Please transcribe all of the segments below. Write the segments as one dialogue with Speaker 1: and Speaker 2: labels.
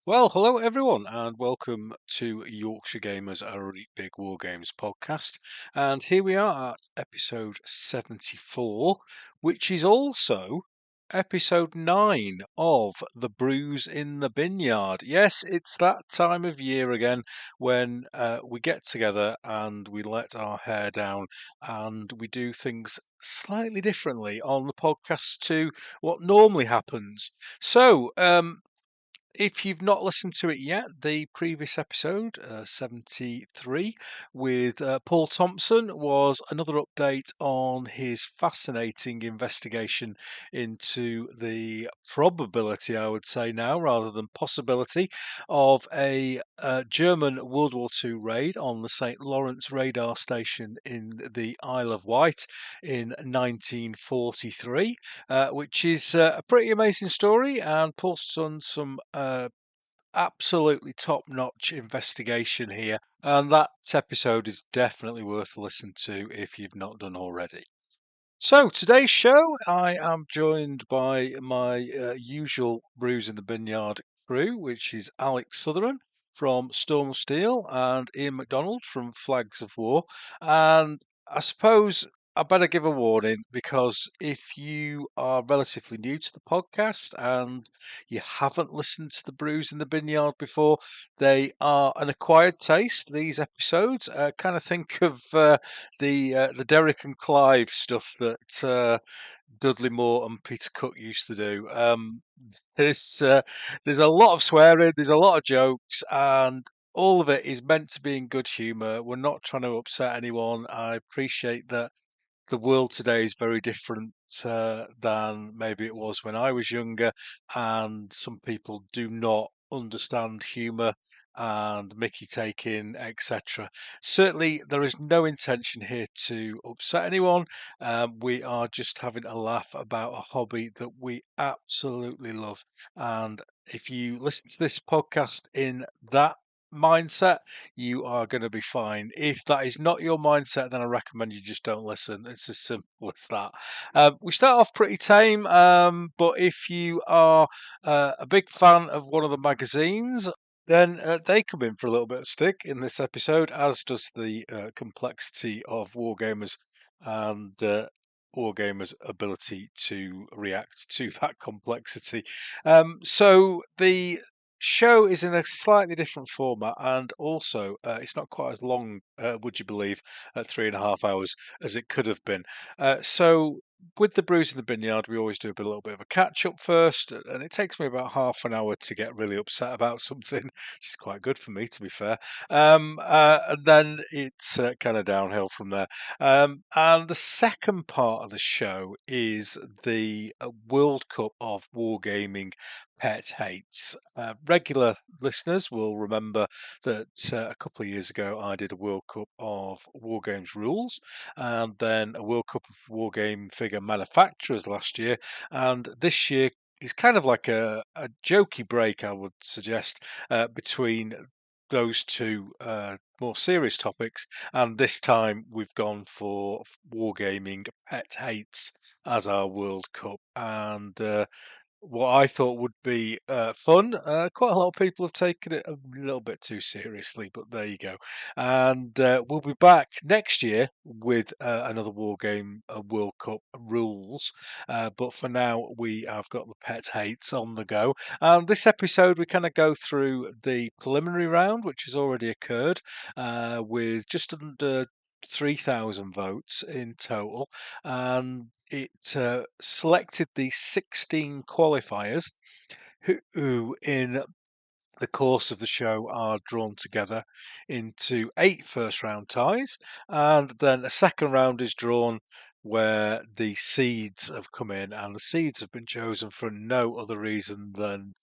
Speaker 1: Well, hello everyone, and welcome to Yorkshire Gamers, a really big Wargames podcast. And here we are at episode 74, which is also episode 9 of the Brews in the Binyard. Yes, it's that time of year again when we get together and we let our hair down and we do things slightly differently on the podcast to what normally happens. So, if you've not listened to it yet, the previous episode, 73, with Paul Thompson, was another update on his fascinating investigation into the probability, I would say now, rather than possibility, of a German World War II raid on the St. Lawrence radar station in the Isle of Wight in 1943, which is a pretty amazing story. And Paul's done some absolutely top-notch investigation here, and that episode is definitely worth a listen to if you've not done already. So today's show, I am joined by my usual Brews in the Binyard crew, which is Alex Sutherland from Storm of Steel and Ian MacDonald from Flags of War. And I suppose I better give a warning because if you are relatively new to the podcast and you haven't listened to the Brews in the Binyard before, they are an acquired taste. These episodes, kind of think of the Derek and Clive stuff that Dudley Moore and Peter Cook used to do. There's uh, there's a lot of swearing, there's a lot of jokes, and all of it is meant to be in good humour. We're not trying to upset anyone. I appreciate that the world today is very different than maybe it was when I was younger, and some people do not understand humour and Mickey taking, etc. Certainly, there is no intention here to upset anyone. We are just having a laugh about a hobby that we absolutely love. And if you listen to this podcast in that mindset, you are going to be fine. If that is not your mindset, then I recommend you just don't listen. It's as simple as that. We start off pretty tame, but if you are a big fan of one of the magazines, then they come in for a little bit of stick in this episode, as does the complexity of Wargamers and Wargamers' ability to react to that complexity. So the show is in a slightly different format, and also it's not quite as long, would you believe, at 3.5 hours as it could have been. So with the Brews in the Binyard, we always do a little bit of a catch up first, and it takes me about half an hour to get really upset about something, which is quite good for me, to be fair. And then it's kind of downhill from there. And the second part of the show is the World Cup of Wargaming pet hates. Regular listeners will remember that a couple of years ago I did a World Cup of Wargames rules and then a World Cup of Wargame figure manufacturers last year. And this year is kind of like a jokey break, I would suggest, between those two more serious topics. And this time we've gone for Wargaming pet hates as our World Cup. And what I thought would be fun. Quite a lot of people have taken it a little bit too seriously, but there you go. And we'll be back next year with another War Game World Cup rules. But for now, we have got the pet hates on the go. And this episode, we kind of go through the preliminary round, which has already occurred, with just under 3,000 votes in total. And it selected the 16 qualifiers who, in the course of the show, are drawn together into 8 first round ties, and then a second round is drawn where the seeds have come in, and the seeds have been chosen for no other reason than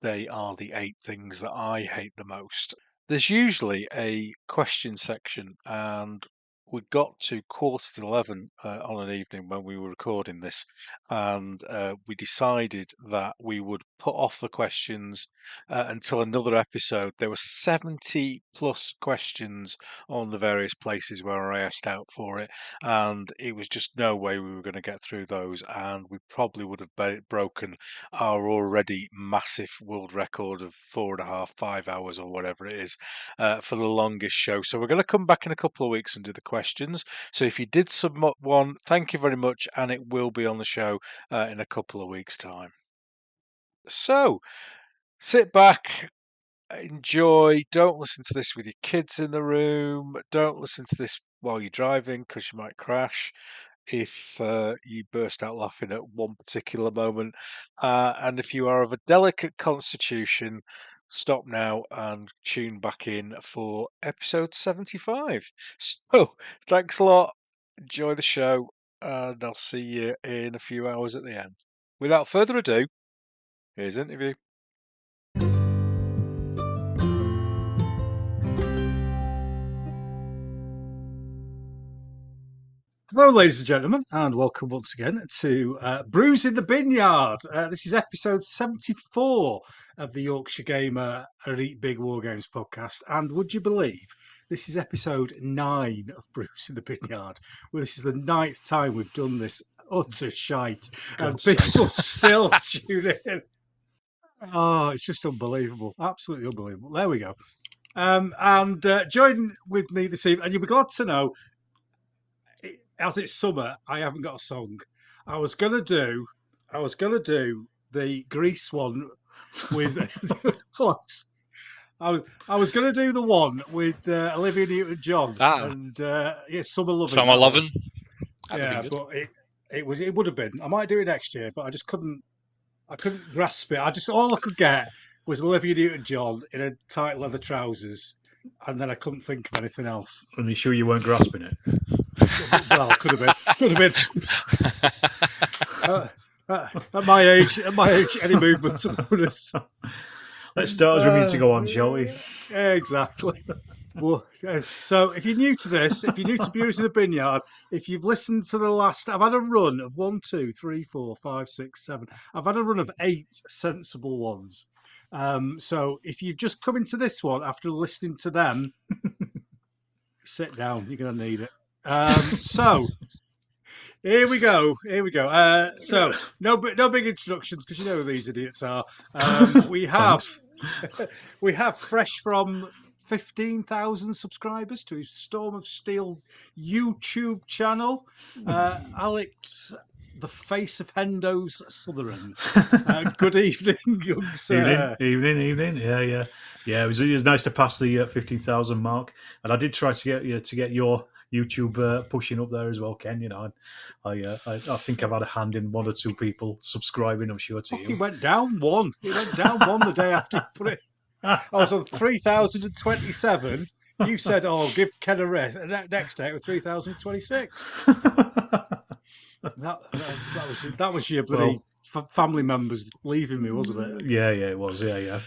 Speaker 1: they are the 8 things that I hate the most. There's usually a question section, and we got to 11:15 on an evening when we were recording this, and we decided that we would put off the questions until another episode. There were 70 plus questions on the various places where I asked out for it, and it was just no way we were going to get through those, and we probably would have broken our already massive world record of 4.5, 5 hours or whatever it is for the longest show. So we're going to come back in a couple of weeks and do the questions. So if you did submit one, thank you very much, and it will be on the show in a couple of weeks' time. So sit back, enjoy. Don't listen to this with your kids in the room. Don't listen to this while you're driving because you might crash if you burst out laughing at one particular moment. And if you are of a delicate constitution, stop now and tune back in for episode 75. So, thanks a lot. Enjoy the show, and I'll see you in a few hours at the end. Without further ado, here's the interview.
Speaker 2: Hello, ladies and gentlemen, and welcome once again to Brews in the Binyard. This is episode 74 of the Yorkshire Gamer Reet Big Wargames podcast. And would you believe this is episode 9 of Brews in the Binyard? Well, this is the 9th time we've done this utter shite, and people still tune in. Oh, it's just unbelievable. Absolutely unbelievable. There we go. And join with me this evening, and you'll be glad to know, as it's summer, I haven't got a song. I was gonna do the Grease one with close. I was gonna do the one with Olivia Newton-John and Summer Lovin'.
Speaker 3: Summer Lovin'.
Speaker 2: Yeah, but it would have been. I might do it next year, but I just couldn't. I couldn't grasp it. All I could get was Olivia Newton-John in a tight leather trousers, and then I couldn't think of anything else.
Speaker 4: Are you sure you weren't grasping it?
Speaker 2: Well, could have been. At my age, any movement's a bonus.
Speaker 4: Let's start as we mean to go on, shall we?
Speaker 2: Exactly. Well, so if you're new to this, if you're new to Brews in the Binyard, if you've listened to the last, I've had a run of 1, 2, 3, 4, 5, 6, 7. I've had a run of 8 sensible ones. So if you've just come into this one after listening to them, sit down. You're going to need it. So here we go. So no big introductions because you know who these idiots are. We have fresh from 15,000 subscribers to his Storm of Steel YouTube channel, Alex, the face of Hendo's Slytherin. Good evening, young sir.
Speaker 4: Evening. Yeah. It was nice to pass the 15,000 mark, and I did try to get your YouTube pushing up there as well, Ken. You know, I think I've had a hand in 1 or 2 people subscribing. I'm sure to you.
Speaker 2: He went down one. The day after you put it. I was on 3,027. You said, "Oh, give Ken a rest." And next day it was 3,026. That was your bloody family members leaving me, wasn't it?
Speaker 4: Yeah, it was. Yeah.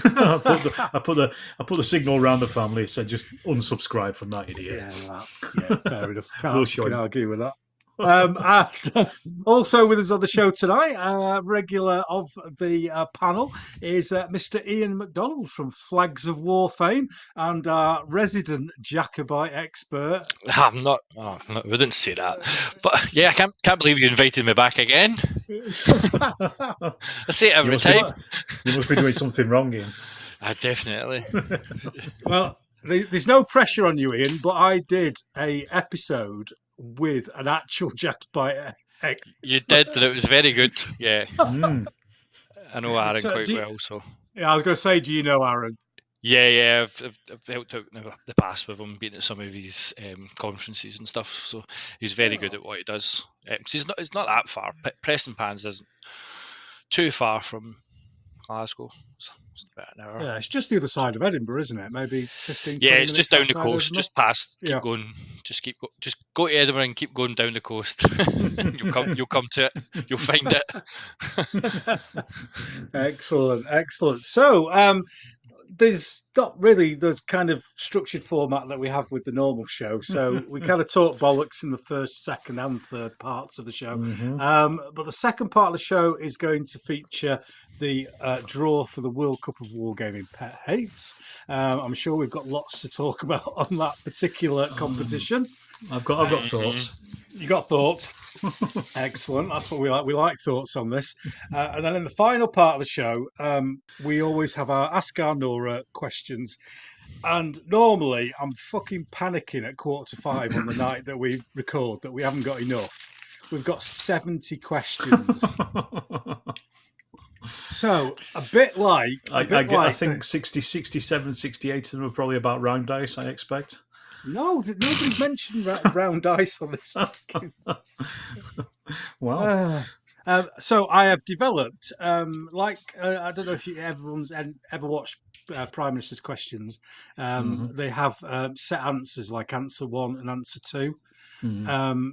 Speaker 4: I put the signal around the family. It said just unsubscribe from that idiot.
Speaker 2: Yeah, fair enough. Can't argue with that. And also with us on the show tonight, regular of the panel, is Mr. Ian McDonald from Flags of War fame and our resident Jacobite expert.
Speaker 3: I'm not. Oh, no, we didn't say that. But yeah, I can't believe you invited me back again. I say it every time.
Speaker 4: You must be doing something wrong, Ian.
Speaker 3: Definitely.
Speaker 2: Well, there's no pressure on you, Ian, but I did a episode with an actual Jacobite expert.
Speaker 3: You did, and it was very good. Yeah. I know Aaron quite well, so.
Speaker 2: Yeah, I was going to say, do you know Aaron?
Speaker 3: Yeah. I've helped out in the past with him, being at some of his conferences and stuff. So he's very good at what he does. Cause it's not that far. Preston Pans isn't too far from Glasgow. It's about an hour.
Speaker 2: Yeah, it's just the other side of Edinburgh, isn't it? Maybe 15.
Speaker 3: Yeah, it's just down the coast,
Speaker 2: Edinburgh.
Speaker 3: just past. Keep going. Just go to Edinburgh and keep going down the coast. You'll come to it. You'll find it.
Speaker 2: Excellent. So, there's not really the kind of structured format that we have with the normal show. So we kind of talk bollocks in the first, second, and third parts of the show. But the second part of the show is going to feature the draw for the World Cup of Wargaming Pet Hates. I'm sure we've got lots to talk about on that particular competition.
Speaker 4: I've got thoughts.
Speaker 2: You got thoughts? Excellent. That's what we like. We like thoughts on this. And then in the final part of the show, we always have our Ask Our Nora questions. And normally I'm fucking panicking at 4:45 on the night that we record that we haven't got enough. We've got 70 questions. So a bit like...
Speaker 4: I think 60, 67, 68 of them are probably about round dice, I expect.
Speaker 2: No, nobody's mentioned round dice on this.
Speaker 4: Wow.
Speaker 2: So I have developed, I don't know if everyone's ever watched Prime Minister's Questions. They have set answers like answer 1 and answer 2.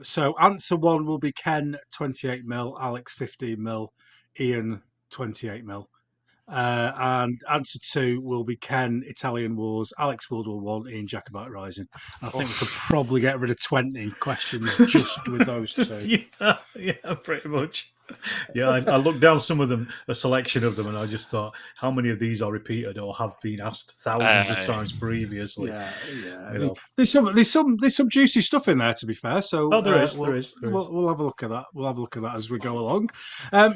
Speaker 2: So answer 1 will be Ken 28 mil, Alex 15 mil, Ian 28 mil. And answer 2 will be Ken, Italian Wars, Alex World War One, Ian Jacobite Rising. I think we could probably get rid of 20 questions just with those two.
Speaker 4: Yeah, pretty much. Yeah, I looked down some of them, a selection of them, and I just thought, how many of these are repeated or have been asked thousands of times previously?
Speaker 2: Yeah. There's some juicy stuff in there, to be fair. So
Speaker 4: there is.
Speaker 2: We'll have a look at that. We'll have a look at that as we go along.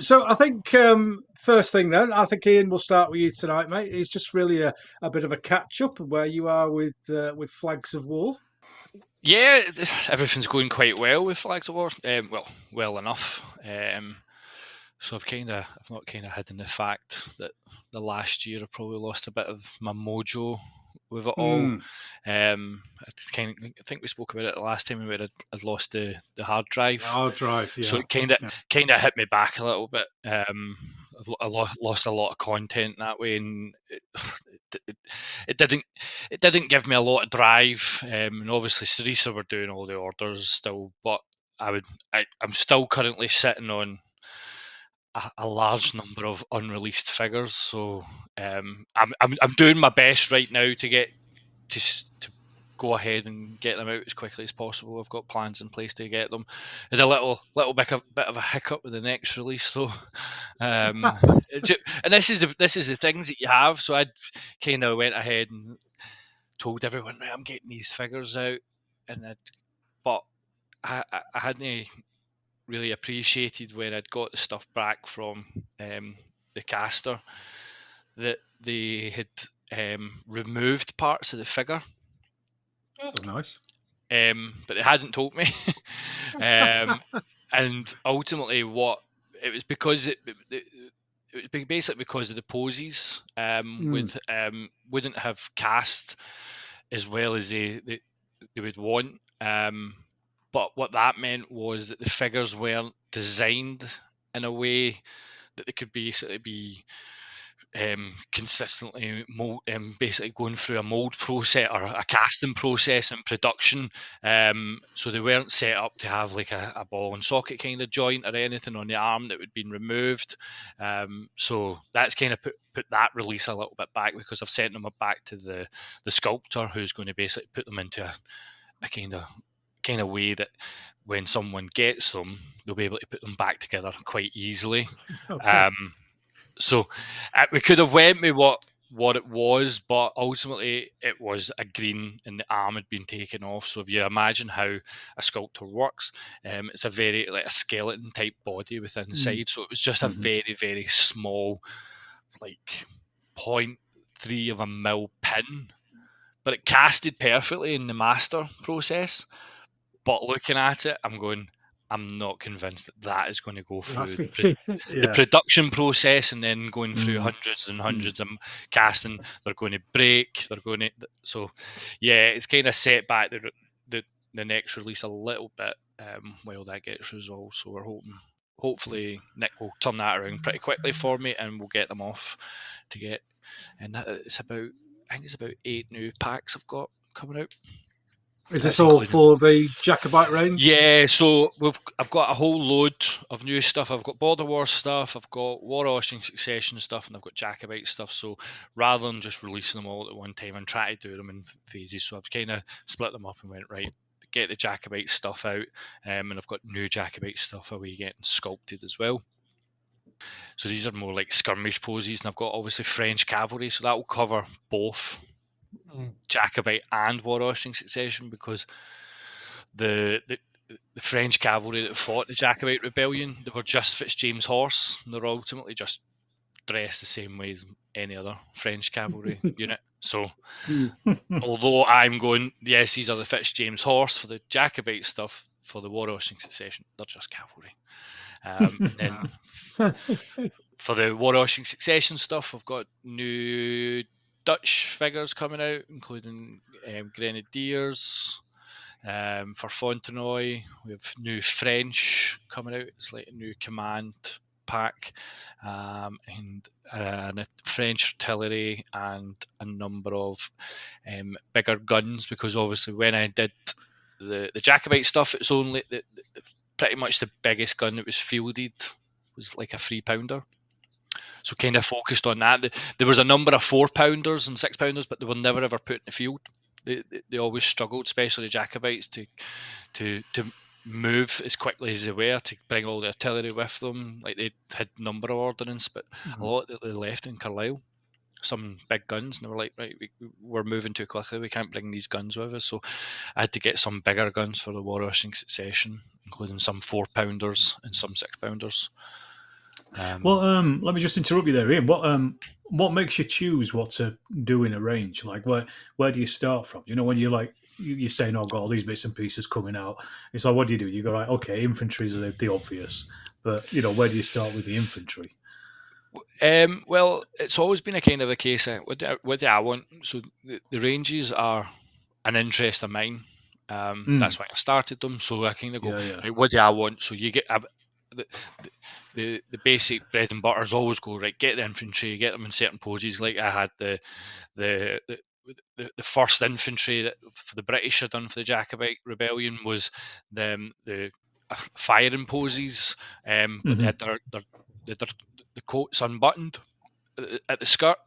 Speaker 2: So I think first thing then, I think Ian, we'll start with you tonight, mate. It's just really a bit of a catch up of where you are with Flags of War.
Speaker 3: Yeah, everything's going quite well with Flags of War. Well enough. So I've not hidden the fact that the last year I probably lost a bit of my mojo with it all. I think we spoke about it the last time where I'd lost the hard drive.
Speaker 2: Hard drive, yeah.
Speaker 3: So it kind of hit me back a little bit. I lost a lot of content that way, and it didn't give me a lot of drive. And obviously, Sarisa were doing all the orders still, but I'm still currently sitting on a large number of unreleased figures. So I'm doing my best right now to get to go ahead and get them out as quickly as possible. I've got plans in place to get them. There's a little bit of a hiccup with the next release though. And this is the things that you have. So I kind of went ahead and told everyone, right, I'm getting these figures out, but I hadn't really appreciated when I'd got the stuff back from the caster that they had removed parts of the figure.
Speaker 2: Oh, nice.
Speaker 3: But they hadn't told me. And ultimately, it was because it was basically because of the poses wouldn't have cast as well as they would want. But what that meant was that the figures weren't designed in a way that they could basically be consistently basically going through a mold process or a casting process in production. So they weren't set up to have like a ball and socket kind of joint or anything on the arm that would be removed. So that's kind of put that release a little bit back, because I've sent them back to the sculptor, who's going to basically put them into a kind of way that when someone gets them, they'll be able to put them back together quite easily. Okay. So we could have went with what it was, but ultimately it was a green and the arm had been taken off. So if you imagine how a sculptor works, it's a very like a skeleton type body with inside. So it was just a very, very small, like 0.3 of a mil pin, but it casted perfectly in the master process. But looking at it, I'm not convinced that is going to go through the production process, and then going through hundreds and hundreds of casting. They're going to break. So yeah, it's kind of set back the next release a little bit while that gets resolved. So we're hopefully Nick will turn that around pretty quickly for me, and we'll get them off to get. And I think it's about 8 new packs I've got coming out.
Speaker 2: Is
Speaker 3: That's
Speaker 2: this all
Speaker 3: including-
Speaker 2: for the Jacobite range?
Speaker 3: Yeah, so I've got a whole load of new stuff. I've got Border Wars stuff, I've got War Ocean Succession stuff, and I've got Jacobite stuff. So rather than just releasing them all at one time, I'm trying to do them in phases. So I've kind of split them up and went, right, get the Jacobite stuff out, and I've got new Jacobite stuff away getting sculpted as well. So these are more like skirmish poses, and I've got obviously French cavalry, so that will cover both Jacobite and War Ocean Succession, because the French cavalry that fought the Jacobite rebellion, they were just Fitzjames horse, and they're ultimately just dressed the same way as any other French cavalry unit. So although I'm going, yes, these are the Fitzjames horse for the Jacobite stuff, for the War Ocean Succession, they're just cavalry. And then for the War Ocean Succession stuff, I've got new Dutch figures coming out, including Grenadiers. For Fontenoy, we have new French coming out. It's like a new command pack, and a French artillery, and a number of bigger guns. Because obviously, when I did the Jacobite stuff, it's only pretty much the biggest gun that was fielded was like a 3-pounder. So kind of focused on that. There was a number of 4-pounders and 6-pounders, but they were never ever put in the field. They always struggled, especially the Jacobites, to move as quickly as they were, to bring all the artillery with them. Like they had number of ordnance, but a lot that they left in Carlisle, some big guns, and they were like, right, we're moving too quickly, we can't bring these guns with us. So I had to get some bigger guns for the War Ocean Succession, including some 4-pounders and some 6-pounders.
Speaker 4: Well, let me just interrupt you there, Ian. What makes you choose what to do in a range? Like, where do you start from? You know, when you're like, you're saying, "Oh, got all these bits and pieces coming out." It's like, what do? You go like, okay, infantry is the obvious, but you know, where do you start with the infantry?
Speaker 3: Well, it's always been a kind of a case of what do I want. So the ranges are an interest of mine. That's why I started them. So I kind of go, right, what do I want? So you get the basic bread and butters always go, right, get the infantry, get them in certain poses. Like I had the first infantry that for the British had done for the Jacobite rebellion was the firing poses, but they had the coats unbuttoned at the skirt,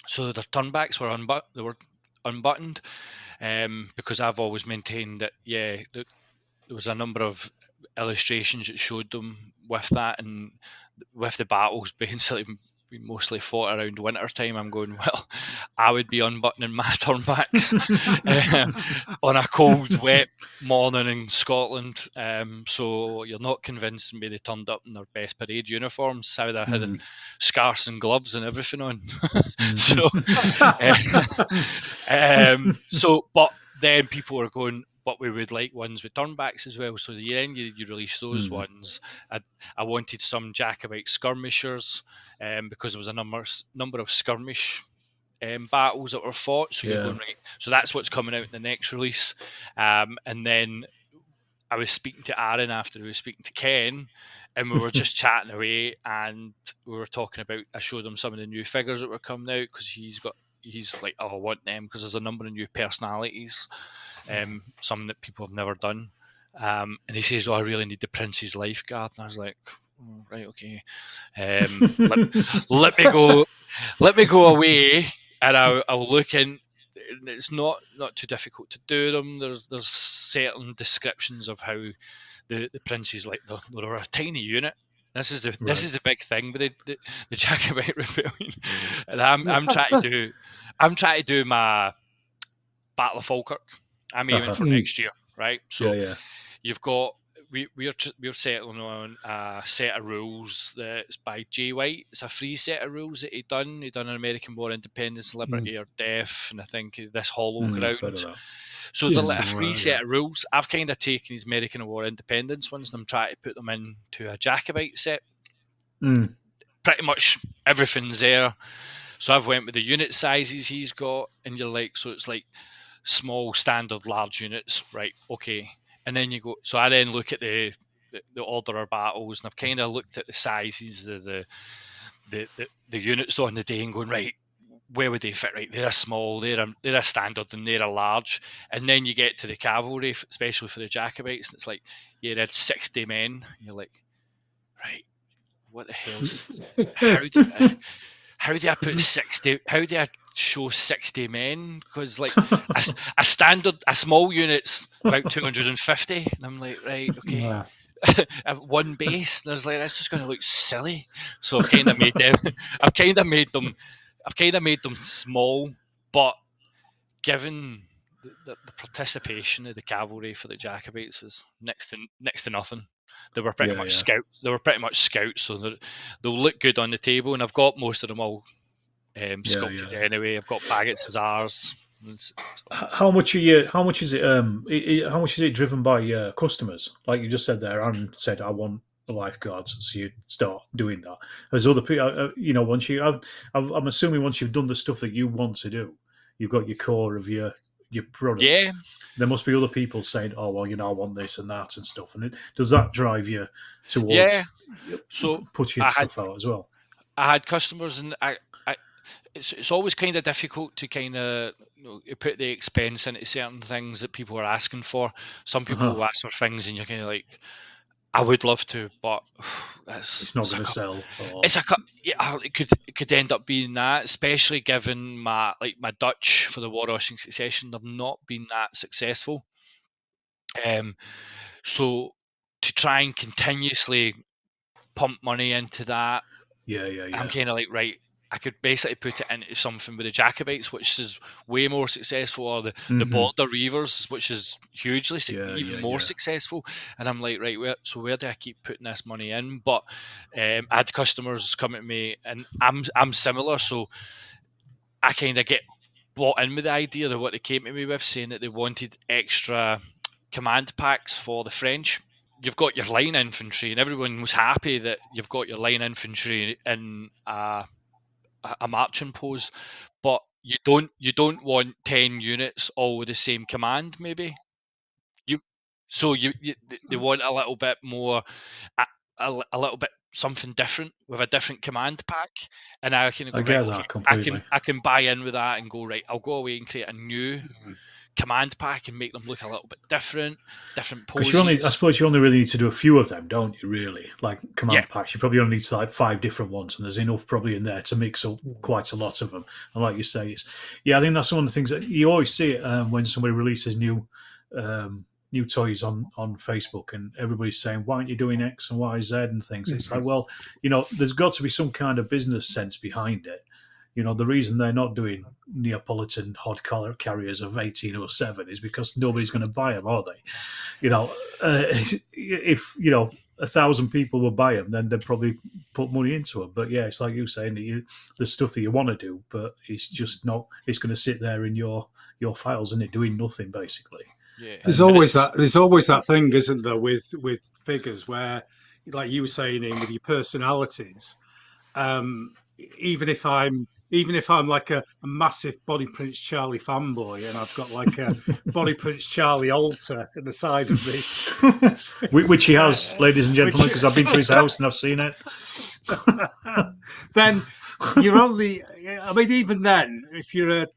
Speaker 3: so their turnbacks were unbuttoned, because I've always maintained that there was a number of illustrations that showed them with that, and with the battles basically mostly fought around winter time. I'm going, well, I would be unbuttoning my turnbacks on a cold, wet morning in Scotland. So you're not convincing me they turned up in their best parade uniforms. How they had scarves and gloves and everything on. But then people were going, but we would like ones with turnbacks as well. So then you release those ones. I wanted some Jacobite skirmishers, because there was a number of skirmish battles that were fought. So you're going, right. So that's what's coming out in the next release. And then I was speaking to Aaron after we were speaking to Ken, and we were just chatting away, and we were talking about, I showed him some of the new figures that were coming out, because he's like, oh, I want them, because there's a number of new personalities, some that people have never done. And he says, oh, I really need the Prince's Lifeguard. And I was like, oh, right, okay. Let me go away, and I'll look in. It's not too difficult to do them. There's certain descriptions of how the Prince's, like, they're a tiny unit. This is the big thing with the Jacobite rebellion, and I'm trying to do my Battle of Falkirk. I'm aiming for next year, right? So you've got we're settling on a set of rules that's by Jay White. It's a free set of rules that he done. He done an American War, Independence, Liberty or Death, and I think this Hollow Ground. So they're like a free set of rules. I've kind of taken his American War, Independence ones, and I'm trying to put them into a Jacobite set. Pretty much everything's there. So I've went with the unit sizes he's got, and you're like, so it's like small, standard, large units, right? Okay. And then you go, so I then look at the order of battles, and I've kind of looked at the sizes of the units on the day and going, right, where would they fit? Right, they're a small, they're a standard, and they're a large. And then you get to the cavalry, especially for the Jacobites, and it's like, yeah, they had 60 men. And you're like, right, what the hell's how do I put 60? How do I show 60 men? Because like a standard, a small unit's about 250, and I'm like, right, okay.
Speaker 2: Yeah.
Speaker 3: One base, and I was like, that's just going to look silly. So I've kind of made them. I've kind of made them small, but given the participation of the cavalry for the Jacobites was next to nothing. They were pretty much scouts. They were pretty much scouts, so they'll look good on the table. And I've got most of them all sculpted anyway. I've got Baggett's Hussars.
Speaker 4: How much are you? How much is it? How much is it driven by customers? Like you just said there, Aaron said, "I want the lifeguards," so you start doing that. As other people, once I'm assuming once you've done the stuff that you want to do, you've got your core of your product.
Speaker 3: Yeah.
Speaker 4: There must be other people saying, "Oh, well, I want this and that and stuff." And does that drive you towards putting stuff out as well?
Speaker 3: I had customers, and it's always kind of difficult to kind of put the expense into certain things that people are asking for. Some people will ask for things, and you're kind of like, I would love to, but
Speaker 4: it's not going to sell.
Speaker 3: It could end up being that, especially given my Dutch for the War Rushing Succession. They've not been that successful. So to try and continuously pump money into that, I'm kind of like, right, I could basically put it into something with the Jacobites, which is way more successful, or the Border Reavers, which is hugely even more successful. And I'm like, right, where do I keep putting this money in? But I had customers come at me, and I'm similar, so I kind of get bought in with the idea of what they came to me with, saying that they wanted extra command packs for the French. You've got your line infantry, and everyone was happy that you've got your line infantry in a marching pose, but you don't want 10 units all with the same command. Maybe they want a little bit more, a little bit something different with a different command pack, and I can go,
Speaker 4: get that completely.
Speaker 3: I can buy in with that and go, right, I'll go away and create a new command pack and make them look a little bit different poses.
Speaker 4: I suppose you only really need to do a few of them, don't you, really? Like command packs, you probably only need to like 5 different ones, and there's enough probably in there to mix up quite a lot of them. And like you say, I think that's one of the things that you always see it when somebody releases new toys on Facebook, and everybody's saying, why aren't you doing X and Y, Z and things? It's like, well, there's got to be some kind of business sense behind it. The reason they're not doing Neapolitan hod carriers of 1807 is because nobody's going to buy them, are they? If 1,000 people will buy them, then they'd probably put money into them. But it's like you saying, the stuff that you want to do, but it's just not. It's going to sit there in your files, and it doing nothing basically.
Speaker 3: Yeah.
Speaker 2: There's always that thing, isn't there, with figures where, like you were saying, Ian, with your personalities. Even if I'm like a massive Body Prince Charlie fanboy, and I've got like a Body Prince Charlie altar at the side of me,
Speaker 4: which he has, ladies and gentlemen, because I've been to his house and I've seen it.
Speaker 2: Then you're only. I mean, even then, if you're a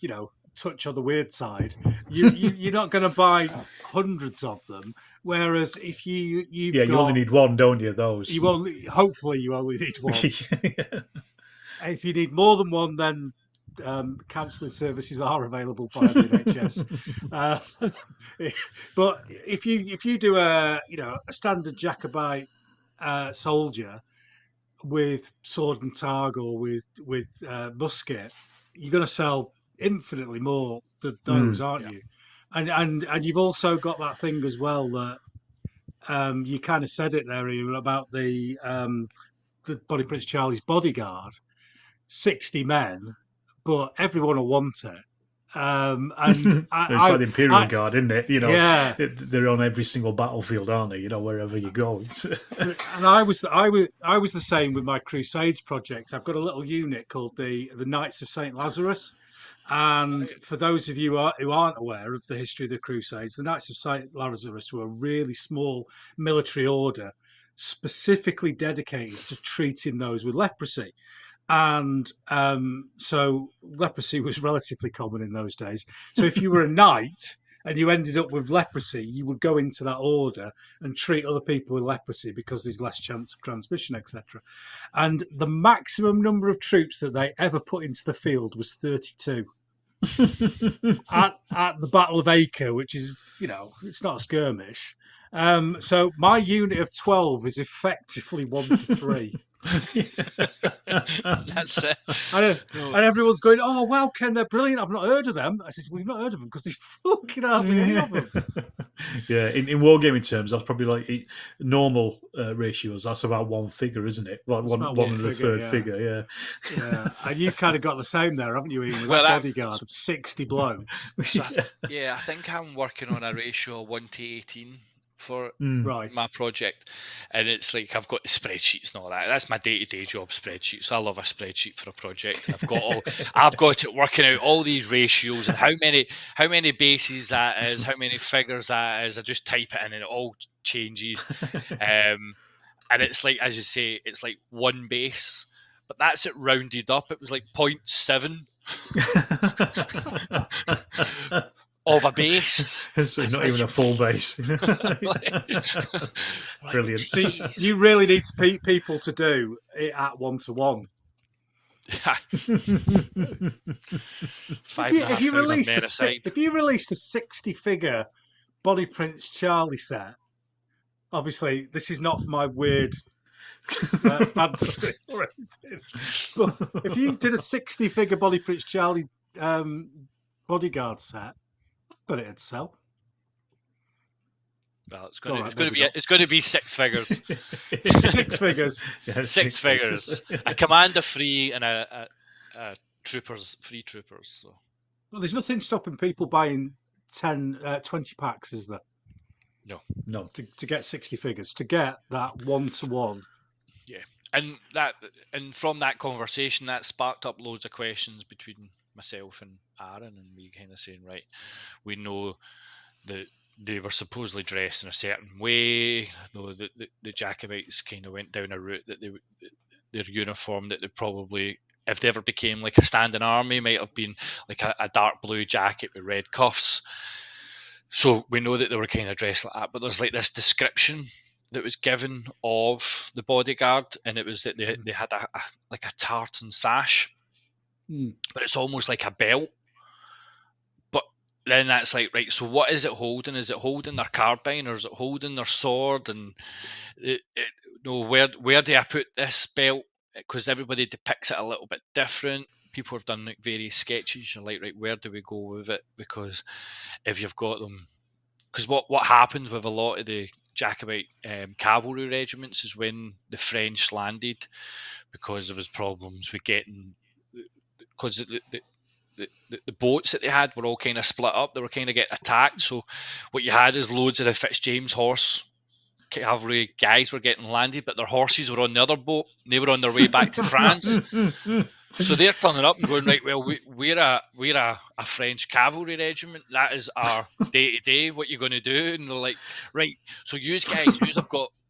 Speaker 2: touch on the weird side, you're not going to buy hundreds of them. Whereas if you
Speaker 4: only need one, don't you? Those
Speaker 2: hopefully you only need one. If you need more than one, then counselling services are available by the NHS. But if you do a standard Jacobite soldier with sword and targ or with musket, you're going to sell infinitely more than those, aren't you? And you've also got that thing as well that you kind of said it there, Ian, about the Body Prince Charlie's bodyguard. 60 men, but everyone will want it. And
Speaker 4: it's like the Imperial Guard, isn't it? They're on every single battlefield, aren't they? Wherever you go.
Speaker 2: And I was the same with my Crusades project. I've got a little unit called the Knights of St. Lazarus. And for those of you who aren't aware of the history of the Crusades, the Knights of St. Lazarus were a really small military order specifically dedicated to treating those with leprosy. And so leprosy was relatively common in those days. So if you were a knight and you ended up with leprosy, you would go into that order and treat other people with leprosy because there's less chance of transmission, etc. And the maximum number of troops that they ever put into the field was 32. At the Battle of Acre, which is, it's not a skirmish. So my unit of 12 is effectively 1 to 3.
Speaker 3: That's it.
Speaker 2: And everyone's going, "Oh, wow, Ken, they're brilliant. I've not heard of them." I said, "We've not heard of them because there's fucking hardly any of them."
Speaker 4: Yeah, in wargaming terms, that's probably like normal ratios. That's about one figure, isn't it? Like one and a third figure, yeah.
Speaker 2: Yeah, and you kind of got the same there, haven't you, Ian? With
Speaker 3: Well,
Speaker 2: that
Speaker 3: that-
Speaker 2: bodyguard of 60 blokes.
Speaker 3: Yeah, I think I'm working on a ratio of 1 to 18 for
Speaker 2: Right.
Speaker 3: my project, and it's like I've got the spreadsheets and all that. That's my day-to-day job, spreadsheets. I love a spreadsheet for a project. I've got it working out all these ratios and how many bases that is, how many figures that is. I just type it in and it all changes. And it's like, as you say, it's like one base, but that's it rounded up. It was like 0.7 of a base.
Speaker 4: So it's not even a full base. Brilliant.
Speaker 2: See, you really need people to do it at 1-to-1. If you released a 60-figure Bonnie Prince Charlie set, obviously this is not for my weird fantasy or anything, but if you did a 60-figure Bonnie Prince Charlie bodyguard set, but it'd sell.
Speaker 3: Well, it's going to be 6 figures.
Speaker 2: 6 figures.
Speaker 4: Yeah,
Speaker 3: six figures. A commander free and a troopers, free troopers. So.
Speaker 2: Well, there's nothing stopping people buying 20 packs, is there?
Speaker 4: No.
Speaker 2: To get 60 figures, to get that 1-to-1.
Speaker 3: Yeah, and from that conversation, that sparked up loads of questions between myself and Aaron, and we kind of saying, right, we know that they were supposedly dressed in a certain way. Though the Jacobites kind of went down a route that their uniform that they probably, if they ever became like a standing army, might have been like a dark blue jacket with red cuffs. So we know that they were kind of dressed like that. But there's like this description that was given of the bodyguard, and it was that they had a tartan sash, but it's almost like a belt. Then that's like, right, so what is it holding? Is it holding their carbine or is it holding their sword? And where do I put this belt? Because everybody depicts it a little bit different. People have done like various sketches. You're like, right, where do we go with it? Because if you've got them, because what happens with a lot of the Jacobite cavalry regiments is when the French landed, because there was problems with getting, because the boats that they had were all kind of split up. They were kind of getting attacked. So what you had is loads of the Fitzjames horse cavalry guys were getting landed, but their horses were on the other boat. They were on their way back to France. So they're turning up and going, right, well, we're a French cavalry regiment. That is our day-to-day. What you going to do? And they're like, right, so you guys,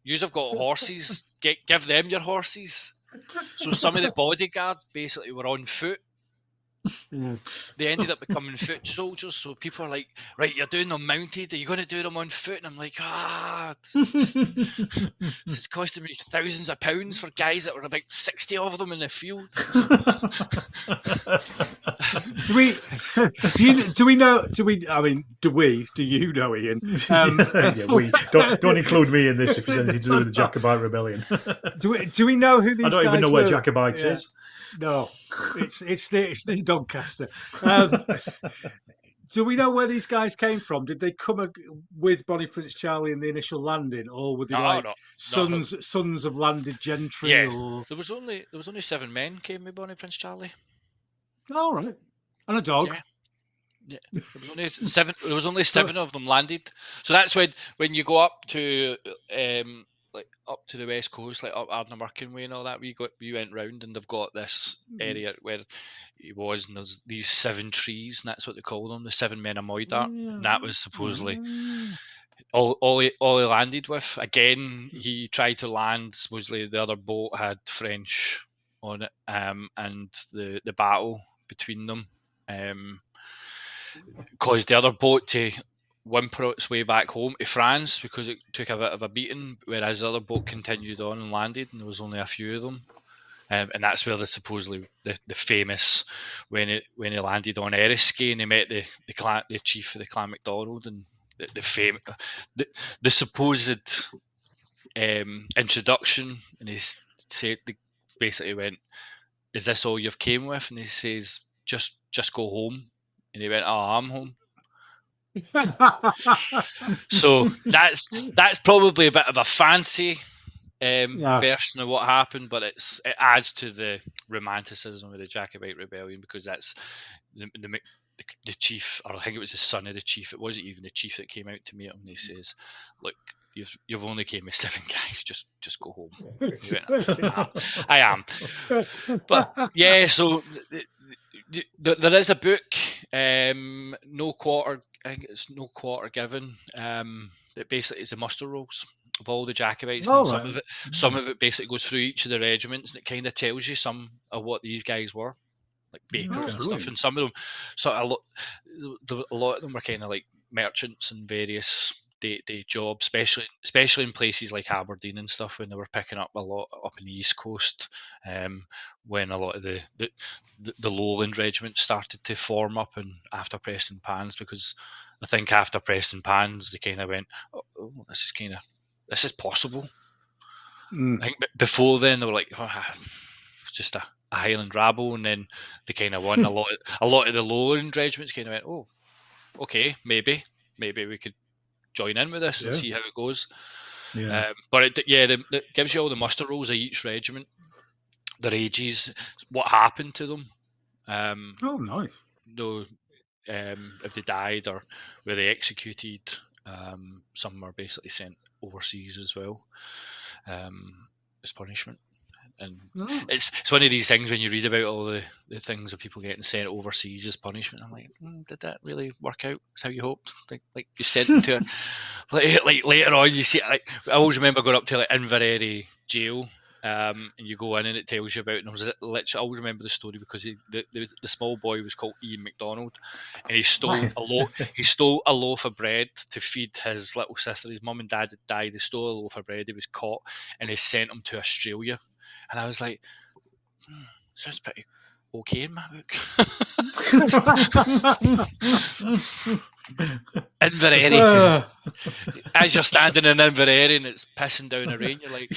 Speaker 3: you have got horses. Give them your horses. So some of the bodyguard basically were on foot. They ended up becoming foot soldiers. So people are like, right, you're doing them mounted, are you going to do them on foot? And I'm like, this is costing me thousands of pounds for guys that were about 60 of them in the field.
Speaker 2: Do you know, Ian?
Speaker 4: We don't include me in this if it's anything to do with the Jacobite rebellion.
Speaker 2: Do we know who these guys were?
Speaker 4: I don't even know where Jacobite is.
Speaker 2: No, it's near Doncaster. Do we know where these guys came from? Did they come with Bonnie Prince Charlie in the initial landing, or were they sons of landed gentry?
Speaker 3: Yeah,
Speaker 2: or...
Speaker 3: there was only 7 men came with Bonnie Prince Charlie.
Speaker 2: All right, and a dog.
Speaker 3: Yeah, there was only seven of them landed. So that's when you go up to up to the west coast, like up Ardnamurchan way and all that. We went round and they've got this area where he was, and there's these 7 trees, and that's what they call them, the 7 men of Moidart. And that was supposedly all he landed with. Again, he tried to land. Supposedly the other boat had French on it, and the battle between them caused the other boat to whimper its way back home to France because it took a bit of a beating, whereas the other boat continued on and landed, and there was only a few of them. And that's where the famous when he landed on Eriskay and he met the chief of the Clan MacDonald, and the supposed introduction, and he said basically went, "Is this all you've came with?" And he says, "Just go home." And he went, "Oh, I'm home." So that's probably a bit of a fancy version of what happened, but it adds to the romanticism of the Jacobite rebellion, because that's the chief, or I think it was the son of the chief. It wasn't even the chief that came out to meet him. And he says, "Look, you've only came with 7 guys. Just go home." He went, "I am." But yeah, so there is a book, No Quarter. I think it's No Quarter Given. That basically is the muster rolls of all the Jacobites.
Speaker 2: Oh,
Speaker 3: and
Speaker 2: right.
Speaker 3: some of it basically goes through each of the regiments, and it kind of tells you some of what these guys were, like bakers and stuff. And some of them, so a lot of them were kind of like merchants and various day jobs, especially in places like Aberdeen and stuff, when they were picking up a lot up in the East Coast, when a lot of the lowland regiments started to form up, and after Preston Pans, because I think after Preston Pans they kind of went, oh, this is possible. I think before then they were like, it's just a Highland rabble, and then they kind of won a lot of the lowland regiments kind of went, oh, okay, maybe we could join in with this and see how it goes. But it gives you all the muster rolls of each regiment, their ages, what happened to them.
Speaker 2: Oh, nice.
Speaker 3: If they died or were they executed. Some were basically sent overseas as well as punishment. And it's one of these things when you read about all the things of people getting sent overseas as punishment. I'm like, did that really work out? That's how you hoped? Like you sent them to like later on, you see, like I always remember going up to like Inverary jail, and you go in and it tells you about. And I always remember the story because the small boy was called Ian MacDonald, and he stole He stole a loaf of bread to feed his little sister. His mum and dad had died. He stole a loaf of bread. He was caught, and they sent him to Australia. And I was like, sounds pretty okay in my book. Inverary, as you're standing in Inverary and it's pissing down the rain, you're like,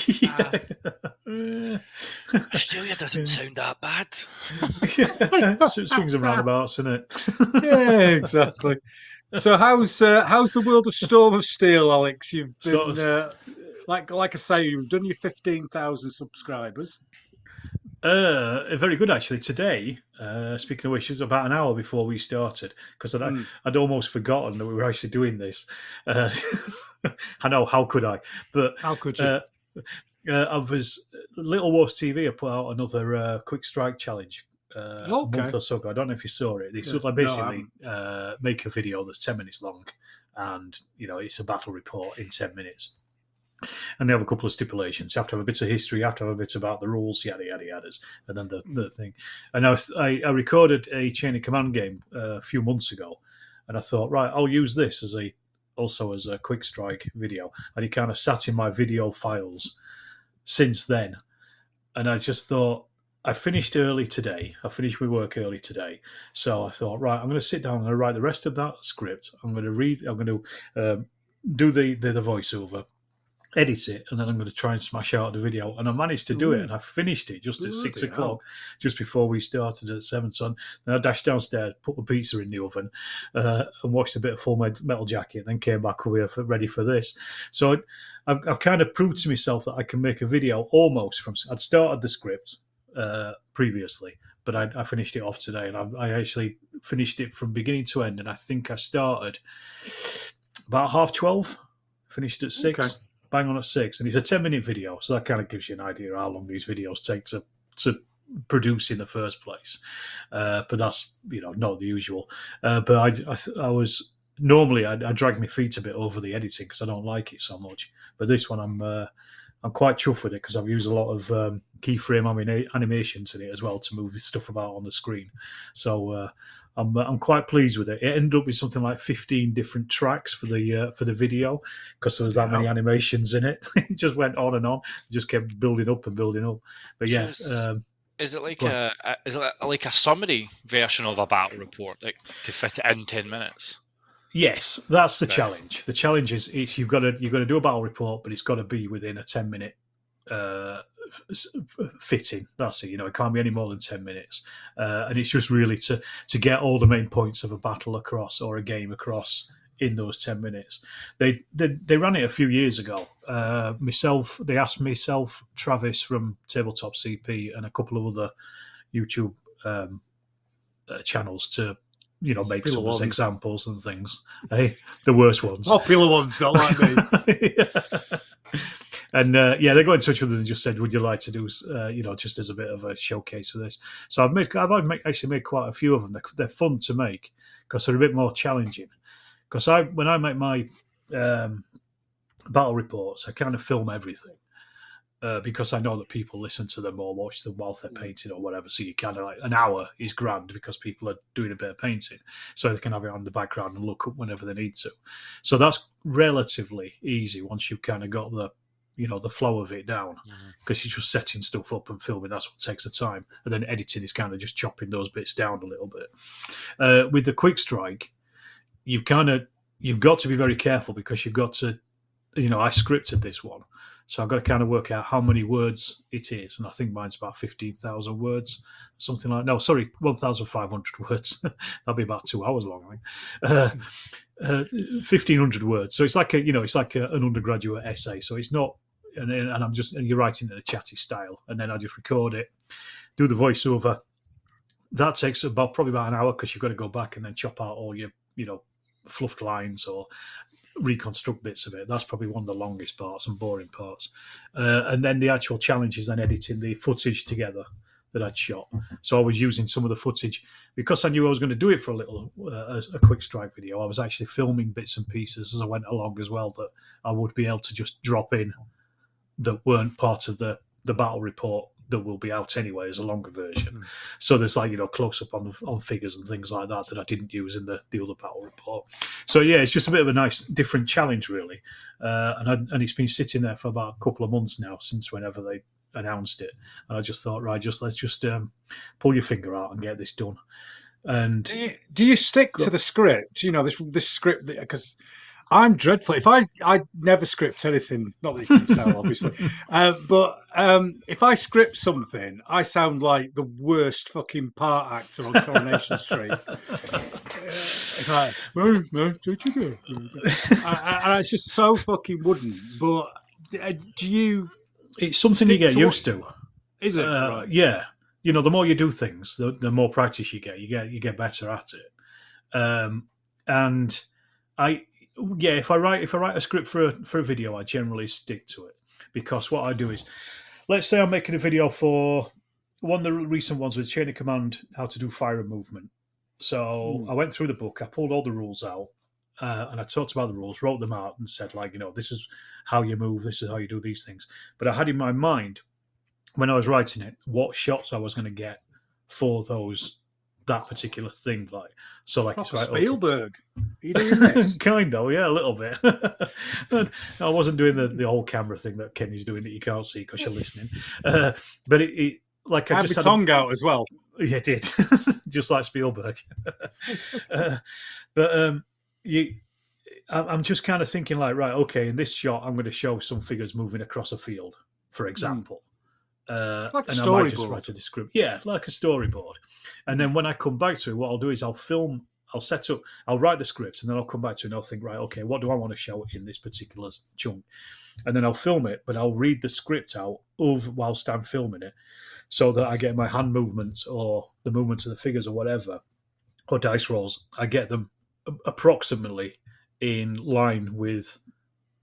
Speaker 3: Australia doesn't sound that bad.
Speaker 4: So it swings and roundabouts, isn't it?
Speaker 2: Yeah, exactly. So how's the world of Storm of Steel, Alex? You've been like I say, you've done your 15,000 subscribers.
Speaker 4: Very good, actually. Today, speaking of which, it was about an hour before we started, because I'd almost forgotten that we were actually doing this. I know, how could I? But
Speaker 2: how could you?
Speaker 4: I was Little Wars TV. I put out another Quick Strike challenge a month or so ago. I don't know if you saw it. They sort of basically make a video that's 10 minutes long, and it's a battle report in 10 minutes. And they have a couple of stipulations. You have to have a bit of history, you have to have a bit about the rules, yada, yada, yadas. And then the thing. And I recorded a Chain of Command game a few months ago. And I thought, right, I'll use this as a quick strike video. And it kind of sat in my video files since then. And I just thought, I finished early today. I finished my work early today. So I thought, right, I'm going to sit down, I'm going to write the rest of that script. I'm going to read, I'm going to do the voiceover, edit it, and then I'm going to try and smash out the video. And I managed to do it, and I finished it just at 6 o'clock, just before we started at 7. So then I dashed downstairs, put the pizza in the oven, and watched a bit of Full Metal Jacket, and then came back over here ready for this. So I've kind of proved to myself that I can make a video almost from. I'd started the script previously, but I finished it off today, and I actually finished it from beginning to end. And I think I started about 12:30, finished at 6. Okay. Bang on at 6, and it's a 10-minute video, so that kind of gives you an idea of how long these videos take to produce in the first place. But that's not the usual. But I was normally I drag my feet a bit over the editing because I don't like it so much. But this one I'm quite chuffed with it because I've used a lot of keyframe animations in it as well to move stuff about on the screen. So I'm quite pleased with it. It ended up with something like 15 different tracks for the video because there was that many animations in it. It just went on and on. It just kept building up and building up. But yeah.
Speaker 3: Is it like a summary version of a battle report, like to fit it in 10 minutes?
Speaker 4: Yes, that's the challenge. The challenge is you've got to do a battle report, but it's got to be within a 10-minute fitting. That's it. It can't be any more than 10 minutes, and it's just really to get all the main points of a battle across or a game across in those 10 minutes. They ran it a few years ago. They asked myself, Travis from Tabletop CP, and a couple of other YouTube channels to make some examples and things. Hey, the worst ones.
Speaker 2: Popular ones, not like me.
Speaker 4: And they got in touch with us and just said, "Would you like to do, just as a bit of a showcase for this?" So I've actually made quite a few of them. They're fun to make because they're a bit more challenging. Because when I make my battle reports, I kind of film everything. Because I know that people listen to them or watch them whilst they're painting or whatever. So you kind of an hour is grand because people are doing a bit of painting. So they can have it on the background and look up whenever they need to. So that's relatively easy once you've kind of got the flow of it down, because you're just setting stuff up and filming. That's what takes the time. And then editing is kind of just chopping those bits down a little bit. With the quick strike, you've got to be very careful because you've got to, I scripted this one. So I've got to kind of work out how many words it is. And I think mine's about 15,000 words, something like, 1,500 words. That'll be about 2 hours long, I think. 1,500 words. So it's like an undergraduate essay. So it's not, and you're writing in a chatty style. And then I just record it, do the voiceover. That takes probably about an hour because you've got to go back and then chop out all your, fluffed lines or reconstruct bits of it. That's probably one of the longest parts and boring parts. And then the actual challenge is then editing the footage together that I'd shot. So I was using some of the footage because I knew I was going to do it for a little, a quick strike video. I was actually filming bits and pieces as I went along as well that I would be able to just drop in that weren't part of the battle report that will be out anyway as a longer version. So there's close up on figures and things like that I didn't use in the other battle report. So yeah, it's just a bit of a nice different challenge really. And it's been sitting there for about a couple of months now since whenever they announced it. And I just thought, right, let's just pull your finger out and get this done. And
Speaker 2: do you stick to the script? This script, because I'm dreadful. If I never script anything, not that you can tell, obviously, but if I script something, I sound like the worst fucking part actor on Coronation Street. It's like, and it's just so fucking wooden. But do you?
Speaker 4: It's something you get used to.
Speaker 2: Is it? Right.
Speaker 4: Yeah. The more you do things, the more practice you get. You get better at it. And if I write a script for a video, I generally stick to it because what I do is, let's say I'm making a video for one of the recent ones with Chain of Command, how to do fire and movement. So I went through the book, I pulled all the rules out, and I talked about the rules, wrote them out, and said this is how you move, this is how you do these things. But I had in my mind when I was writing it what shots I was going to get for that particular thing, it's right.
Speaker 2: Spielberg, are you doing this?
Speaker 4: Kind of, yeah, a little bit. I wasn't doing the whole camera thing that Kenny's doing that you can't see because you're listening. But I just had
Speaker 2: tongue out as well.
Speaker 4: Yeah, it did, just like Spielberg. I'm just kind of thinking right, okay, in this shot, I'm going to show some figures moving across a field, for example.
Speaker 2: Like a
Speaker 4: and
Speaker 2: storyboard.
Speaker 4: I might just write a script. Yeah, like a storyboard. And then when I come back to it, what I'll do is I'll write the script, and then I'll come back to it and I'll think, right, okay, what do I want to show in this particular chunk? And then I'll film it, but I'll read the script out whilst I'm filming it so that I get my hand movements or the movements of the figures or whatever, or dice rolls, I get them approximately in line with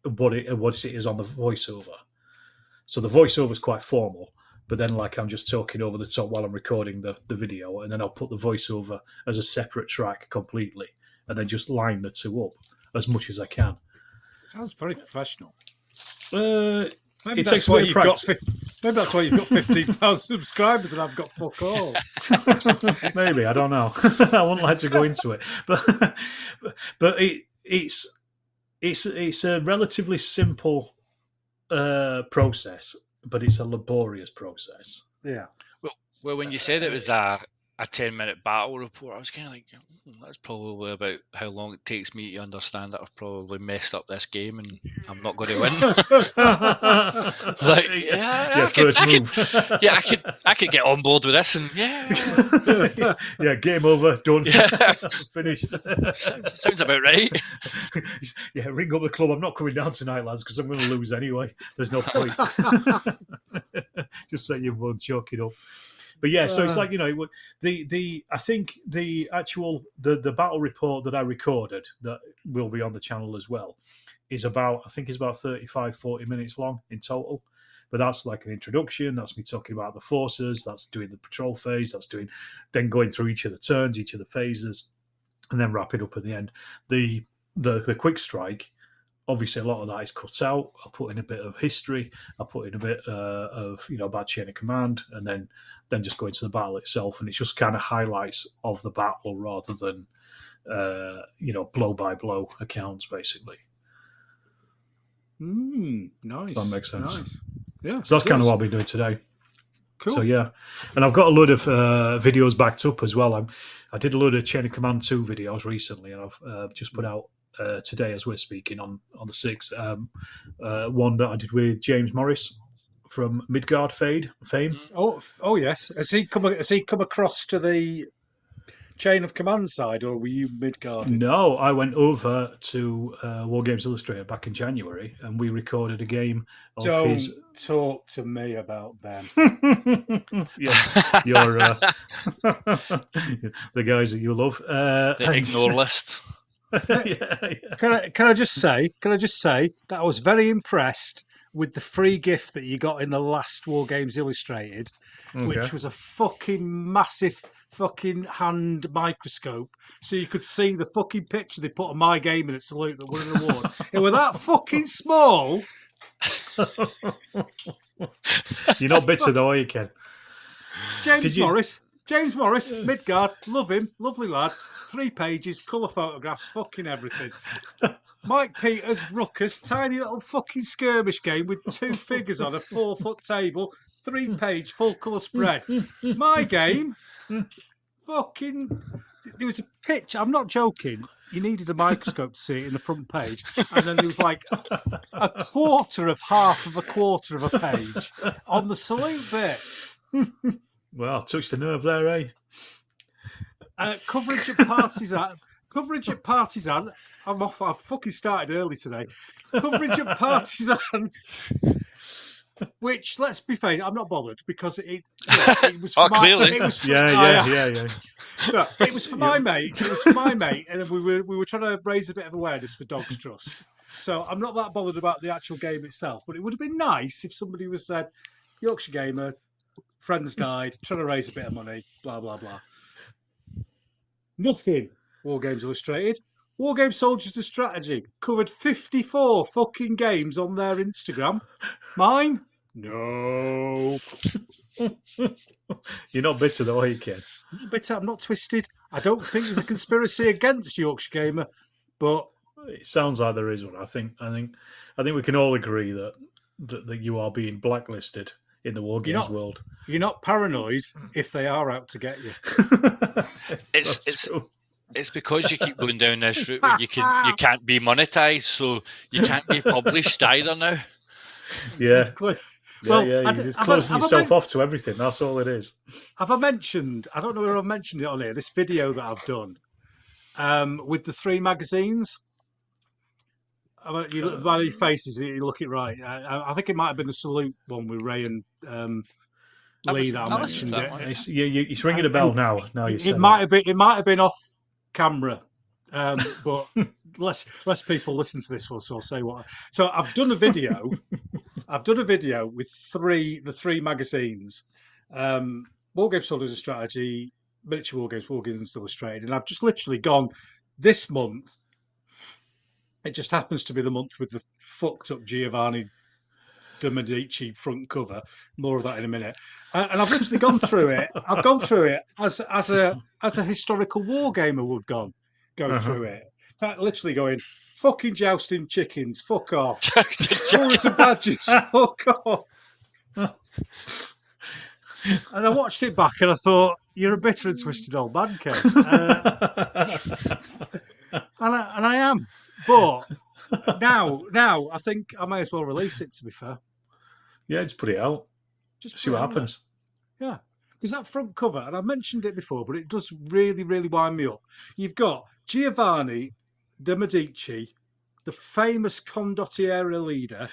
Speaker 4: what it is on the voiceover. So the voiceover is quite formal, but then I'm just talking over the top while I'm recording the video, and then I'll put the voiceover as a separate track completely, and then just line the two up as much as I can.
Speaker 2: Sounds very professional. Maybe
Speaker 4: it
Speaker 2: that's
Speaker 4: takes a
Speaker 2: why
Speaker 4: bit of
Speaker 2: you've got.
Speaker 4: practice.
Speaker 2: Maybe that's why you've got 15,000 subscribers and I've got fuck all.
Speaker 4: Maybe, I don't know. I wouldn't like to go into it, but it's a relatively simple process, but it's a laborious process.
Speaker 2: Yeah.
Speaker 3: Well, when you said it was a 10-minute battle report, I was kind of like, that's probably about how long it takes me to understand that I've probably messed up this game and I'm not going to win. Like,
Speaker 4: First move.
Speaker 3: I could get on board with this, and
Speaker 4: yeah, game over, done, finished.
Speaker 3: Sounds about right.
Speaker 4: Yeah, ring up the club. I'm not coming down tonight, lads, because I'm going to lose anyway. There's no point. Just say you've won, chalk it up. But yeah, so it's like, I think the actual the battle report that I recorded that will be on the channel as well is about 35, 40 minutes long in total. But that's like an introduction. That's me talking about the forces. That's doing the patrol phase. That's then going through each of the turns, each of the phases, and then wrapping up at the end. The quick strike. Obviously, a lot of that is cut out. I'll put in a bit of history. I'll put in a bit of about chain of command, and then just go into the battle itself. And it's just kind of highlights of the battle rather than blow by blow accounts, basically.
Speaker 2: Nice.
Speaker 4: That makes sense.
Speaker 2: Nice. Yeah.
Speaker 4: So that's kind of what I'll be doing today.
Speaker 2: Cool.
Speaker 4: So yeah, and I've got a load of videos backed up as well. I did a load of chain of command 2 videos recently, and I've just put out. Today, as we're speaking on the 6th, one that I did with James Morris from Midgard fame.
Speaker 2: Oh yes. Has he come across to the chain of command side, or were you Midgard?
Speaker 4: No, I went over to Wargames Illustrator back in January, and we recorded a game of
Speaker 2: Don't talk to me about them.
Speaker 4: Yeah, you're the guys that you love.
Speaker 3: The ignore list.
Speaker 2: Yeah. Can I just say that I was very impressed with the free gift that you got in the last Wargames Illustrated, which was a fucking massive fucking hand microscope, so you could see the fucking picture they put on my game in at Salute that won an award. It was that fucking small.
Speaker 4: You're not bitter though, are you, Ken?
Speaker 2: James Morris, Midgard, love him, lovely lad. 3 pages, colour photographs, fucking everything. Mike Peters, Ruckus, tiny little fucking skirmish game with 2 figures on a 4-foot table, 3-page full colour spread. My game, fucking, there was a pitch, I'm not joking, you needed a microscope to see it in the front page, and then there was like a quarter of half of a quarter of a page on the Salute bit.
Speaker 4: Well, touched the nerve there, eh?
Speaker 2: Coverage at Partisan. I'm off. I've fucking started early today. Coverage at Partisan. Which, let's be fair, I'm not bothered because it was for
Speaker 3: clearly.
Speaker 2: It was for,
Speaker 4: yeah.
Speaker 2: No, it was for my mate. It was for my mate, and we were trying to raise a bit of awareness for Dogs Trust. So I'm not that bothered about the actual game itself, but it would have been nice if somebody was said, Yorkshire Gamer, friends died, trying to raise a bit of money, blah blah blah. Nothing. Wargames Illustrated. Wargame Soldiers of Strategy covered 54 fucking games on their Instagram. Mine? No.
Speaker 4: You're not bitter though, are you, Ken?
Speaker 2: I'm not bitter. I'm not twisted. I don't think there's a conspiracy against Yorkshire Gamer, but
Speaker 4: it sounds like there is one. I think we can all agree that you are being blacklisted in the Wargames world.
Speaker 2: You're not paranoid if they are out to get you.
Speaker 3: It's because you keep going down this route where you can't be monetized, so you can't be published either now.
Speaker 4: Yeah.
Speaker 2: Exactly.
Speaker 4: You're just closing yourself off to everything. That's all it is.
Speaker 2: Have I mentioned? I don't know whether I've mentioned it on here. This video that I've done with the 3 magazines. You look by your faces, you look it right. I think it might have been the Salute one with Ray and Lee that I mentioned.
Speaker 4: It's ringing a bell now.
Speaker 2: It might have been off camera, but less people listen to this one, so I'll say what. So I've done a video. I've done a video with the 3 magazines, Wargame Soldiers of Strategy, Miniature Wargames, Wargames Illustrated, and I've just literally gone this month. It just happens to be the month with the fucked up Giovanni de Medici front cover. More of that in a minute. And I've literally gone through it. I've gone through it as a historical wargamer would go through it. Literally going, fucking jousting chickens, fuck off. Colours and badges, fuck off. And I watched it back and I thought, you're a bitter and twisted old man, Ken. And I am. But now I think I may as well release it, to be fair.
Speaker 4: Yeah, just put it out.
Speaker 2: Just
Speaker 4: see what happens.
Speaker 2: There. Yeah. Because that front cover, and I mentioned it before, but it does really, really wind me up. You've got Giovanni de Medici, the famous condottiere leader,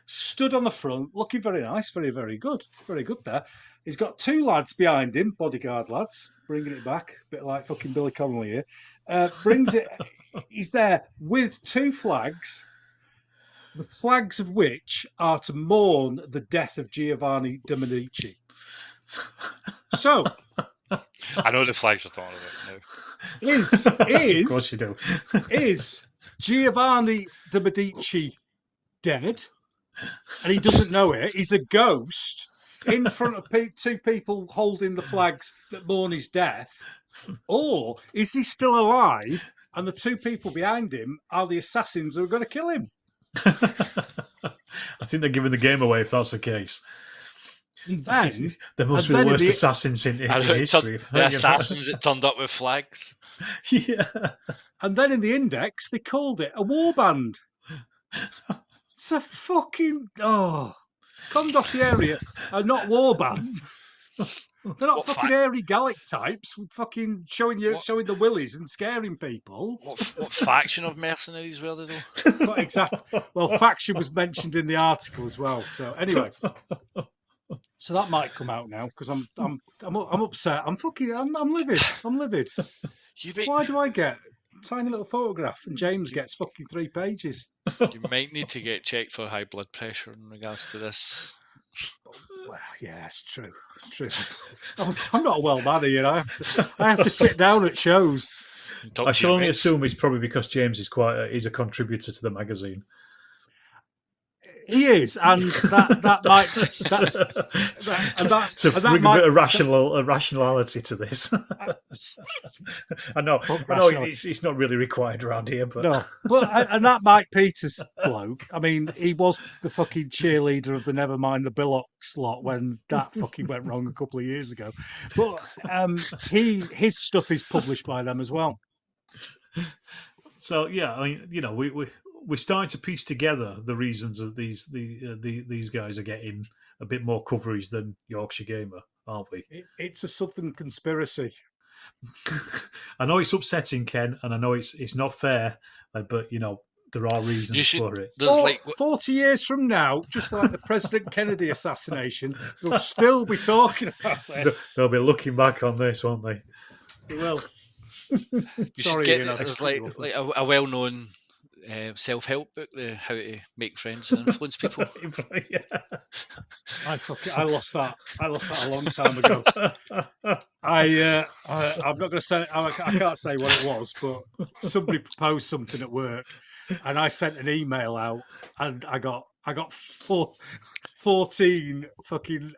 Speaker 2: stood on the front, looking very nice, very, very good. Very good there. He's got two lads behind him, bodyguard lads, bringing it back, a bit like fucking Billy Connolly here. Brings it. He's there with two flags, the flags of which are to mourn the death of Giovanni de Medici. So,
Speaker 3: I know the flags are talking about now.
Speaker 4: Of course you do.
Speaker 2: Is Giovanni de Medici dead? And he doesn't know it. He's a ghost in front of two people holding the flags that mourn his death. Or is he still alive and the two people behind him are the assassins who are going to kill him?
Speaker 4: I think they're giving the game away if that's the case.
Speaker 2: And then,
Speaker 4: they must be the worst assassins in history.
Speaker 3: The assassins that turned up with flags.
Speaker 4: Yeah.
Speaker 2: And then in the index, they called it a warband. It's a fucking... Condottieri are not warband. They're not fucking airy Gallic types with fucking showing the willies and scaring people.
Speaker 3: What faction of mercenaries were they though?
Speaker 2: Exactly. Well, faction was mentioned in the article as well. So anyway, so that might come out now because I'm upset. I'm livid. I'm livid. Why do I get a tiny little photograph and James gets fucking 3 pages?
Speaker 3: You might need to get checked for high blood pressure in regards to this.
Speaker 2: Well, yeah, it's true. It's true. I'm not a well man here. I have to sit down at shows.
Speaker 4: I shall only assume it's probably because James is he's a contributor to the magazine.
Speaker 2: He is, and that might
Speaker 4: to bring a bit of rationality to this. I know it's not really required around here, but
Speaker 2: no. Well, and that Mike Peters bloke. I mean, he was the fucking cheerleader of the Nevermind the Billocks lot when that fucking went wrong a couple of years ago. But his stuff is published by them as well.
Speaker 4: So yeah, I mean, we're starting to piece together the reasons that these guys are getting a bit more coverage than Yorkshire Gamer, aren't we?
Speaker 2: It's a Southern conspiracy.
Speaker 4: I know it's upsetting, Ken, and I know it's not fair, but there are reasons for it.
Speaker 2: 40 years from now, just like the President Kennedy assassination, they'll still be talking about this.
Speaker 4: They'll be looking back on this, won't they?
Speaker 2: They will.
Speaker 3: Sorry, there's like a well-known self-help book, How to Make Friends and Influence People.
Speaker 2: Yeah. I lost that a long time ago. I'm not going to say. I can't say what it was, but somebody proposed something at work, and I sent an email out, and I got 14 fucking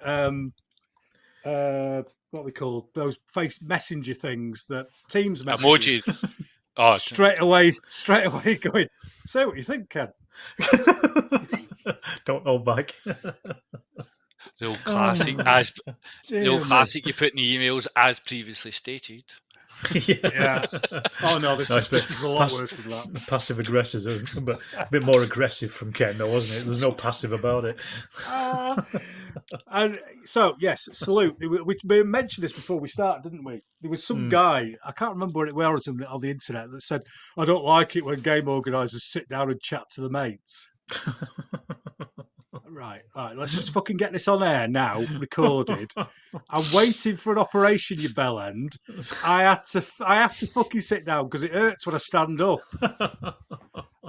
Speaker 2: what we call those face messenger things that Teams messages.
Speaker 3: Emojis. Oh,
Speaker 2: straight away going, say what you think, Ken.
Speaker 4: Don't hold back.
Speaker 3: The old classic, classic you put in the emails as previously stated.
Speaker 2: Yeah. Oh no, this is a lot worse than that.
Speaker 4: Passive aggressive, but a bit more aggressive from Ken, though, wasn't it? There's no passive about it.
Speaker 2: And so, yes, salute. We mentioned this before we started, didn't we? There was some guy, I can't remember where it was on the internet, that said, I don't like it when game organisers sit down and chat to the mates. Right, let's just fucking get this on air now, recorded. I'm waiting for an operation, you bell end. I have to fucking sit down because it hurts when I stand up.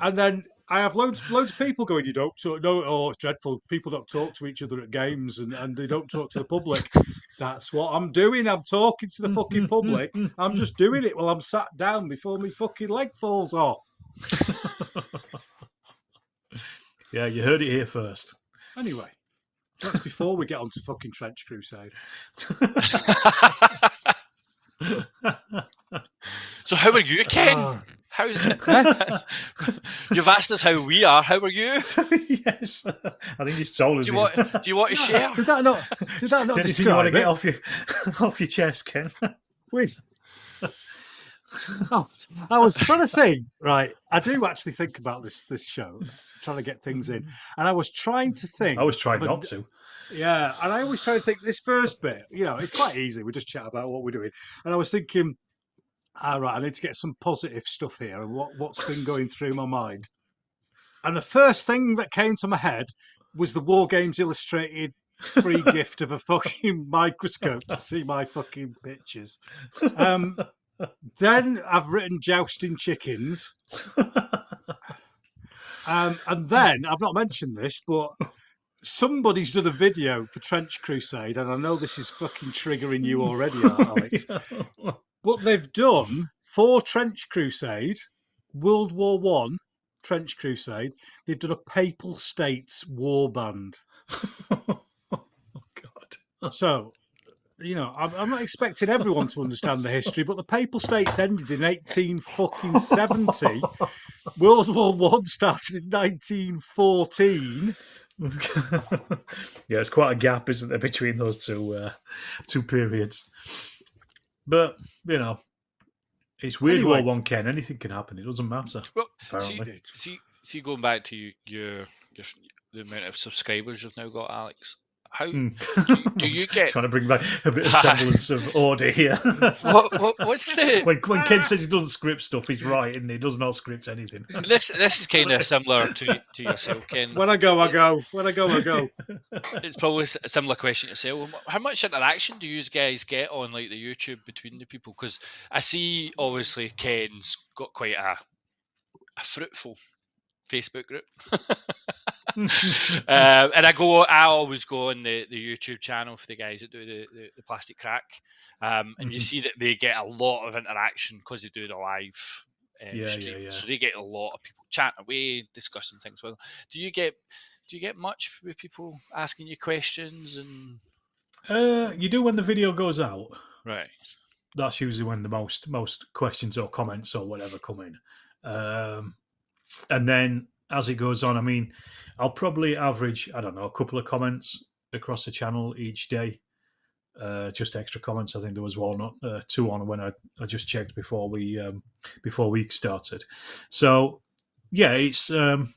Speaker 2: And then I have loads of people going, you don't talk, no, it's dreadful. People don't talk to each other at games and they don't talk to the public. That's what I'm doing. I'm talking to the fucking public. I'm just doing it while I'm sat down before my fucking leg falls off.
Speaker 4: Yeah, you heard it here first.
Speaker 2: Anyway, that's before we get on to fucking Trench Crusade.
Speaker 3: So how are you, Ken?
Speaker 2: Oh.
Speaker 3: How's it? You've asked us how we are. How are you?
Speaker 4: Yes, I think his soul is.
Speaker 3: Do you want to share?
Speaker 2: Did that not
Speaker 4: Anything you want to
Speaker 2: describe
Speaker 4: get
Speaker 2: it?
Speaker 4: off your chest, Ken?
Speaker 2: Wait. Oh, I was trying to think. Right, I do actually think about this show, trying to get things in, and I was trying to think.
Speaker 4: I was trying
Speaker 2: of
Speaker 4: not to.
Speaker 2: Yeah, and I always try to think this first bit. It's quite easy. We just chat about what we're doing, and I was thinking, all right, I need to get some positive stuff here, and what's been going through my mind. And the first thing that came to my head was the Wargames Illustrated free gift of a fucking microscope to see my fucking pictures. Then I've written jousting chickens. And then, I've not mentioned this, but somebody's done a video for Trench Crusade, and I know this is fucking triggering you already, Alex. But they've done for Trench Crusade, World War One Trench Crusade, they've done a Papal States war band.
Speaker 4: Oh, God.
Speaker 2: So, I'm not expecting everyone to understand the history, but the Papal States ended in 1870. World War One started in 1914.
Speaker 4: Yeah, it's quite a gap, isn't there, between those two periods? But it's World War One, Ken. Anything can happen. It doesn't matter.
Speaker 3: Well,
Speaker 4: apparently.
Speaker 3: see, going back to the amount of subscribers you've now got, Alex. How do you get?
Speaker 4: Trying to bring back a bit of semblance of order here.
Speaker 3: What's the
Speaker 4: when Ken says he doesn't script stuff, he's right, and he does not script anything.
Speaker 3: This is kind of similar to yourself, Ken.
Speaker 2: When I go, I go. When I go, I go.
Speaker 3: It's probably a similar question to yourself. How much interaction do you guys get on like the YouTube between the people? Because I see obviously Ken's got quite a fruitful Facebook group. And I always go on the YouTube channel for the guys that do the plastic crack, and you see that they get a lot of interaction because they do the live stream. So they get a lot of people chatting away, discussing things with them. Do you get much with people asking you questions? And
Speaker 4: you do when the video goes out,
Speaker 3: right?
Speaker 4: That's usually when the most questions or comments or whatever come in, and then as it goes on, I mean, I'll probably average, I don't know, a couple of comments across the channel each day. Just extra comments. I think there was two on when I just checked before we started. So yeah, it's I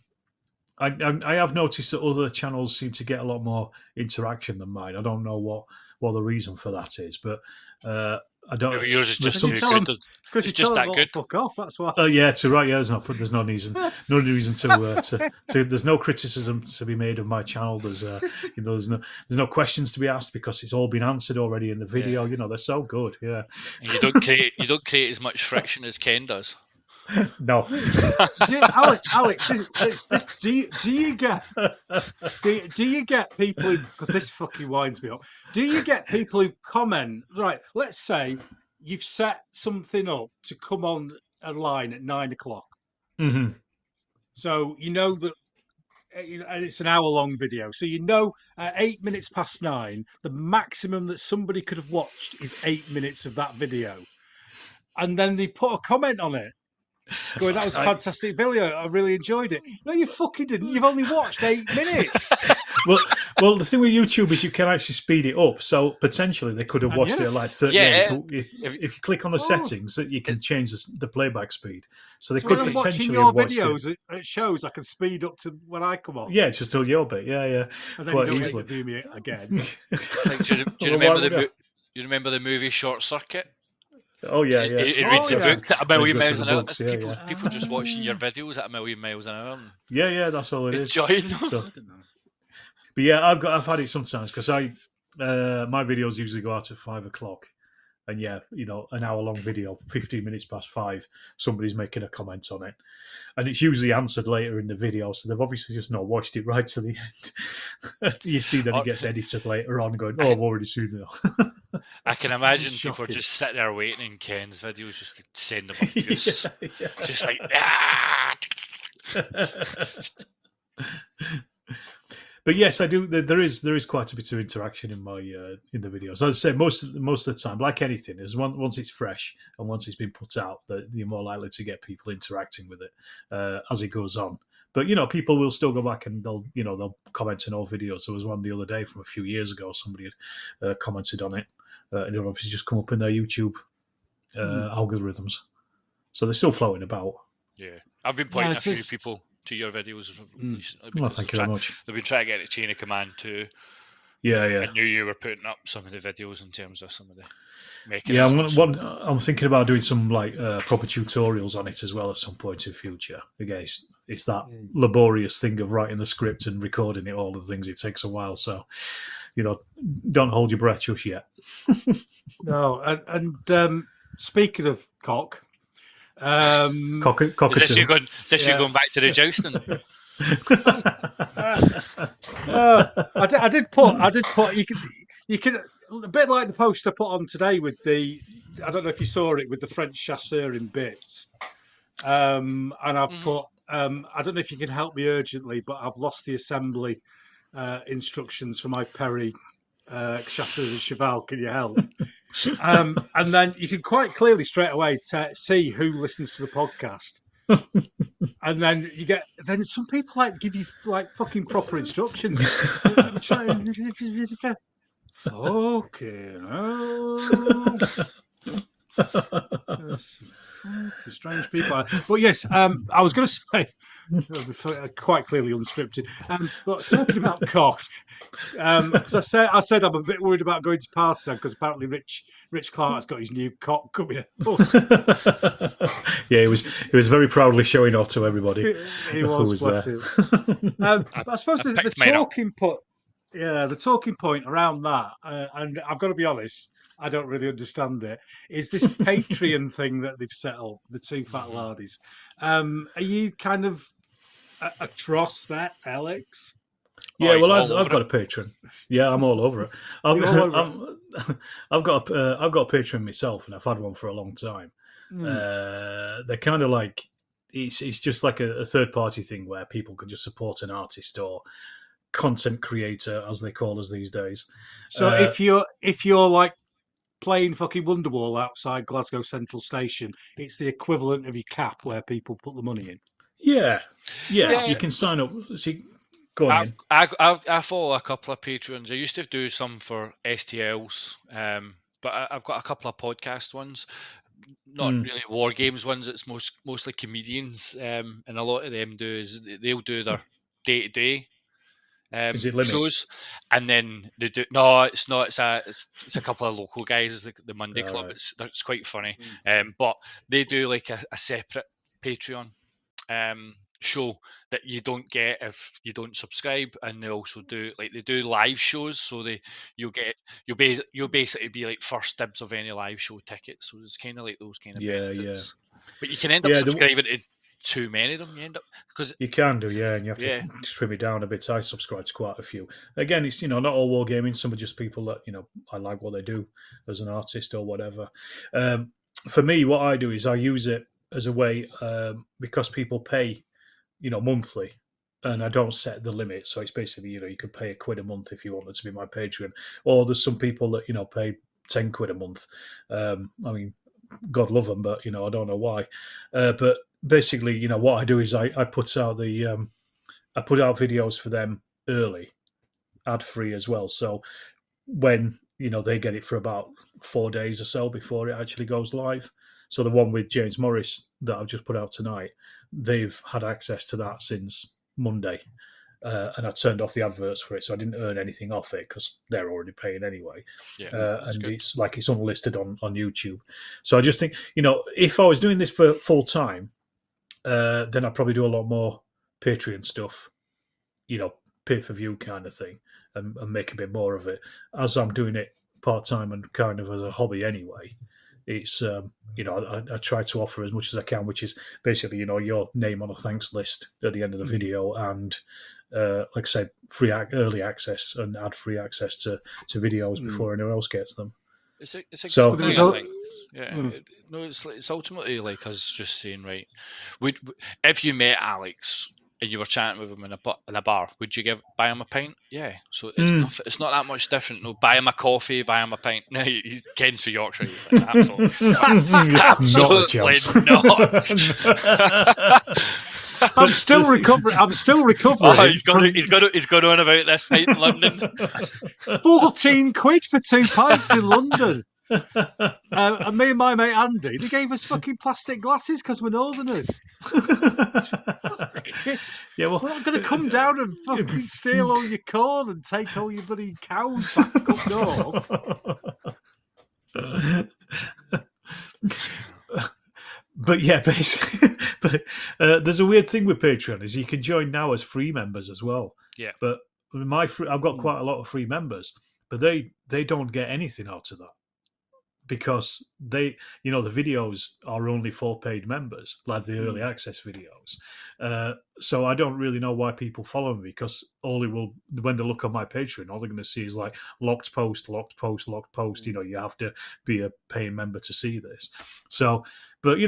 Speaker 4: have noticed that other channels seem to get a lot more interaction than mine. I don't know what the reason for that is, but I don't.
Speaker 3: Maybe yours is just
Speaker 2: too good.
Speaker 3: It's
Speaker 2: because you're
Speaker 3: just
Speaker 2: telling
Speaker 3: that
Speaker 2: them
Speaker 3: good.
Speaker 2: fuck off. That's why.
Speaker 4: Yeah, there's no reason, to there's no criticism to be made of my channel. There's there's no questions to be asked because it's all been answered already in the video.
Speaker 3: Yeah.
Speaker 4: They're so good. Yeah.
Speaker 3: And you don't create as much friction as Ken does.
Speaker 4: No.
Speaker 2: Alex, do you get people who, because this fucking winds me up, do you get people who comment, right, let's say you've set something up to come on a line at 9 o'clock.
Speaker 4: Mm-hmm.
Speaker 2: So that, and it's an hour-long video. So at 8 minutes past 9, the maximum that somebody could have watched is 8 minutes of that video. And then they put a comment on it. Going, that was a fantastic video. I really enjoyed it. No, you fucking didn't. You've only watched 8 minutes.
Speaker 4: Well, the thing with YouTube is you can actually speed it up. So potentially they could have watched it at like 30.
Speaker 3: Yeah.
Speaker 4: If you click on the settings, that you can change the playback speed. So they
Speaker 2: So
Speaker 4: could
Speaker 2: when I'm
Speaker 4: potentially
Speaker 2: watching your
Speaker 4: have watched
Speaker 2: videos, it shows I can speed up to when I come on.
Speaker 4: Yeah, it's just till your bit. Yeah.
Speaker 2: And then
Speaker 4: Quite
Speaker 2: you don't
Speaker 4: easily.
Speaker 2: interview me again.
Speaker 3: Do you remember the movie Short Circuit?
Speaker 4: Oh yeah.
Speaker 3: It reads the books at a million miles an hour.
Speaker 4: Books,
Speaker 3: people just watching your videos at a million miles an hour.
Speaker 4: Yeah, that's all it is.
Speaker 3: Enjoying them.
Speaker 4: So, but yeah, I've had it sometimes because my videos usually go out at 5 o'clock, and yeah, an hour-long video, 15 minutes past 5, somebody's making a comment on it, and it's usually answered later in the video, so they've obviously just not watched it right to the end. You see that it gets edited later on, going, "Oh, I've already seen it."
Speaker 3: I can imagine people just sitting there waiting in Ken's videos just to send them abuse.
Speaker 4: Yeah.
Speaker 3: Just like,
Speaker 4: But yes, I do. There is quite a bit of interaction in my in the videos. I'd say most of the time, like anything, is once it's fresh and once it's been put out, that you're more likely to get people interacting with it as it goes on. But people will still go back and they'll comment on old videos. There was one the other day from a few years ago. Somebody had commented on it. I don't know if it's just come up in their YouTube algorithms. So they're still floating about.
Speaker 3: Yeah, I've been pointing a few people to your videos.
Speaker 4: Well, thank you very much.
Speaker 3: They've been trying to get a chain of command too.
Speaker 4: Yeah.
Speaker 3: I knew you were putting up some of the videos in terms of some of the
Speaker 4: mechanisms. Yeah, I'm thinking about doing some proper tutorials on it as well at some point in future. Again, it's that laborious thing of writing the script and recording it, all the things. It takes a while, so don't hold your breath just yet.
Speaker 2: No, and speaking of cock.
Speaker 3: Is this you going back to the jousting?
Speaker 2: I did put you can a bit like the post I put on today with I don't know if you saw it, with the French chasseur in bits, and I've put I don't know if you can help me urgently, but I've lost the assembly instructions for my Perry chasseurs de cheval. Can you help? And then you can quite clearly straight away see who listens to the podcast. And then some people give you fucking proper instructions. Fucking hell. Strange people. But yes, I was going to say, quite clearly unscripted. But talking about cock, because I said I'm a bit worried about going to Partisan because apparently Rich Clark's got his new cock coming out.
Speaker 4: Yeah, he was very proudly showing off to everybody.
Speaker 2: He was, bless him. I suppose the talking point around that, and I've got to be honest, I don't really understand it, is this Patreon thing that they've set up, the two fat laddies. Are you kind of across that, Alex?
Speaker 4: Yeah, well, I've got a Patreon. Yeah, I'm all over it. I've got a Patreon myself, and I've had one for a long time. They're kind of like it's just like a third party thing where people can just support an artist or content creator, as they call us these days.
Speaker 2: So if you're like playing fucking Wonderwall outside Glasgow Central Station, it's the equivalent of your cap where people put the money in.
Speaker 4: Yeah. You can sign up. See, go on.
Speaker 3: I follow a couple of Patreons. I used to do some for STLs, but I've got a couple of podcast ones. Not really Wargames ones. It's mostly comedians, and a lot of them they'll do their day-to-day shows, and then they do. No, it's not. It's a couple of local guys. The Monday Club. Right. It's quite funny. But they do like a separate Patreon show that you don't get if you don't subscribe, and they also do live shows. So you'll basically be like first dibs of any live show tickets. So it's kind of like those kind of benefits. But you can end up subscribing to too many of them. You end up because
Speaker 4: you can do, and you have to trim it down a bit. I subscribe to quite a few. Again, it's not all wargaming. Some are just people that I like what they do as an artist or whatever. For me, what I do is I use it as a way because people pay, monthly, and I don't set the limit. So it's basically, you could pay £1 a month if you wanted to be my Patreon, or there's some people that pay £10 a month. I mean, God love them, but I don't know why. But basically, what I do is I put out I put out videos for them early, ad free as well. So when they get it for about 4 days or so before it actually goes live. So the one with James Morris that I've just put out tonight, they've had access to that since Monday. And I turned off the adverts for it, so I didn't earn anything off it because they're already paying anyway. And good. It's unlisted on YouTube. So I just think, if I was doing this for full time, then I'd probably do a lot more Patreon stuff, pay per view kind of thing, and make a bit more of it. As I'm doing it part time and kind of as a hobby anyway, it's I try to offer as much as I can, which is basically your name on a thanks list at the end of the video, and like I say, free early access and ad free access to videos before anyone else gets them.
Speaker 3: It's a good thing, I think. Yeah, no, it's ultimately like us just saying, right, if you met Alex and you were chatting with him in a bar, would you buy him a pint? Yeah. So it's not that much different. No, buy him a coffee, buy him a pint. No, Ken's for Yorkshire. He's like, absolutely, absolutely not.
Speaker 2: I'm still recovering.
Speaker 3: Oh, he's gone on about this pint in London.
Speaker 2: 14 quid for 2 pints in London. And me and my mate Andy, they gave us fucking plastic glasses because we're northerners.
Speaker 4: Yeah, well,
Speaker 2: we're not going to come down and fucking steal all your corn and take all your bloody cows back up north.
Speaker 4: But yeah, basically, there's a weird thing with Patreon is you can join now as free members as well.
Speaker 3: Yeah.
Speaker 4: But I've got quite a lot of free members, but they don't get anything out of that because the videos are only for paid members, like the early access videos. So I don't really know why people follow me, because when they look on my Patreon, all they're going to see is like locked post. You have to be a paying member to see this. So, but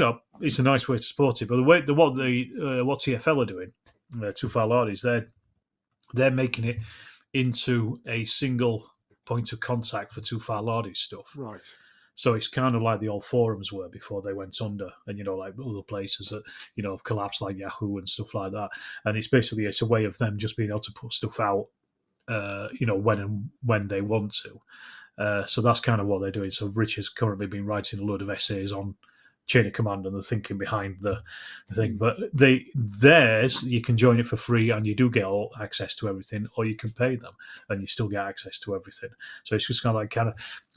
Speaker 4: it's a nice way to support it. But what TFL are doing, Too Far Lardies, they're making it into a single point of contact for Too Far Lardies stuff.
Speaker 2: Right.
Speaker 4: So it's kind of like the old forums were before they went under, and like other places that have collapsed, like Yahoo and stuff like that. And it's a way of them just being able to put stuff out, when they want to. So that's kind of what they're doing. So Rich has currently been writing a load of essays on chain of command and the thinking behind the thing. But theirs, you can join it for free and you do get all access to everything, or you can pay them and you still get access to everything. So it's just kind of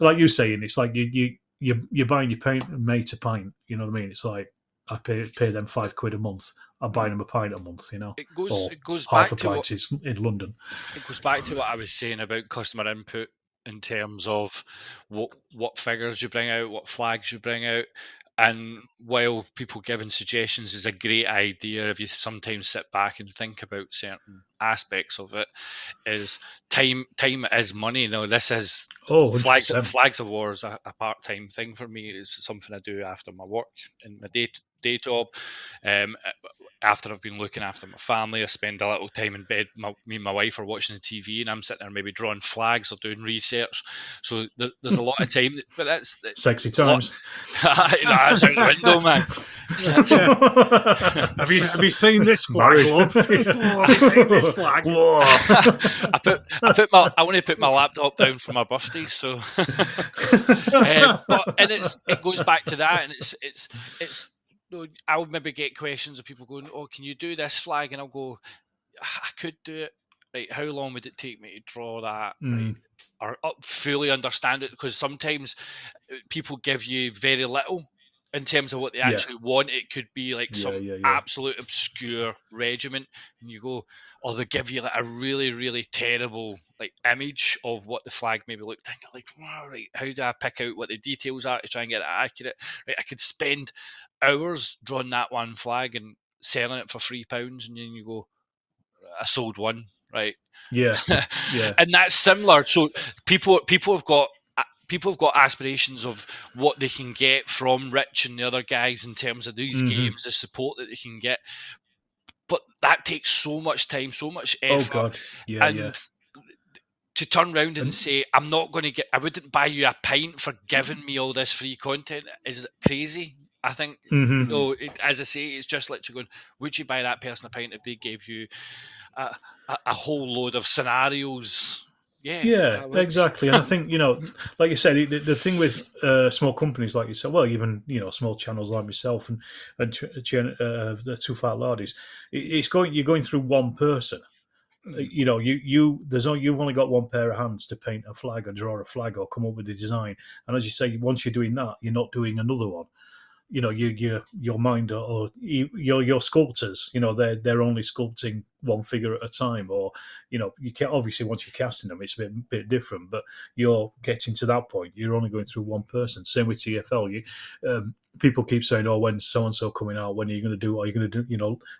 Speaker 4: like you saying, it's like you're buying your mate a pint. You know what I mean? It's like I pay them £5 a month. I'm buying them a pint a month.
Speaker 3: It goes
Speaker 4: half
Speaker 3: back
Speaker 4: a
Speaker 3: to
Speaker 4: pint is in London.
Speaker 3: It goes back to what I was saying about customer input in terms of what figures you bring out, what flags you bring out. And while people giving suggestions is a great idea, if you sometimes sit back and think about certain aspects of it, is time is money. This is Flags of War is a part-time thing for me. It's something I do after my work in my day job. After I've been looking after my family, I spend a little time in bed. Me and my wife are watching the TV, and I'm sitting there maybe drawing flags or doing research. So there's a lot of time, but that's
Speaker 4: sexy times.
Speaker 3: That's out the window, man.
Speaker 2: Have you seen this flag, love? Have you seen this flag?
Speaker 3: I want to put my laptop down for my birthday, so. It goes back to that, and it's. I would maybe get questions of people going, "Oh, can you do this flag?" And I'll go, "I could do it. Right? How long would it take me to draw that? Right? Or fully understand it?" Because sometimes people give you very little in terms of what they actually want. It could be like some absolute obscure regiment, and you go, or they give you like a really, really terrible like image of what the flag maybe looked like. Like, wow, right? How do I pick out what the details are to try and get it accurate? Right? I could spend hours drawing that one flag and selling it for £3, and then you go, I sold one, right?
Speaker 4: Yeah.
Speaker 3: And that's similar. So people have got aspirations of what they can get from Rich and the other guys in terms of these games, the support that they can get. But that takes so much time, so much effort.
Speaker 4: Oh God, yeah.
Speaker 3: To turn around and say, I'm not going to I wouldn't buy you a pint for giving me all this free content is crazy. I think, as I say, it's just literally going, would you buy that person a pint if they gave you a whole load of scenarios?
Speaker 4: Yeah, exactly. And I think, like you said, the thing with small companies like yourself, well, even, small channels like myself and the Too Far Lardies, you're going through one person. You've only got one pair of hands to paint a flag or draw a flag or come up with a design. And as you say, once you're doing that, you're not doing another one. Your mind or your sculptors, they're only sculpting one figure at a time, or you can obviously once you're casting them, it's a bit different. But you're getting to that point, you're only going through one person. Same with TFL. People keep saying, "Oh, when's so and so coming out? When are you going to do? Are you going to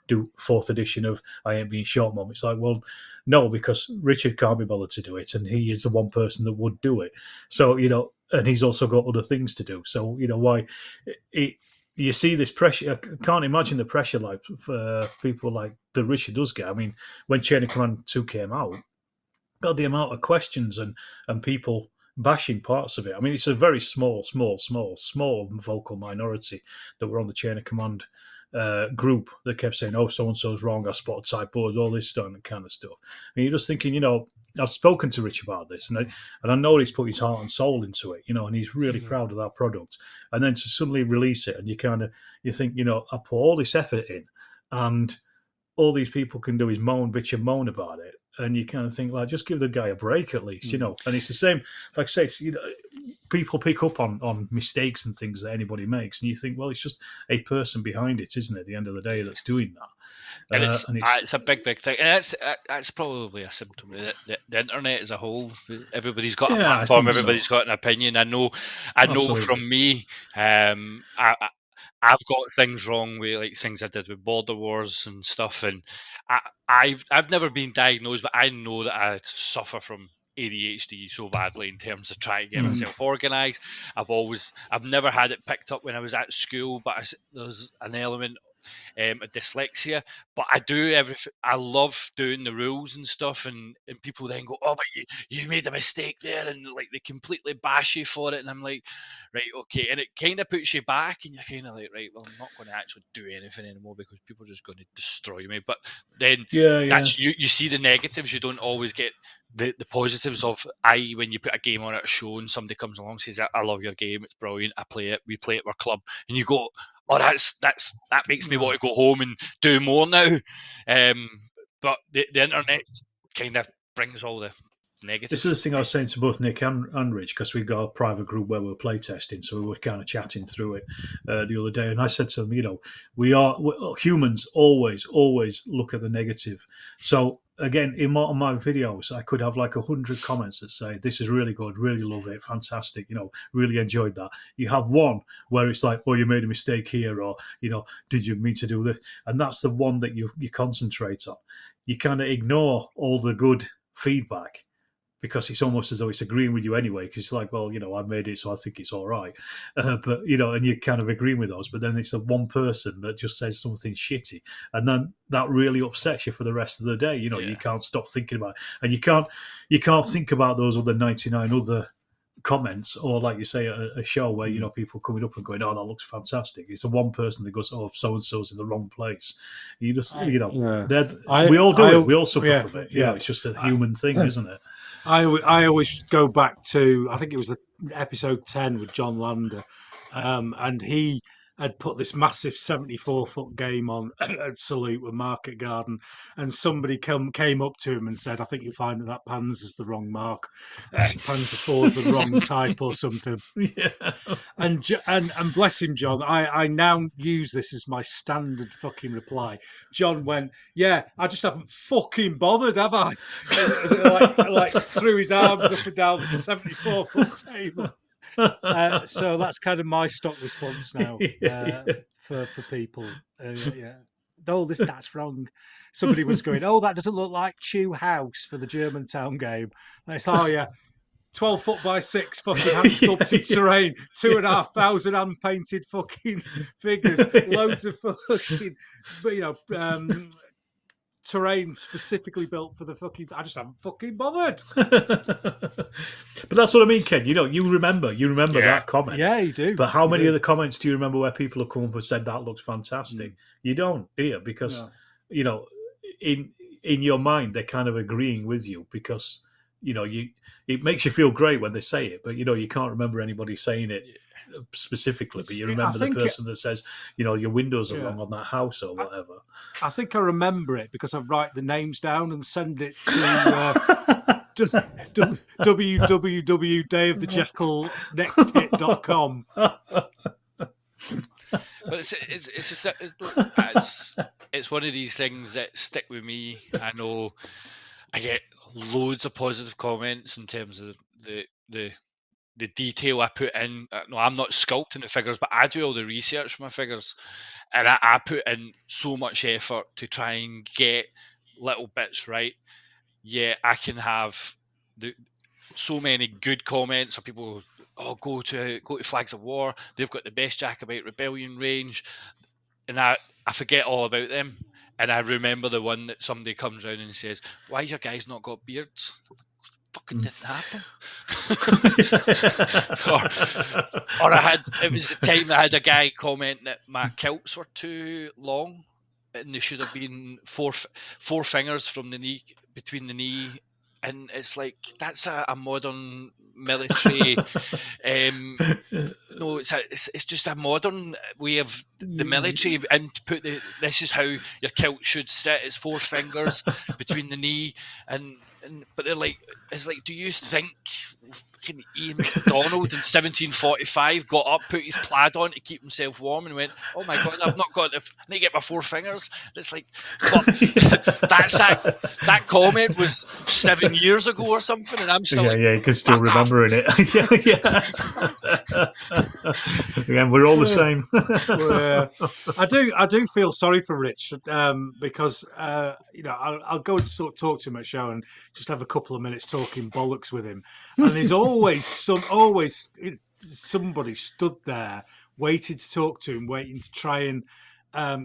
Speaker 4: do 4th edition of I Ain't Being Short, Mum?" It's like, well, no, because Richard can't be bothered to do it, and he is the one person that would do it. So and he's also got other things to do. So why you see this pressure. I can't imagine the pressure like for people like that Richard does get. I mean, when Chain of Command 2 came out, God, the amount of questions and people bashing parts of it. I mean, it's a very small vocal minority that were on the Chain of Command group that kept saying, "Oh, so and so's wrong. I spotted sideboards, all this stuff and kind of stuff." And you're just thinking, I've spoken to Rich about this, and I know he's put his heart and soul into it, and he's really proud of that product. And then to suddenly release it, and you think, I put all this effort in, and all these people can do is bitch and moan about it, and you kind of think, like, just give the guy a break at least, And it's the same, like I say, people pick up on mistakes and things that anybody makes, and you think, well, it's just a person behind it, isn't it? At the end of the day, that's doing that.
Speaker 3: And it's a big thing, and that's probably a symptom of the internet as a whole. Everybody's got a platform, everybody's got an opinion. I know from me, I've got things wrong with like things I did with Border Wars and stuff, and I've never been diagnosed, but I know that I suffer from ADHD so badly in terms of trying to get myself organised. I've never had it picked up when I was at school, but there's an element of dyslexia, but I do everything. I love doing the rules and stuff, and people then go, "Oh, but you made a mistake there," and like they completely bash you for it, and I'm like, right, okay, and it kind of puts you back, and you're kind of like, right, well, I'm not going to actually do anything anymore because people are just going to destroy me. But then that's you see the negatives, you don't always get the positives of when you put a game on at a show and somebody comes along and says, "I love your game, it's brilliant, I play it, we play it with our club," and you go, "Oh, that makes me want to go home and do more now." But the internet kind of brings all the negatives.
Speaker 4: This is the thing I was saying to both Nick and Rich, because we got a private group where we were playtesting, so we were kind of chatting through it the other day, and I said to them, humans always look at the negative. So again, on my videos, I could have like 100 comments that say, "This is really good, really love it, fantastic, really enjoyed that." You have one where it's like, "Oh, you made a mistake here," or, "Did you mean to do this?" And that's the one that you concentrate on. You kind of ignore all the good feedback, because it's almost as though it's agreeing with you anyway, because it's like, well, I made it, so I think it's all right. But, and you're kind of agreeing with those, but then it's the one person that just says something shitty, and then that really upsets you for the rest of the day. You can't stop thinking about it. And you can't think about those other 99 other comments, or like you say, a show where, people coming up and going, "Oh, that looks fantastic." It's the one person that goes, "Oh, so-and-so's in the wrong place." You just, we all do it. We all suffer from it. It's just a human thing, isn't it?
Speaker 2: I always go back to, I think it was episode 10 with John Lander, and he had put this massive 74-foot game on at Salute with Market Garden, and somebody came up to him and said, "I think you'll find that Panzer's the wrong mark. Panzer 4's the wrong type or something."
Speaker 4: Yeah.
Speaker 2: And bless him, John, I now use this as my standard fucking reply. John went, "Yeah, I just haven't fucking bothered, have I?" like threw his arms up and down the 74-foot table. So that's kind of my stock response now for people. Oh, that's wrong. Somebody was going, "Oh, that doesn't look like Chew House for the Germantown game." And it's, "Oh yeah, 12 foot by 6 fucking hand sculpted terrain, 2,500 hand painted fucking figures, loads of fucking, terrain specifically built for the fucking. I just haven't fucking bothered."
Speaker 4: But that's what I mean, Ken. You remember that comment.
Speaker 2: Yeah, you do.
Speaker 4: But how many of the comments do you remember where people have come up and said that looks fantastic? You don't, do you? Because in your mind they're kind of agreeing with you, because it makes you feel great when they say it, but you can't remember anybody saying it specifically, but you remember the person that says, your windows are wrong on that house or whatever.
Speaker 2: I think I remember it because I write the names down and send it to www.dayofthejekyllnexthit.com.
Speaker 3: But it's one of these things that stick with me. I know I get loads of positive comments in terms of the detail I put in. No, I'm not sculpting the figures, but I do all the research for my figures, and I put in so much effort to try and get little bits right. Yeah, I can have so many good comments, or people go to Flags of War. They've got the best Jacobite rebellion range, and I forget all about them. And I remember the one that somebody comes round and says, "Why your guys not got beards?" Fucking didn't happen. or it was the time I had a guy comment that my kilts were too long and they should have been four fingers from the knee, between the knee, and it's like, that's a modern military no, it's just a modern way of the military, and to put this is how your kilt should sit. It's 4 fingers between the knee, and but they're like, it's like, do you think Ian MacDonald in 1745 got up, put his plaid on to keep himself warm, and went, "Oh my God, I've not got I need to get my 4 fingers." It's like, but that comment was 7 years ago or something, and I'm still
Speaker 4: you can still remembering it. Again, we're all the same.
Speaker 2: I do feel sorry for Rich, because I'll go and talk to him at show and just have a couple of minutes talking bollocks with him, and there's always somebody stood there waiting to talk to him, waiting to try and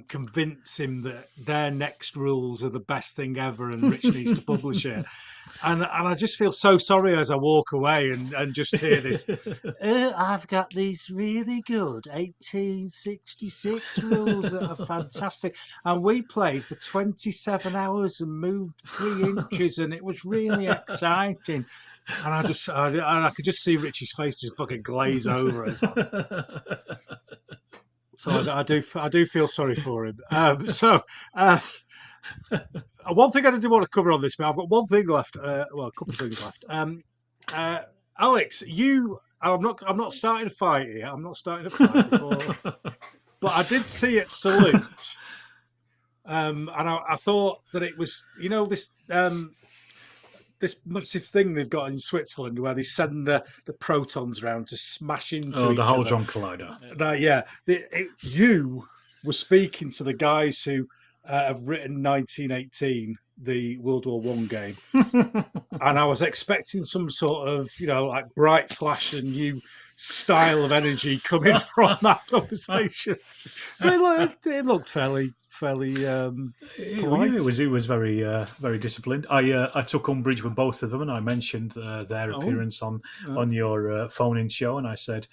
Speaker 2: convince him that their next rules are the best thing ever and Rich needs to publish it. And I just feel so sorry as I walk away and just hear this. I've got these really good 1866 rules that are fantastic, and we played for 27 hours and moved 3 inches, and it was really exciting. And I could just see Richie's face just fucking glaze over as so I do feel sorry for him. One thing I didn't want to cover on this, but I've got one thing left. A couple of things left. Alex, I'm not starting a fight here. I'm not starting a fight before, but I did see it Salute, and I thought that it was, this massive thing they've got in Switzerland where they send the protons around to smash into each
Speaker 4: the
Speaker 2: other.
Speaker 4: Hadron Collider.
Speaker 2: You were speaking to the guys who have written 1918, the World War I game, and I was expecting some sort of, like bright flash and new style of energy coming from that conversation. It looked fairly.
Speaker 4: It was very very disciplined. I took umbrage with both of them, and I mentioned their appearance on your phone-in show, and I said,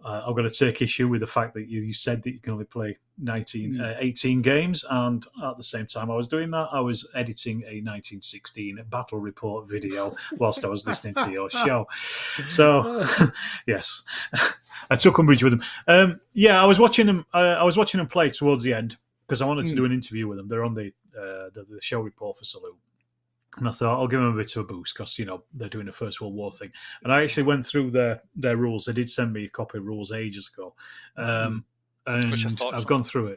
Speaker 4: I'm going to take issue with the fact that you said that you can only play 18 games, and at the same time I was doing that, I was editing a 1916 battle report video whilst I was listening to your show. So, yes, I took umbrage with them. I was watching them. I was watching them play towards the end because I wanted to do an interview with them. They're on the show report for Salute. And I thought, I'll give them a bit of a boost because, they're doing a First World War thing. And I actually went through their rules. They did send me a copy of rules ages ago. And I've gone through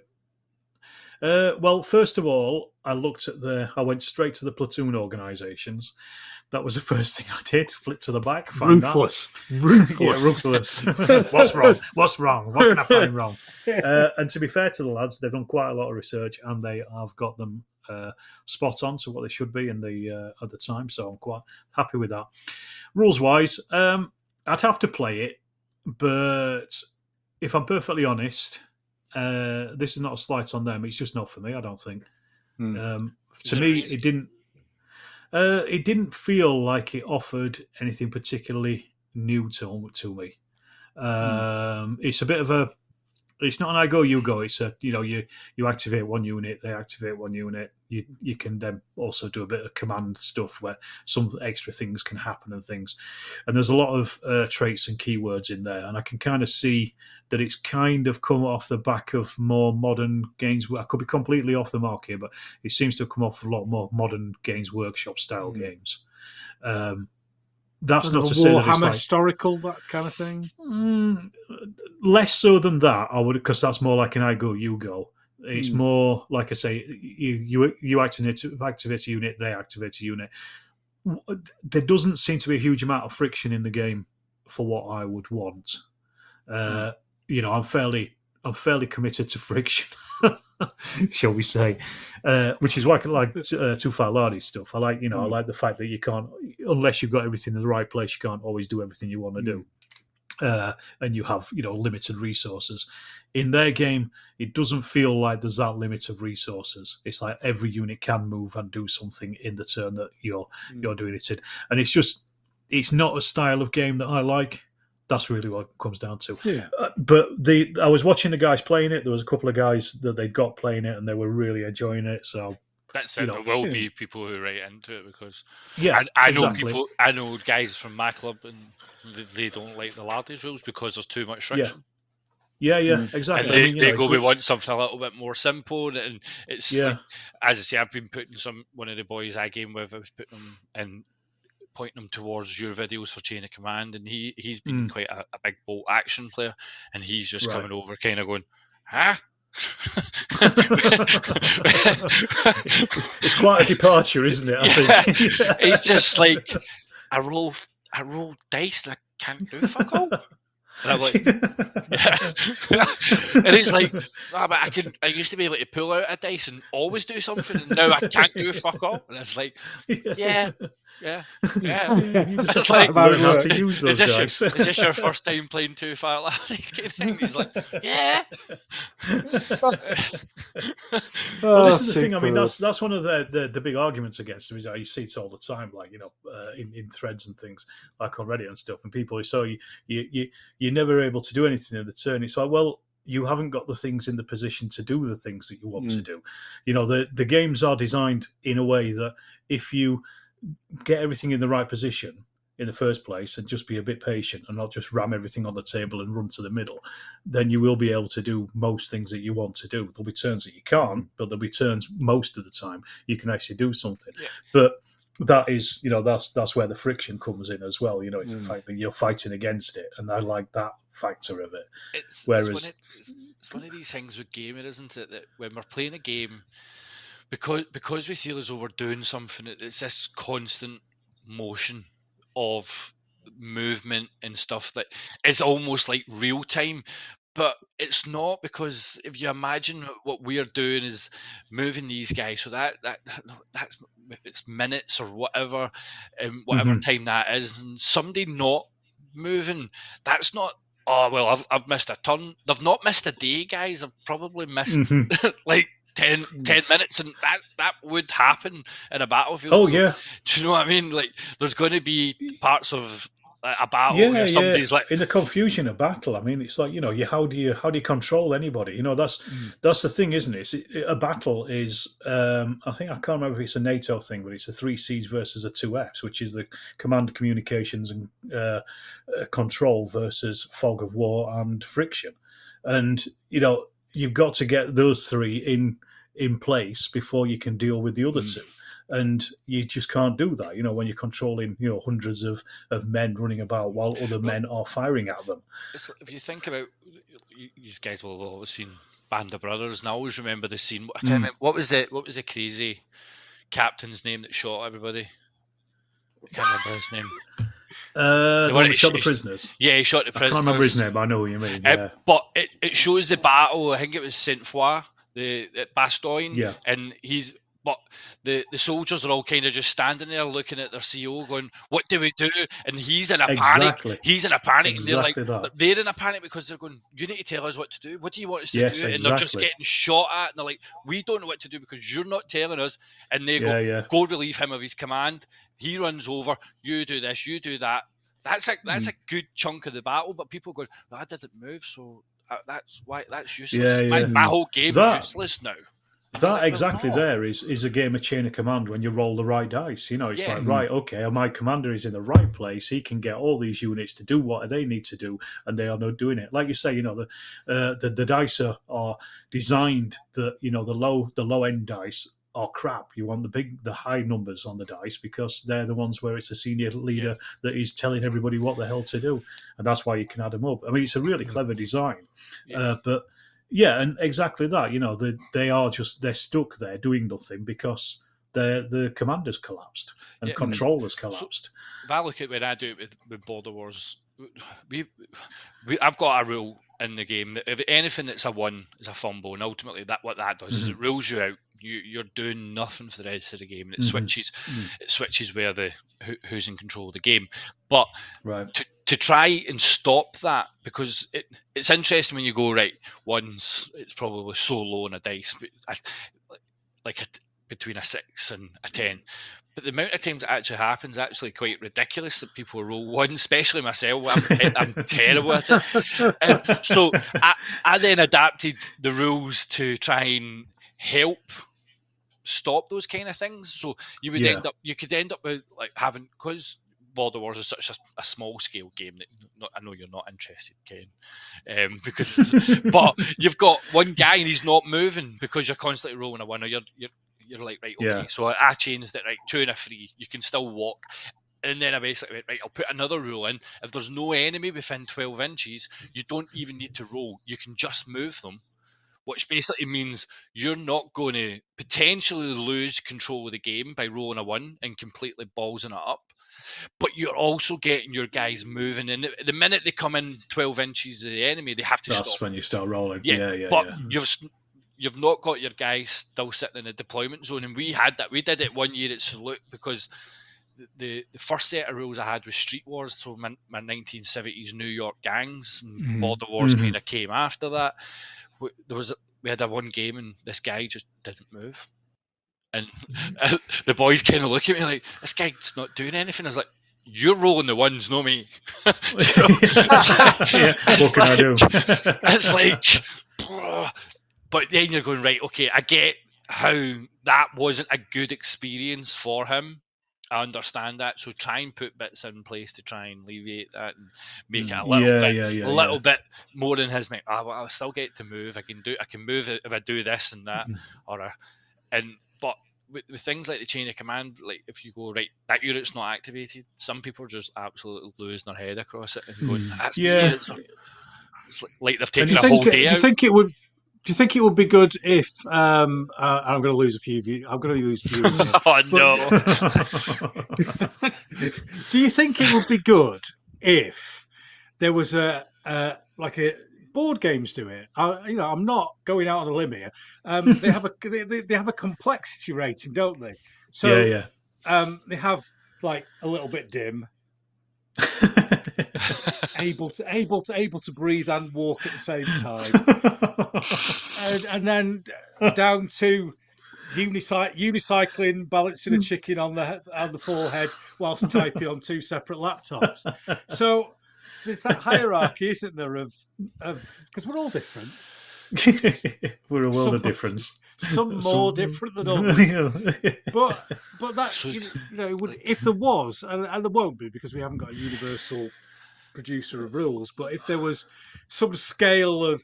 Speaker 4: it. Well, first of all, I went straight to the platoon organisations. That was the first thing I did. Flip to the back.
Speaker 2: Ruthless.
Speaker 4: Yeah, ruthless. What's wrong? What can I find wrong? And to be fair to the lads, they've done quite a lot of research and they have got them spot on to what they should be at the time. So I'm quite happy with that. Rules-wise, I'd have to play it. But if I'm perfectly honest, this is not a slight on them. It's just not for me, I don't think. To me, it didn't feel like it offered anything particularly new to me. It's a bit of it's not an I go, you go. It's you activate one unit, they activate one unit. You can then also do a bit of command stuff where some extra things can happen and things. And there's a lot of traits and keywords in there. And I can kind of see that it's kind of come off the back of more modern games. I could be completely off the mark here, but it seems to have come off a lot more modern Games Workshop style games. That's not to say that it's like
Speaker 2: historical, that kind of thing.
Speaker 4: Less so than that, I would, because that's more like an I go, you go. It's more like I say, you activate a unit, they activate a unit. There doesn't seem to be a huge amount of friction in the game for what I would want. I'm fairly committed to friction, shall we say, which is why I like Too Far Lardy stuff. I like, I like the fact that you can't, unless you've got everything in the right place, you can't always do everything you want to do. and you have limited resources. In their game, it doesn't feel like there's that limit of resources. It's like every unit can move and do something in the turn that you're doing it in, and it's not a style of game that I like. That's really what it comes down to.
Speaker 2: Yeah.
Speaker 4: But I was watching the guys playing it. There was a couple of guys that they got playing it, and they were really enjoying it. So
Speaker 3: that's it. There will be people who write into it because I know people. I know guys from my club, and they don't like the Lardies rules because there's too much friction.
Speaker 4: Yeah, exactly.
Speaker 3: And we want something a little bit more simple, and it's like, as I say, I've been putting one of the boys I game with. I was putting them and pointing them towards your videos for Chain of Command, and he's been quite a big bolt action player, and he's just coming over, kind of going, huh.
Speaker 4: It's quite a departure, isn't it? I think
Speaker 3: it's just like I roll dice and I can't do fuck all. And I'm like, and he's like, but I used to be able to pull out a dice and always do something, and now I can't do fuck all. And it's like, yeah.
Speaker 4: It's just like learn how to use those dice.
Speaker 3: Is this your first time playing 2 Fire Lardies? He's like, yeah.
Speaker 4: Well, this is the thing. I mean, that's one of the big arguments against them. Is that you see it all the time, like in threads and things like on Reddit and stuff, and people who say you're never able to do anything in the turn. It's like, well, you haven't got the things in the position to do the things that you want to do. The games are designed in a way that if you get everything in the right position in the first place and just be a bit patient and not just ram everything on the table and run to the middle, then you will be able to do most things that you want to do. There'll be turns that you can't, but there'll be turns most of the time you can actually do something. Yeah. But that is, that's where the friction comes in as well. It's the fact that you're fighting against it, and I like that factor of it.
Speaker 3: It's one of these things with gaming, isn't it? That when we're playing a game, because we feel as though we're doing something, it's this constant motion of movement and stuff that is almost like real time. But it's not, because if you imagine what we're doing is moving these guys, so that's it's minutes or whatever, whatever time that is, and somebody not moving, that's not. Oh well, I've missed a turn. They've not missed a day, guys. I've probably missed like 10 minutes, and that would happen in a battlefield.
Speaker 4: Oh yeah.
Speaker 3: Do you know what I mean? Like, there's going to be parts of a battle where somebody's like,
Speaker 4: in the confusion of battle. I mean, it's like, how do you control anybody? That's the thing, isn't it? A battle is I think, I can't remember if it's a NATO thing, but it's a 3 Cs versus a 2 Fs, which is the command, communications, and control versus fog of war and friction. And you've got to get those 3 in place before you can deal with the other 2. And you just can't do that, when you're controlling, hundreds of men running about while other men are firing at them.
Speaker 3: If you think about, you guys will have always seen Band of Brothers, and I always remember the scene. I can't remember, what was the crazy captain's name that shot everybody? I can't remember his name.
Speaker 4: The one that shot the prisoners.
Speaker 3: Yeah, he shot the prisoners.
Speaker 4: I can't remember his name, but I know what you mean. Yeah.
Speaker 3: But it shows the battle. I think it was Saint Foy, the Bastogne.
Speaker 4: Yeah.
Speaker 3: And but the soldiers are all kind of just standing there looking at their CO going, what do we do? And he's in a panic. He's in a panic.
Speaker 4: Exactly.
Speaker 3: And they're in a panic because they're going, you need to tell us what to do. What do you want us to do?
Speaker 4: Exactly.
Speaker 3: And they're just getting shot at. And they're like, we don't know what to do because you're not telling us. And they go relieve him of his command. He runs over. You do this. You do that. That's a good chunk of the battle. But people go, well, I didn't move, so that's useless.
Speaker 4: Yeah.
Speaker 3: My whole game is useless now.
Speaker 4: That exactly there is a game of Chain of Command when you roll the right dice. It's like, right, okay, my commander is in the right place. He can get all these units to do what they need to do, and they are not doing it. Like you say, the dice are designed that, the low end dice are crap. You want the high numbers on the dice because they're the ones where it's a senior leader that is telling everybody what the hell to do, and that's why you can add them up. I mean, it's a really clever design, but. Yeah, and exactly that. They're stuck there doing nothing because the commander's collapsed and controller's collapsed.
Speaker 3: So, if I look at when I do it with Border Wars, I've got a rule in the game that if anything that's a 1 is a fumble, and ultimately what that does is it rules you out You're doing nothing for the rest of the game, and it
Speaker 4: Mhm.
Speaker 3: switches where who's in control of the game. But
Speaker 4: Right.
Speaker 3: to try and stop that, because it's interesting when you go, right, ones, it's probably so low on a dice, but between a 6 and a 10. But the amount of times it actually happens is actually quite ridiculous, that people roll one, especially myself. I'm terrible at it. So I then adapted the rules to try and help stop those kind of things. So you could end up with like having, because Border Wars is such a small scale game that I know you're not interested, Ken, but you've got one guy and he's not moving because you're constantly rolling a 1, or you're like, right, okay.
Speaker 4: Yeah.
Speaker 3: So I changed it, right, 2 and a 3, you can still walk. And then I basically went, right, I'll put another rule in. If there's no enemy within 12 inches, you don't even need to roll. You can just move them, which basically means you're not going to potentially lose control of the game by rolling a 1 and completely ballsing it up. But you're also getting your guys moving. And the minute they come in 12 inches of the enemy, they have to stop.
Speaker 4: That's when you start rolling.
Speaker 3: But you've not got your guys still sitting in a deployment zone. And we had that. We did it one year at Salute, because the first set of rules I had was Street Wars, so my 1970s New York gangs, and Border Wars kind of came after that. We had a one game and this guy just didn't move, and the boys kind of look at me like, this guy's not doing anything. I was like, you're rolling the ones, not me.
Speaker 4: What can I do?
Speaker 3: It's like, but then you're going, right, okay, I get how that wasn't a good experience for him. I understand that, so try and put bits in place to try and alleviate that and make it a little bit more in his mind. I'll still get to move. I can move if I do this and that, but with things like the chain of command, like if you go, right, that unit's not activated, some people are just absolutely losing their head across it and going, that's it's like they've taken a whole day out.
Speaker 2: Do you think it would be good if I'm going to lose a few viewers? I'm going to lose viewers here.
Speaker 3: Oh no!
Speaker 2: Do you think it would be good if there was a board games do it? I'm not going out on a limb here. They have a complexity rating, don't they? So they have like a little bit dim. able to breathe and walk at the same time, and then down to unicycling, balancing a chicken on the forehead whilst typing on 2 separate laptops. So there's that hierarchy, isn't there? Of because we're all different.
Speaker 4: We're a world of difference.
Speaker 2: Some more different than others. But that if there was, and there won't be because we haven't got a universal producer of rules, but if there was some scale of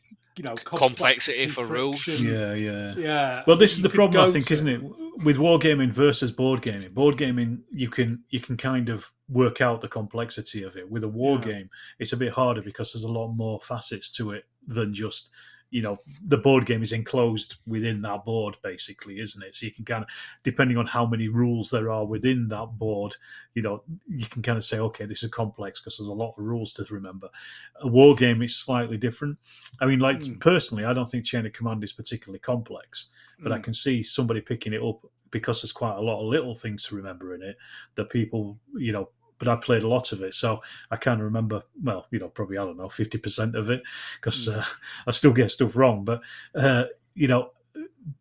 Speaker 3: complexity for rules,
Speaker 4: well, this is the problem, I think, isn't it, with wargaming versus board gaming? Board gaming, you can kind of work out the complexity of it. With a war game, it's a bit harder because there's a lot more facets to it than just, the board game is enclosed within that board, basically, isn't it? So you can kind of, depending on how many rules there are within that board, you can kind of say, okay, this is complex because there's a lot of rules to remember. A war game is slightly different. I mean, personally, I don't think Chain of Command is particularly complex, but I can see somebody picking it up because there's quite a lot of little things to remember in it that people, but I played a lot of it, so I kind of remember, well, probably, I don't know, 50% of it, because I still get stuff wrong. But,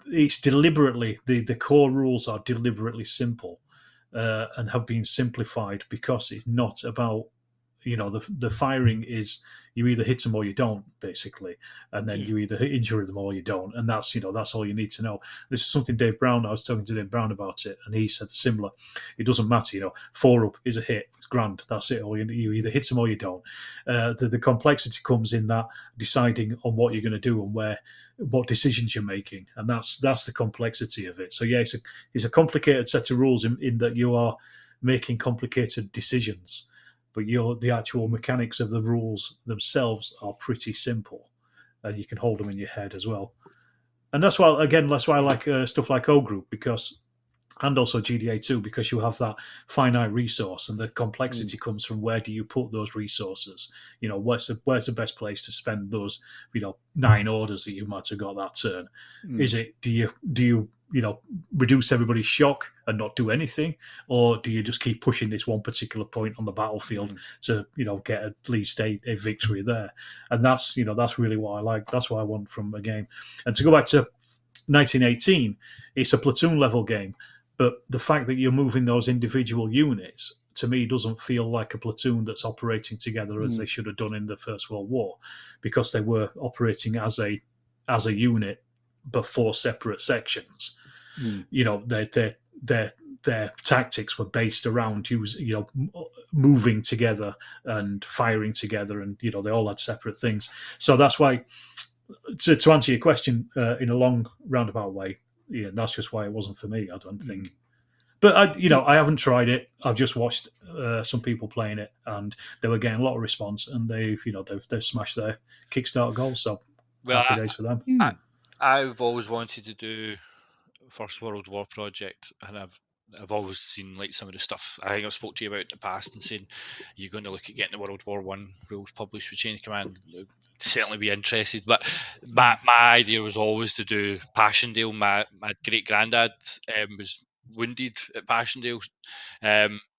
Speaker 4: it's deliberately, the core rules are deliberately simple and have been simplified because it's not about, the firing is, you either hit them or you don't, basically, and then you either injure them or you don't, and that's all you need to know. This is something I was talking to Dave Brown about it, and he said similar. It doesn't matter, 4 up is a hit, it's grand, that's it, or you either hit them or you don't. The complexity comes in that deciding on what you're going to do and what decisions you're making, and that's the complexity of it. So it's a complicated set of rules in that you are making complicated decisions, but the actual mechanics of the rules themselves are pretty simple, and you can hold them in your head as well. And that's why I like stuff like O Group, and also GDA2, because you have that finite resource, and the complexity comes from where do you put those resources. Where's the best place to spend those 9 orders that you might have got that turn? Is it do you reduce everybody's shock and not do anything, or do you just keep pushing this one particular point on the battlefield to get at least a victory there? And that's really what I like. That's what I want from a game. And to go back to 1918, it's a platoon level game, but the fact that you're moving those individual units, to me, doesn't feel like a platoon that's operating together as they should have done in the First World War, because they were operating as a unit but 4 separate sections. Their tactics were based around moving together and firing together, and they all had separate things. So that's why, to answer your question in a long roundabout way, that's just why it wasn't for me, I don't think. But I haven't tried it. I've just watched some people playing it, and they were getting a lot of response, and they've smashed their Kickstarter goals. So happy days for them.
Speaker 3: I've always wanted to do First World War project, and I've always seen like some of the stuff I think I've spoke to you about in the past, and saying you're going to look at getting the World War One rules published with Chain of Command. Certainly be interested, but my idea was always to do Passchendaele. My great granddad was wounded at Passchendaele,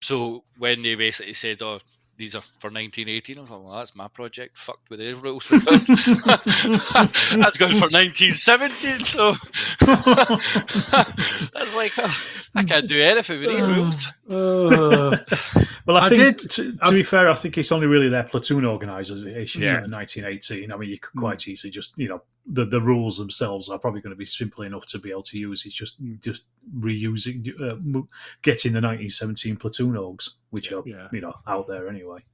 Speaker 3: so when they basically said, "Oh, these are for 1918," I was like, "Well, that's my project. Fucked with their rules, because that's going for 1917." So that's like, I can't do anything with these rules.
Speaker 4: Well, I think to be fair, I think it's only really their platoon organisations in 1918. I mean, you could quite easily just the rules themselves are probably going to be simple enough to be able to use. It's just reusing, getting the 1917 platoon orgs, which are out there anyway.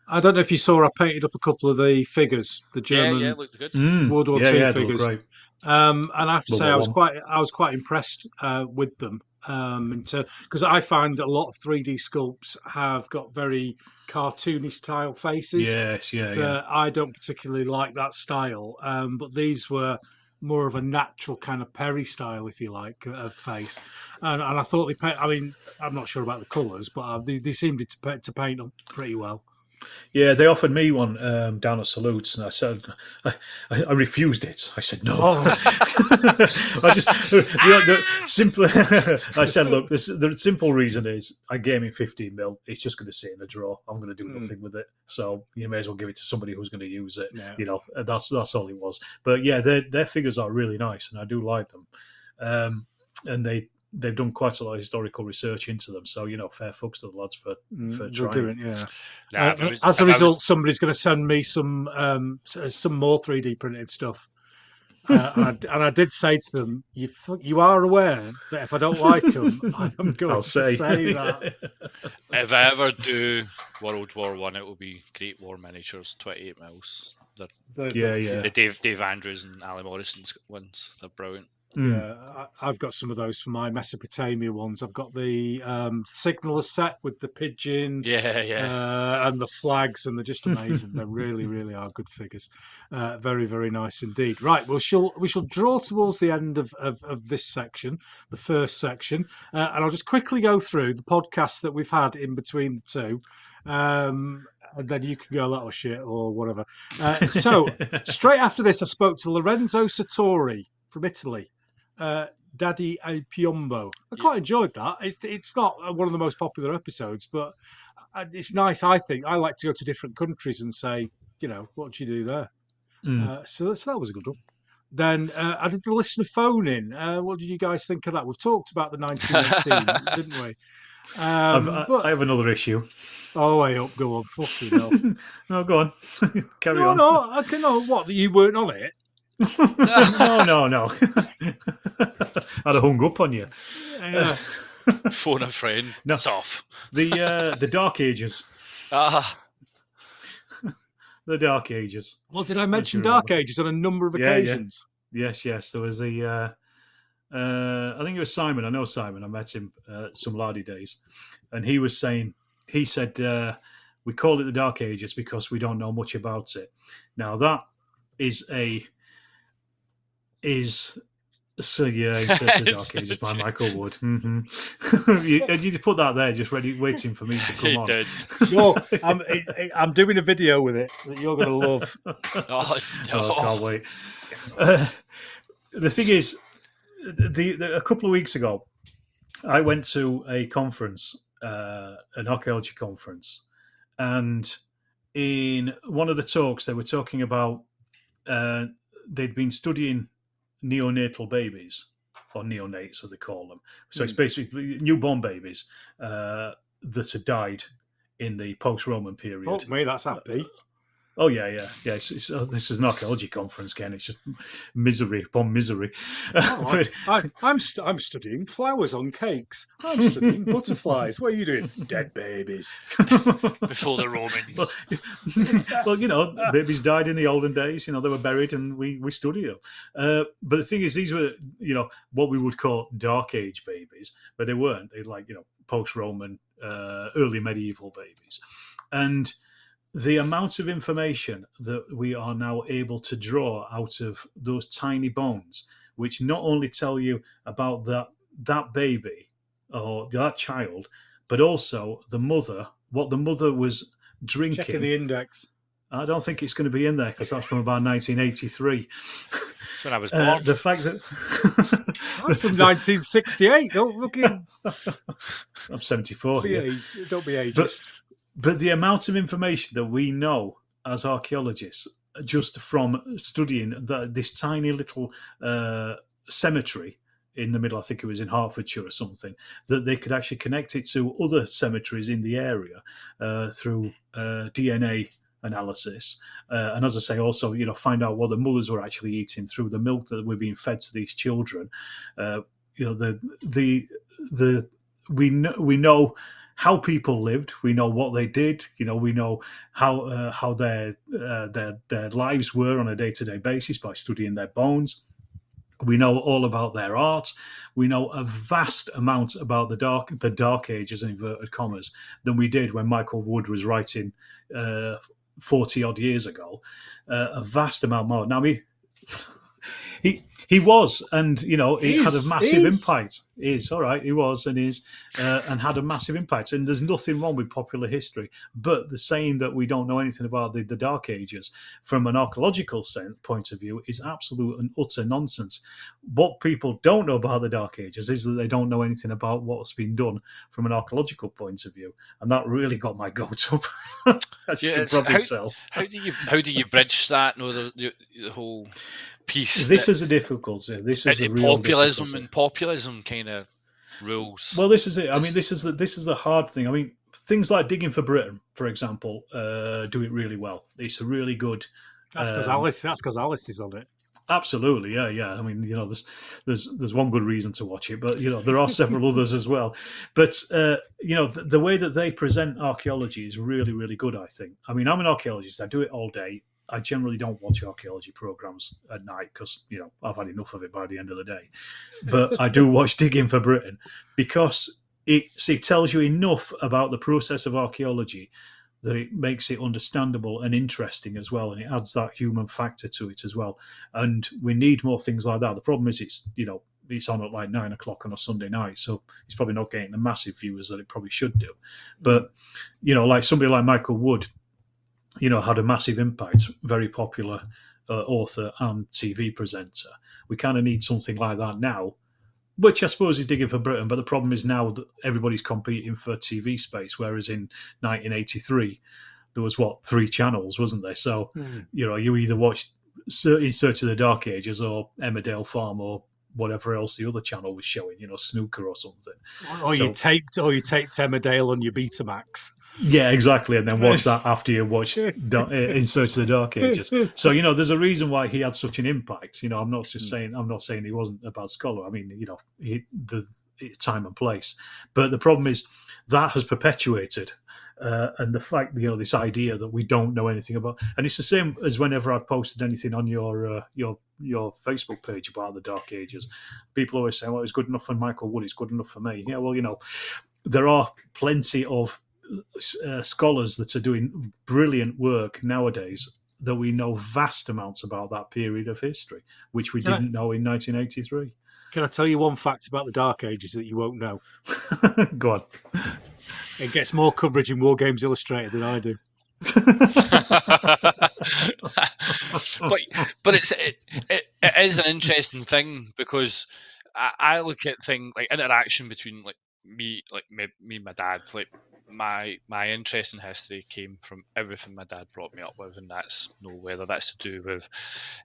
Speaker 2: I don't know if you saw, I painted up a couple of the figures, the German
Speaker 3: looked good.
Speaker 2: World War II figures.
Speaker 4: Great.
Speaker 2: And I have to say, I was quite impressed with them. Because I find a lot of 3D sculpts have got very cartoony style faces. That I don't particularly like that style. But these were more of a natural kind of Perry style, if you like, of face. And I thought I mean, I'm not sure about the colours, but they seemed to paint up pretty well.
Speaker 4: Yeah, they offered me one down at Salutes, and I said I refused it. I said no. I just the simple. I said, look, the simple reason is I gave him 15 mil. It's just going to sit in a drawer. I'm going to do nothing with it. So you may as well give it to somebody who's going to use it. Yeah. That's all it was. But yeah, their figures are really nice, and I do like them. And they've done quite a lot of historical research into them, so fair fucks to the lads for trying.
Speaker 2: As a result, somebody's going to send me some more 3D printed stuff, and I did say to them, "You are aware that if I don't like them, I am going to say that."
Speaker 3: If I ever do World War One, it will be Great War Miniatures 28 mils. The Dave Andrews and Ali Morrison's ones. They're brilliant.
Speaker 2: Yeah, I've got some of those for my Mesopotamia ones. I've got the signaller set with the pigeon, and the flags, and they're just amazing. They really, really are good figures. Very, very nice indeed. Right, we shall draw towards the end of this section, the first section, and I'll just quickly go through the podcasts that we've had in between the two. And then you can go, "Little shit," or whatever. So straight after this, I spoke to Lorenzo Sartori from Italy. Daddy El Piombo. I quite enjoyed that. It's not one of the most popular episodes, but it's nice, I think. I like to go to different countries and say, what do you do there? So that was a good one. Then I did the listener phone in. What did you guys think of that? We've talked about the 1918, didn't we?
Speaker 4: I have another issue.
Speaker 2: Oh, I hope. Go on. Fucking hell.
Speaker 4: No, go on. Carry on.
Speaker 2: No, okay, no. What, you weren't on it?
Speaker 4: No. I'd have hung up on you.
Speaker 3: Phone a friend.
Speaker 4: No.
Speaker 3: It's off.
Speaker 4: The Dark Ages. The Dark Ages.
Speaker 2: Well, did I mention Dark Ages on a number of occasions?
Speaker 4: Yeah. Yes. There was I think it was Simon. I know Simon. I met him some lardy days, and he said we call it the Dark Ages because we don't know much about it. Now that is so yeah, he said the Dark Ages by Michael Wood. Mm-hmm. you put that there, just ready, waiting for me to come on.
Speaker 3: Did.
Speaker 2: No, I'm doing a video with it that you're going to love.
Speaker 3: Oh, no.
Speaker 4: I can't wait. The thing is, a couple of weeks ago, I went to a conference, an archaeology conference, and in one of the talks, they were talking about they'd been studying neonatal babies, or neonates, as they call them. So it's basically newborn babies that had died in the post-Roman period.
Speaker 2: Oh, mate, that's happy.
Speaker 4: Oh yeah. This is an archaeology conference, Ken. It's just misery upon misery.
Speaker 2: Oh, I'm studying flowers on cakes. I'm studying butterflies. What are you doing? Dead babies.
Speaker 3: Before the Romans.
Speaker 4: Well, babies died in the olden days. They were buried, and we study them. But the thing is, these were what we would call Dark Age babies, but they weren't. They post-Roman, early medieval babies, and the amount of information that we are now able to draw out of those tiny bones, which not only tell you about that baby or that child, but also the mother, what the mother was drinking.
Speaker 2: Checking the index.
Speaker 4: I don't think it's going to be in there because that's from about 1983.
Speaker 3: That's when I was born.
Speaker 4: The fact that
Speaker 2: I'm from 1968. Don't look in.
Speaker 4: I'm 74.
Speaker 2: Don't be ageist.
Speaker 4: But the amount of information that we know as archaeologists, just from studying this tiny little cemetery in the middle, I think it was in Hertfordshire or something, that they could actually connect it to other cemeteries in the area through DNA analysis. And as I say, also, find out what the mothers were actually eating through the milk that were being fed to these children. We know how people lived. We know what they did. We know how their lives were on a day-to-day basis by studying their bones. We know all about their art. We know a vast amount about the dark ages, in inverted commas, than we did when Michael Wood was writing 40 odd years ago. A vast amount more. Now, he was, and he had a massive impact. He was and is, and had a massive impact. And there's nothing wrong with popular history, but the saying that we don't know anything about the Dark Ages from an archaeological point of view is absolute and utter nonsense. What people don't know about the Dark Ages is that they don't know anything about what's been done from an archaeological point of view, and that really got my goat up. As you can probably tell.
Speaker 3: How do you bridge that? The whole piece.
Speaker 4: This is a difficulty. This is a real
Speaker 3: populism
Speaker 4: difficulty.
Speaker 3: and populism kind of rules.
Speaker 4: Well, this is it. I mean, this is the hard thing. I mean, things like Digging for Britain, for example, do it really well. It's a really good.
Speaker 2: That's because Alice is on it.
Speaker 4: Absolutely, yeah. I mean, there's one good reason to watch it, but there are several others as well. But the way that they present archaeology is really, really good, I think. I mean, I'm an archaeologist. I do it all day. I generally don't watch archaeology programs at night because I've had enough of it by the end of the day. But I do watch Digging for Britain because it tells you enough about the process of archaeology that it makes it understandable and interesting as well, and it adds that human factor to it as well. And we need more things like that. The problem is it's on at like 9 o'clock on a Sunday night, so it's probably not getting the massive viewers that it probably should do. But like somebody like Michael Wood, had a massive impact, very popular author and TV presenter. We kind of need something like that now, which I suppose is Digging for Britain. But the problem is now that everybody's competing for TV space, whereas in 1983 there was 3 channels, wasn't there? So you either watched In Search of the Dark Ages or Emmerdale Farm or whatever else the other channel was showing, Snooker or something.
Speaker 2: Or you taped Emmerdale on your Betamax.
Speaker 4: Yeah, exactly, and then watch that after you watched In Search of the Dark Ages. So there's a reason why he had such an impact. I'm not saying he wasn't a bad scholar. I mean, the time and place, but the problem is that has perpetuated, and the fact this idea that we don't know anything about, and it's the same as whenever I've posted anything on your Facebook page about the Dark Ages. People always say, "Well, it's good enough for Michael Wood. It's good enough for me." Yeah, well, there are plenty of scholars that are doing brilliant work nowadays that we know vast amounts about that period of history, which we didn't know in 1983.
Speaker 2: Can I tell you one fact about the Dark Ages that you won't know?
Speaker 4: Go on.
Speaker 2: It gets more coverage in Wargames Illustrated than I do.
Speaker 3: but it is an interesting thing because I look at things like interaction between like me and my dad. Like my interest in history came from everything my dad brought me up with, and that's whether that's to do with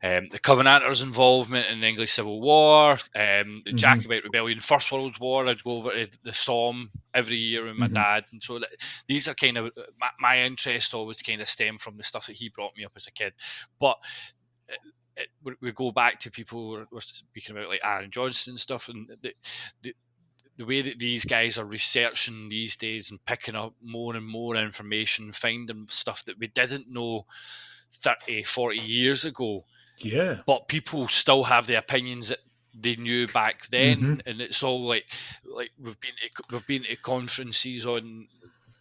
Speaker 3: the Covenanters' involvement in the English Civil War, the Jacobite Rebellion, First World War. I'd go over to the Somme every year with my dad, and so these are kind of my interest always kind of stem from the stuff that he brought me up as a kid. But we go back to people we're speaking about like Aaron Johnson and stuff, and the way that these guys are researching these days and picking up more and more information, finding stuff that we didn't know 30, 40 years ago.
Speaker 4: Yeah.
Speaker 3: But people still have the opinions that they knew back then, and it's all like we've been to conferences on.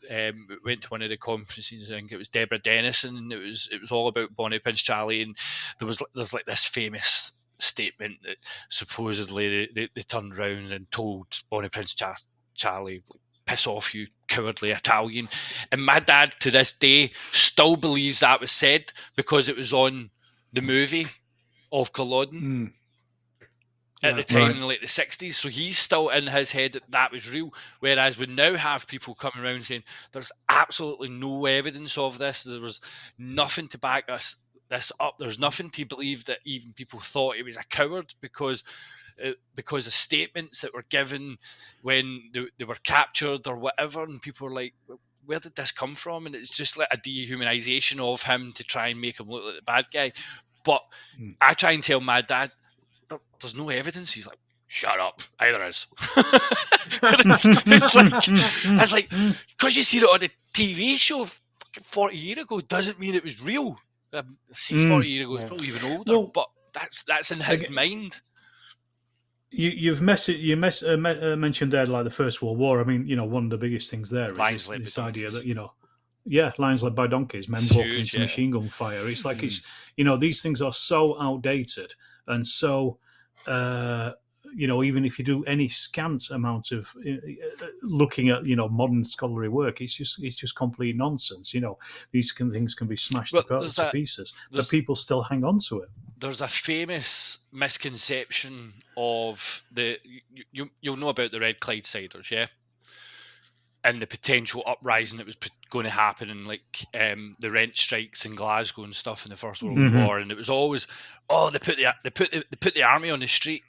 Speaker 3: We went to one of the conferences. I think it was Deborah Dennison, and it was all about Bonnie Prince Charlie, and there's like this famous statement that supposedly they turned around and told Bonnie Prince Charlie, piss off, you cowardly Italian. And my dad to this day still believes that was said because it was on the movie of Culloden at the time in like the 60s. So he's still in his head that was real. Whereas we now have people coming around saying there's absolutely no evidence of this. There was nothing to back this up. There's nothing to believe that even people thought he was a coward because of statements that were given when they were captured or whatever, and people were like, where did this come from? And it's just like a dehumanization of him to try and make him look like the bad guy. But I try and tell my dad, there's no evidence. He's like, shut up, either is. it's like, because you see it on a TV show 40 years ago doesn't mean it was real. I say 40 years ago, it's probably even older, but that's in his mind.
Speaker 4: You mentioned there like the First World War. I mean, one of the biggest things there is this idea that lions led by donkeys, men walking into machine gun fire. It's like these things are so outdated and so even if you do any scant amount of looking at modern scholarly work, it's just complete nonsense. These things can be smashed to pieces, but people still hang on to it.
Speaker 3: There's a famous misconception of you'll know about the Red Clydesiders, yeah, and the potential uprising that was going to happen in like the rent strikes in Glasgow and stuff in the First World War, and it was always they put the army on the street,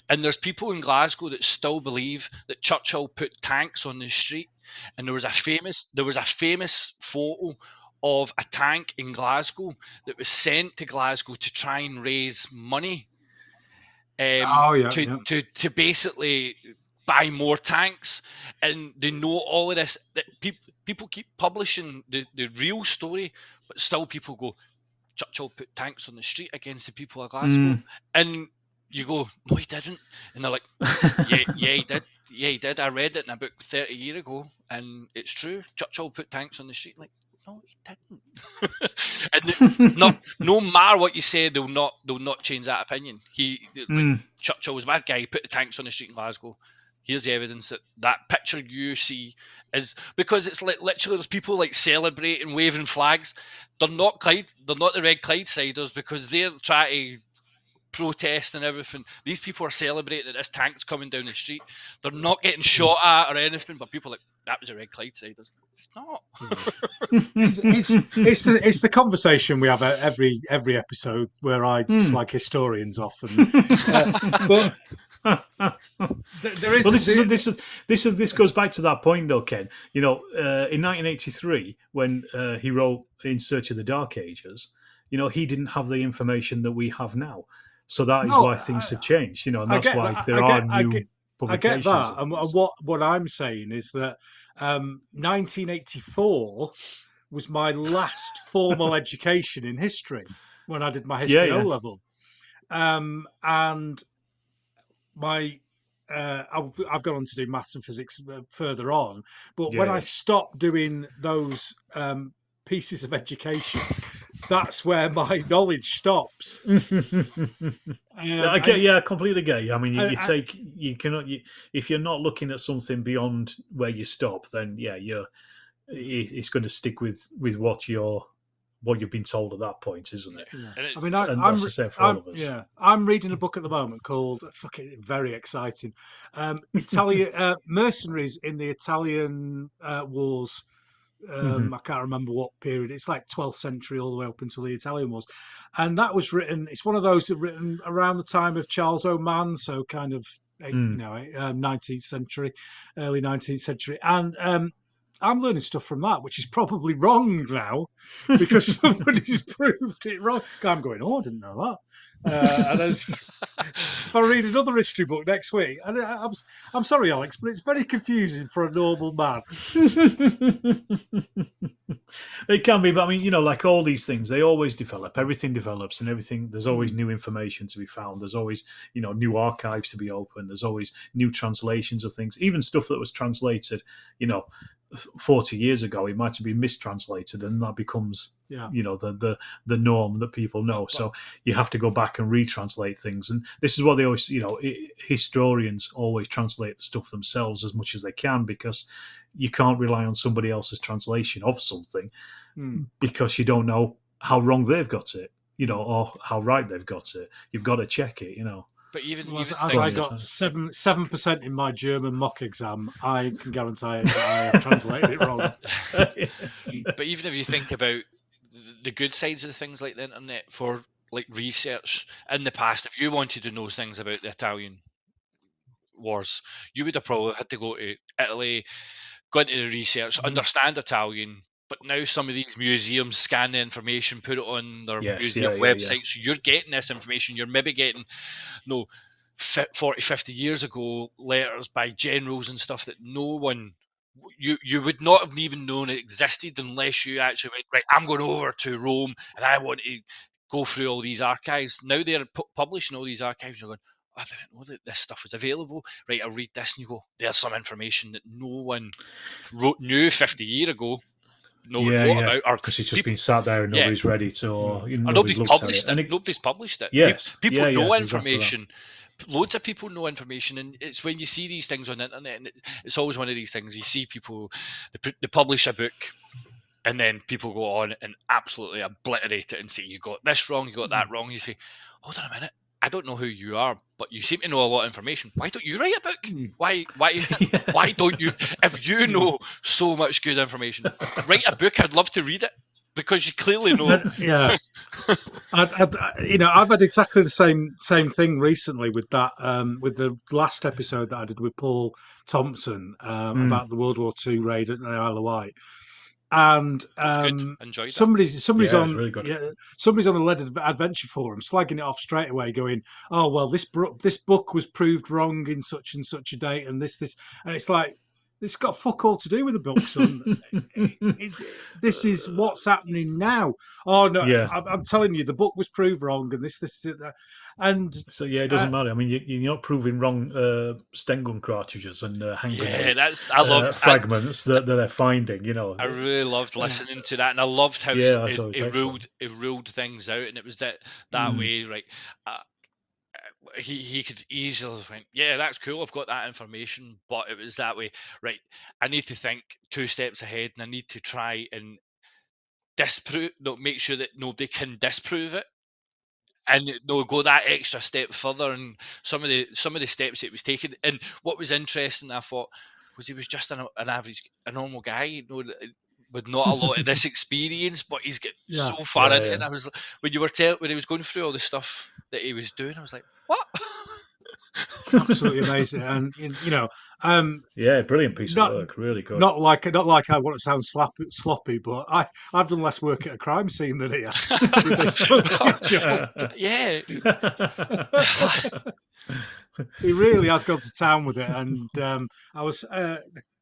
Speaker 3: and there's people in Glasgow that still believe that Churchill put tanks on the street, and there was a famous photo of a tank in Glasgow that was sent to Glasgow to try and raise money to basically buy more tanks. And they know all of this, that people keep publishing the real story, but still people go, Churchill put tanks on the street against the people of Glasgow. And you go, no, he didn't. And they're like, yeah, he did. Yeah, he did. I read it in a book 30 years ago, and it's true. Churchill put tanks on the street. Like, no, he didn't. And no matter what you say, they'll not change that opinion. Churchill was a bad guy. He put the tanks on the street in Glasgow. Here's the evidence that picture you see is because it's like literally there's people like celebrating, waving flags. They're not the Red Clydesiders because they're trying to protest and everything. These people are celebrating that this tank's coming down the street. They're not getting shot at or anything, but people are like, that was a Red Clydesiders. It's not.
Speaker 2: it's the conversation we have at every episode where I slag historians off, but there is.
Speaker 4: Well, this goes back to that point though, Ken. In 1983 when he wrote In Search of the Dark Ages, he didn't have the information that we have now. So that is why things have changed, and that's why there are new publications.
Speaker 2: I get that, and what I'm saying is that 1984 was my last formal education in history when I did my history O level, and my I've gone on to do maths and physics further on, but when I stopped doing those pieces of education, that's where my knowledge stops.
Speaker 4: I completely get you. I mean, if you're not looking at something beyond where you stop, then it's going to stick with what you're what you've been told at that point, isn't it?
Speaker 2: Yeah.
Speaker 3: And
Speaker 2: I mean,
Speaker 4: And that's the same for all of us.
Speaker 2: Yeah, I'm reading a book at the moment called fucking very exciting, Italian mercenaries in the Italian wars. I can't remember what period. It's like 12th century all the way up until the Italian wars, and that was written. It's one of those that written around the time of Charles Oman, so kind of 19th century, early 19th century, and I'm learning stuff from that, which is probably wrong now because somebody's proved it wrong. I'm going, oh, I didn't know that. And if I read another history book next week, and I'm sorry, Alex, but it's very confusing for a normal man.
Speaker 4: It can be, but I mean, like all these things, they always develop. Everything develops, and everything. There's always new information to be found. There's always, new archives to be opened. There's always new translations of things. Even stuff that was translated, 40 years ago, it might have been mistranslated, and that becomes the norm that people know. So you have to go back and retranslate things, and this is what they always historians always translate the stuff themselves as much as they can, because you can't rely on somebody else's translation of something because you don't know how wrong they've got it, or how right they've got it. You've got to check it.
Speaker 3: But even
Speaker 2: as I got 7% in my German mock exam, I can guarantee that I have translated it wrong.
Speaker 3: But even if you think about the good sides of the things like the internet for like research in the past, if you wanted to know things about the Italian wars, you would have probably had to go to Italy, go into the research, understand Italian. But now some of these museums scan the information, put it on their museum website. So you're getting this information. You're maybe getting 40, 50 years ago letters by generals and stuff that no one, you would not have even known it existed unless you actually went, right, I'm going over to Rome and I want to go through all these archives. Now they're publishing all these archives. You're going, I didn't know that this stuff was available. Right, I'll read this, and you go, there's some information that no one knew 50 years ago. About, or
Speaker 4: because it's just been sat there and nobody's read it, or
Speaker 3: nobody's published it. Nobody's published it.
Speaker 4: Yes,
Speaker 3: people know information. Exactly. Loads of people know information, and it's when you see these things on the internet, and it's always one of these things. You see people, they publish a book, and then people go on and absolutely obliterate it and say, you got this wrong, you got that wrong. You say, hold on a minute, I don't know who you are, but you seem to know a lot of information. Why don't you write a book? Why don't you? If you know so much good information, write a book. I'd love to read it because you clearly know.
Speaker 2: Yeah, I've had exactly the same thing recently with that. With the last episode that I did with Paul Thompson about the World War II raid at the Isle of Wight. And somebody's on
Speaker 4: really good.
Speaker 2: Somebody's on the Lead Adventure forum slagging it off straight away, going, "Oh well, this book was proved wrong in such and such a date, and this," and it's like, it's got fuck all to do with the book, son. This is what's happening now. Oh no, I'm telling you, the book was proved wrong, and this, and
Speaker 4: so it doesn't matter. I mean, you're not proving wrong Sten gun cartridges and hand grenade fragments that they're finding.
Speaker 3: I really loved listening to that, and I loved how it ruled things out, and it was that way, right? He could easily think, yeah, that's cool, I've got that information, but it was that way, right? I need to think 2 steps ahead, and I need to try and make sure that nobody can disprove it, and go that extra step further. And some of the steps it was taking, and what was interesting, I thought, was he was just a normal guy, with not a lot of this experience, but he's got so far into it. And I was, when he was going through all the stuff that he was doing, I was like, what?
Speaker 2: Absolutely amazing. And
Speaker 4: brilliant piece of work, really good.
Speaker 2: Not like I want to sound sloppy, but I've done less work at a crime scene than he has with this job.
Speaker 3: Yeah.
Speaker 2: He really has gone to town with it, and I was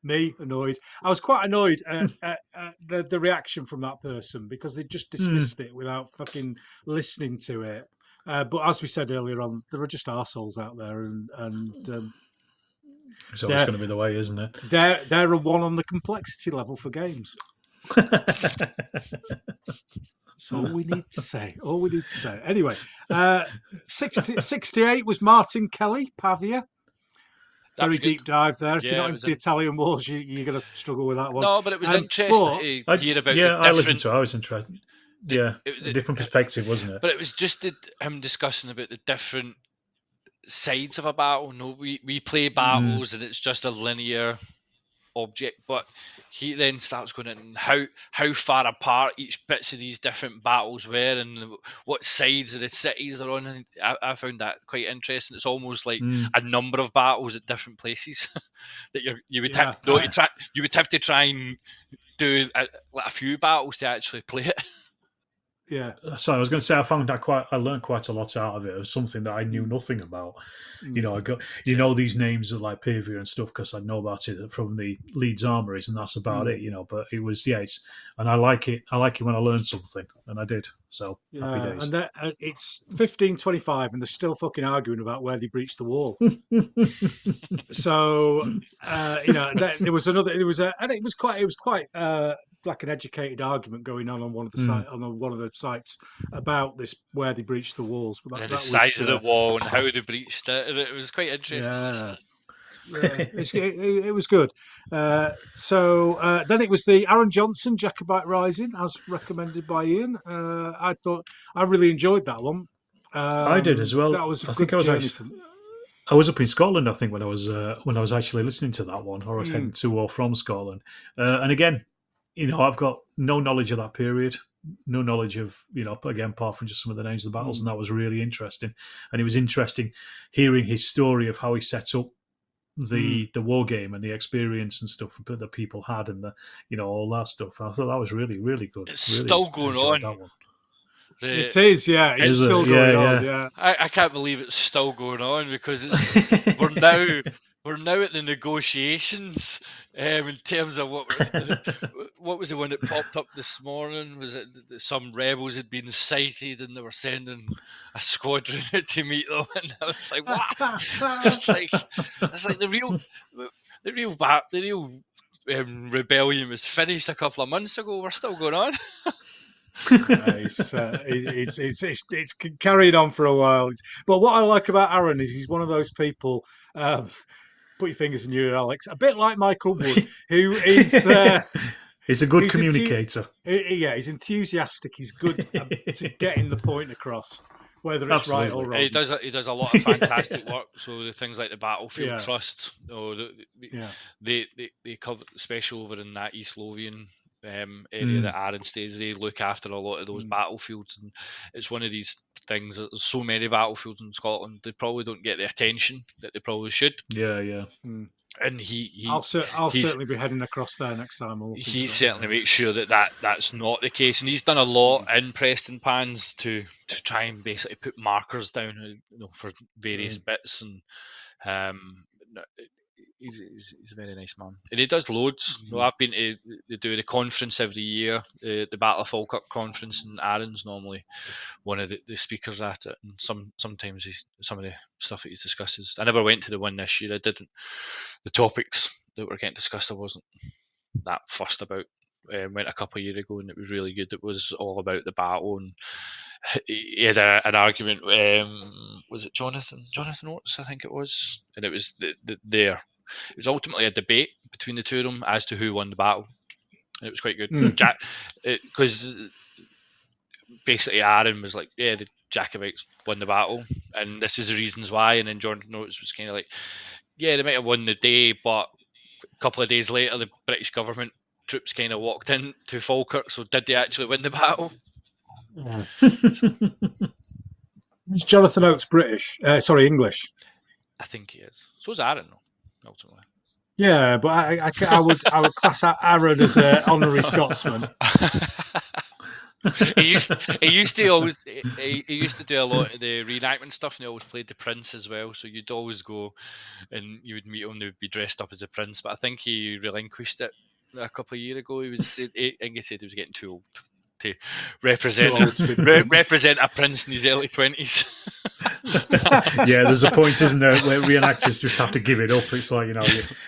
Speaker 2: annoyed. I was quite annoyed at the reaction from that person, because they just dismissed it without fucking listening to it. But as we said earlier on, there are just arseholes out there, and
Speaker 4: it's always going to be the way, isn't it?
Speaker 2: They're a 1 on the complexity level for games. That's all we need to say. Anyway, 68 was Martin Kelly, Pavia. Very deep dive there. If you're not into the Italian wars, you're going to struggle with that one.
Speaker 3: No, but it was interesting to hear about.
Speaker 4: I listened to it. I was interested. a different perspective, wasn't it?
Speaker 3: But it was just him discussing about the different sides of a battle. No, we play battles and it's just a linear object, but he then starts going in how far apart each bits of these different battles were and what sides of the cities are on. And I found that quite interesting. It's almost like a number of battles at different places that you would have to try and do a few battles to actually play it.
Speaker 2: Yeah.
Speaker 4: So I was going to say I learned quite a lot out of it. It was something that I knew nothing about. You know, I got these names of like Pavia and stuff because I know about it from the Leeds Armories, and that's about it. You know, but it was and I like it. I like it when I learn something, and I did. So happy days.
Speaker 2: And it's 1525, and they're still fucking arguing about where they breached the wall. So you know, it was quite like an educated argument going on one of the sites about this where they breached the walls.
Speaker 3: But the size of the wall and how they breached it, and it was quite interesting.
Speaker 2: It was good. So then it was the Aaron Johnson Jacobite Rising, as recommended by Ian. I thought I really enjoyed that one.
Speaker 4: I did as well.
Speaker 2: That was
Speaker 4: I was up in Scotland, I think, when I was actually listening to that one, or I was heading to or from Scotland. And again, you know, I've got no knowledge of that period, no knowledge of, you know, again, apart from just some of the names of the battles, and that was really interesting. And it was interesting hearing his story of how he set up the war game and the experience and stuff that people had, and the, you know, all that stuff. I thought that was really, really good.
Speaker 3: It's
Speaker 4: really
Speaker 3: still going on.
Speaker 2: It is, yeah. It's still going on. Yeah.
Speaker 3: I can't believe it's still going on because we're now at the negotiations in terms of what was the one that popped up this morning? Was it that some rebels had been sighted and they were sending a squadron out to meet them? And I was like, what? it's like the real rebellion was finished a couple of months ago. We're still going on.
Speaker 2: It's carried on for a while. But what I like about Aaron is he's one of those people. Put your fingers in your ear, Alex. A bit like Michael Wood, who is
Speaker 4: he's a good communicator.
Speaker 2: He's enthusiastic. He's good to getting the point across, whether it's right or wrong.
Speaker 3: He does a lot of fantastic work. So the things like the Battlefield Trust, or they cover special over in that East Lothian area that Aaron stays. They look after a lot of those battlefields, and it's one of these things. There's so many battlefields in Scotland, they probably don't get the attention that they probably should. And
Speaker 2: I'll certainly be heading across there next time.
Speaker 3: He certainly makes sure that's not the case, and he's done a lot in Preston Pans to try and basically put markers down, you know, for various bits, and he's a very nice man, and he does loads. Well, I've been to they do the conference every year, the Battle of Falkirk conference, and Aaron's normally one of the speakers at it. And sometimes some of the stuff that he discusses. I never went to the one this year. I didn't. The topics that were getting discussed, I wasn't that fussed about. Went a couple of years ago, and it was really good. It was all about the battle, and he had an argument. Was it Jonathan Oates? I think it was, and it was there. It was ultimately a debate between the two of them as to who won the battle. And it was quite good. Because basically Aaron was like, yeah, the Jacobites won the battle, and this is the reasons why. And then Jonathan Oates was kind of like, yeah, they might have won the day, but a couple of days later, the British government troops kind of walked in to Falkirk, so did they actually win the battle?
Speaker 2: Is Jonathan Oates British? English.
Speaker 3: I think he is. So is Aaron, though, ultimately.
Speaker 2: Yeah, but I would class Aaron as an honorary Scotsman.
Speaker 3: he used to always he used to do a lot of the reenactment stuff, and he always played the prince as well. So you'd always go and you would meet him, and he would be dressed up as a prince. But I think he relinquished it a couple of years ago. I think he said he was getting too old to represent a prince in his early 20s.
Speaker 4: Yeah, there's a point, isn't there, where reenactors just have to give it up. It's like, you know,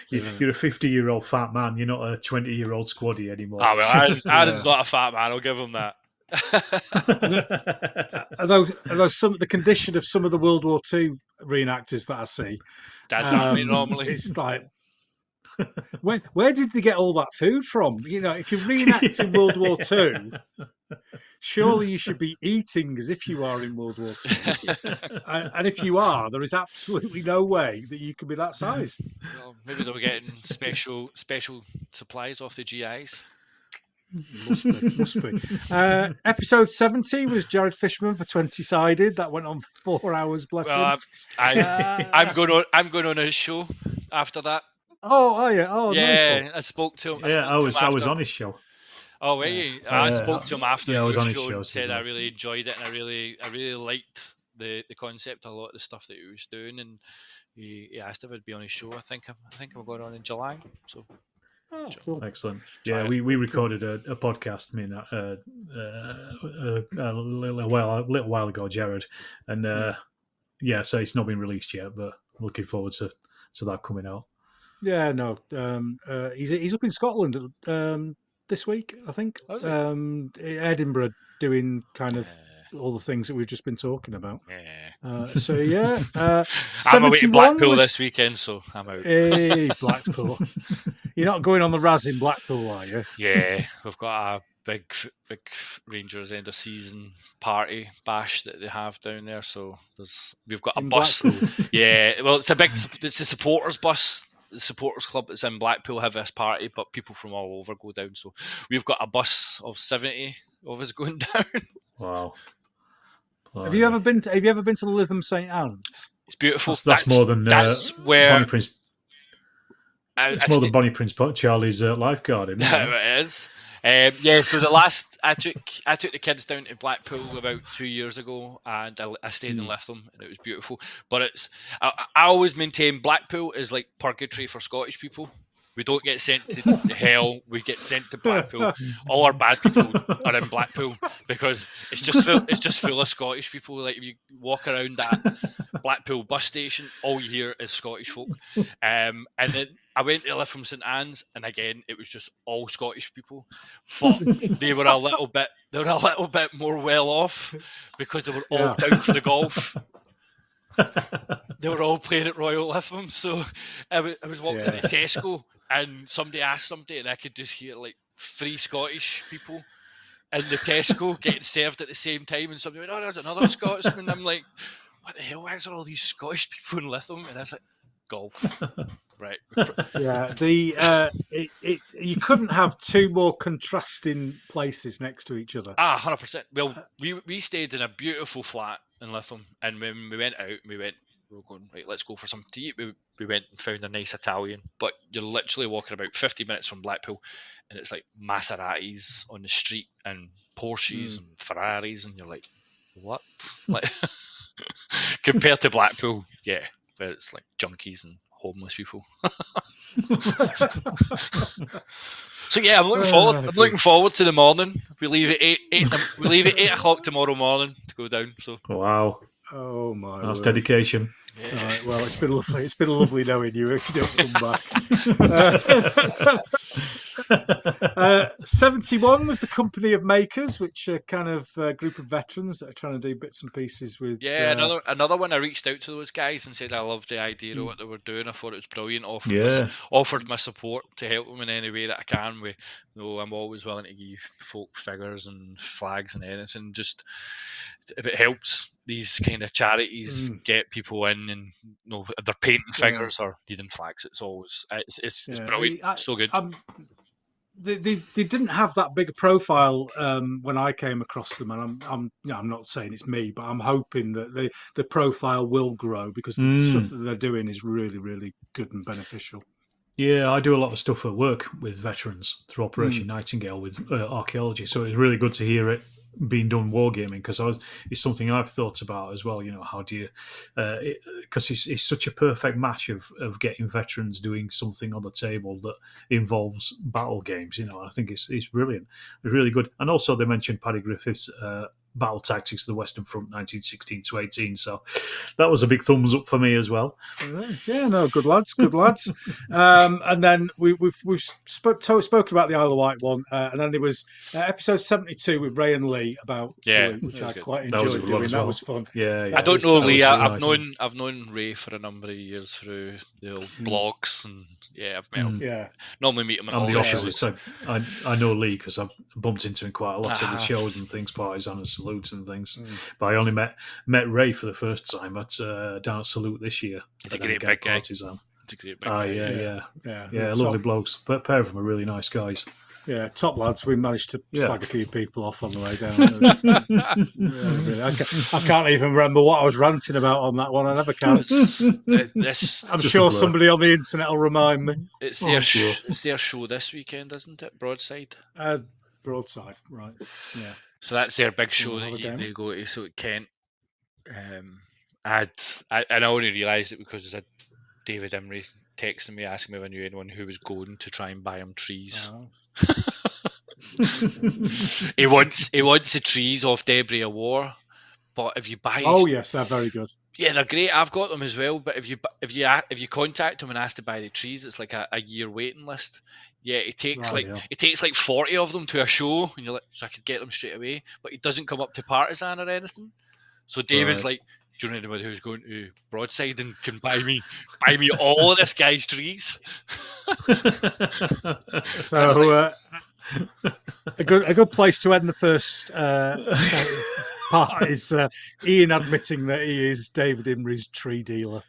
Speaker 4: you're a 50-year-old fat man. You're not a 20-year-old squaddy anymore.
Speaker 3: Oh, well, Aaron's not a fat man. I'll give him that.
Speaker 2: although the condition of some of the World War II reenactors that I see,
Speaker 3: that's happening normally.
Speaker 2: It's like, where did they get all that food from? You know, if you're reenacting World War II, surely you should be eating as if you are in World War II. And if you are, there is absolutely no way that you can be that size.
Speaker 3: Well, maybe they were getting special supplies off the GIs.
Speaker 2: Must be. Episode 70 was Jared Fishman for 20-sided. That went on 4 hours, bless him.
Speaker 3: Well, I'm going on his show after that.
Speaker 2: Oh, yeah. Oh, nice one.
Speaker 3: Yeah, I spoke to him.
Speaker 4: Yeah, I was
Speaker 3: after.
Speaker 4: on his show.
Speaker 3: Oh, were you? I spoke to him after
Speaker 4: yeah, I was
Speaker 3: your
Speaker 4: on his
Speaker 3: show
Speaker 4: show,
Speaker 3: and
Speaker 4: so
Speaker 3: said I
Speaker 4: yeah.
Speaker 3: really enjoyed it and I really liked the concept, a lot of the stuff that he was doing, and he asked if I'd be on his show. I think I'm going on in July. So
Speaker 2: Oh, cool.
Speaker 4: Excellent.
Speaker 3: Try
Speaker 4: Yeah,
Speaker 3: it.
Speaker 4: we recorded a podcast. I mean, a little while ago, Jared, and yeah, so it's not been released yet, but looking forward to that coming out.
Speaker 2: Yeah, no. He's up in Scotland this week, I think.
Speaker 3: Oh, is he?
Speaker 2: Edinburgh, doing kind of all the things that we've just been talking about.
Speaker 3: Yeah.
Speaker 2: So yeah,
Speaker 3: I'm away to
Speaker 2: 71
Speaker 3: Blackpool
Speaker 2: was-
Speaker 3: this weekend, so I'm out.
Speaker 2: Hey, Blackpool. You're not going on the Raz in Blackpool, are you?
Speaker 3: Yeah, we've got a big Rangers end of season party bash that they have down there. So we've got a
Speaker 2: In
Speaker 3: bus.
Speaker 2: Blackpool.
Speaker 3: Yeah, well, it's a supporters bus. The supporters club that's in Blackpool have this party, but people from all over go down. So we've got a bus of 70 of us going down.
Speaker 4: Wow.
Speaker 2: Have you ever been to the Lytham St Anne's?
Speaker 3: It's beautiful.
Speaker 4: That's more than
Speaker 3: that's where
Speaker 4: Bonnie Prince. It's more than Bonnie Prince Charlie's lifeguard, isn't it?
Speaker 3: It is. Yeah, so the last I took the kids down to Blackpool about 2 years ago, and I stayed in Lytham, and it was beautiful. But I always maintain Blackpool is like purgatory for Scottish people. We don't get sent to hell; we get sent to Blackpool. All our bad people are in Blackpool because it's just full of Scottish people. Like if you walk around that Blackpool bus station, all you hear is Scottish folk. And then I went to Lytham St Anne's, and again it was just all Scottish people, but they were a little bit more well off because they were all down for the golf. They were all playing at Royal Lytham, so I was walking into Tesco, and somebody asked somebody, and I could just hear like 3 Scottish people in the Tesco getting served at the same time, and somebody went, "Oh, there's another Scotsman." I'm like, "What the hell? Why is there all these Scottish people in Lytham?" And I was like, "Golf." Right.
Speaker 2: Yeah, you couldn't have two more contrasting places next to each other.
Speaker 3: 100%. Well, we stayed in a beautiful flat in Lytham, and when we went out, we were going, right, let's go for something to eat. We went and found a nice Italian, but you're literally walking about 50 minutes from Blackpool, and it's like Maseratis on the street and Porsches and Ferraris, and you're like, what? Like compared to Blackpool, yeah, where it's like junkies and homeless people. So yeah, I'm looking forward to the morning. We leave at 8 we leave at 8 o'clock tomorrow morning to go down. So
Speaker 4: wow.
Speaker 2: Oh my!
Speaker 4: That's
Speaker 2: word.
Speaker 4: dedication.
Speaker 3: yeah.
Speaker 2: Right, well, it's been lovely. It's been lovely knowing you. If you don't come back. 71 was the Company of Makers, which are kind of a group of veterans that are trying to do bits and pieces with.
Speaker 3: Yeah, another one. I reached out to those guys and said I loved the idea of what they were doing. I thought it was brilliant. Offered my support to help them in any way that I can. I'm always willing to give folk figures and flags and anything. Just if it helps these kind of charities get people in, and if they're painting figures or needing flags, it's brilliant. So good.
Speaker 2: They didn't have that big a profile when I came across them, and I'm not saying it's me, but I'm hoping that the profile will grow because the stuff that they're doing is really, really good and beneficial.
Speaker 4: Yeah, I do a lot of stuff at work with veterans through Operation Nightingale with archaeology, so it's really good to hear it being done wargaming, because it's something I've thought about as well. How do you, because it's such a perfect match of getting veterans doing something on the table that involves battle games. I think it's brilliant. It's really good. And also they mentioned Paddy Griffiths' Battle Tactics of the Western Front 1916 to 18, so that was a big thumbs up for me as well.
Speaker 2: Yeah, no, good lads. And then we've spoken about the Isle of Wight one, and then there was episode 72 with Ray and Lee about Salute, which I quite enjoyed doing. That was fun.
Speaker 4: Yeah,
Speaker 3: I don't know Lee. I've
Speaker 4: nice.
Speaker 3: known Ray for a number of years through the old blogs, and I've met him.
Speaker 2: Yeah,
Speaker 3: normally meet him at
Speaker 4: I'm
Speaker 3: all
Speaker 4: the
Speaker 3: the
Speaker 4: opposite.
Speaker 3: shows.
Speaker 4: I know Lee because I've bumped into him quite a lot at the
Speaker 3: Ah.
Speaker 4: shows and things, parties and salutes and things. But I only met Ray for the first time at down at Salute this year.
Speaker 3: He's a
Speaker 4: at
Speaker 3: great
Speaker 4: Gay
Speaker 3: big guy.
Speaker 4: Parties on.
Speaker 3: It's a great big guy.
Speaker 4: Yeah, lovely blokes. But a pair of them are really nice guys.
Speaker 2: Yeah, top lads. We managed to
Speaker 4: Yeah.
Speaker 2: slag a few people off on the way down. Really. I can't even remember what I was ranting about on that one. I never can. I'm
Speaker 4: just
Speaker 2: sure
Speaker 4: a blur.
Speaker 2: somebody on the internet will remind me.
Speaker 3: It's
Speaker 4: Oh,
Speaker 3: their
Speaker 4: I'm sure.
Speaker 3: it's their show this weekend, isn't it? Broadside.
Speaker 2: Broadside, right? Yeah.
Speaker 3: So that's their big show
Speaker 2: We'll
Speaker 3: that
Speaker 2: have a game.
Speaker 3: they go to. So at Kent, I only realised it because I had David Imrie texting me asking me if I knew anyone who was going to try and buy him trees.
Speaker 2: Oh.
Speaker 3: He wants the trees off Debris of War, but if you buy,
Speaker 2: Oh yes, they're very good.
Speaker 3: yeah, they're great. I've got them as well. But if you contact him and ask to buy the trees, it's like a year waiting list. Yeah, it takes like 40 of them to a show, and you're like, so I could get them straight away. But he doesn't come up to Partisan or anything. So David's like, do you know anybody who's going to Broadside and can buy me all of this guy's trees?
Speaker 2: So a good place to end the first part is Ian admitting that he is David Imrie's tree dealer.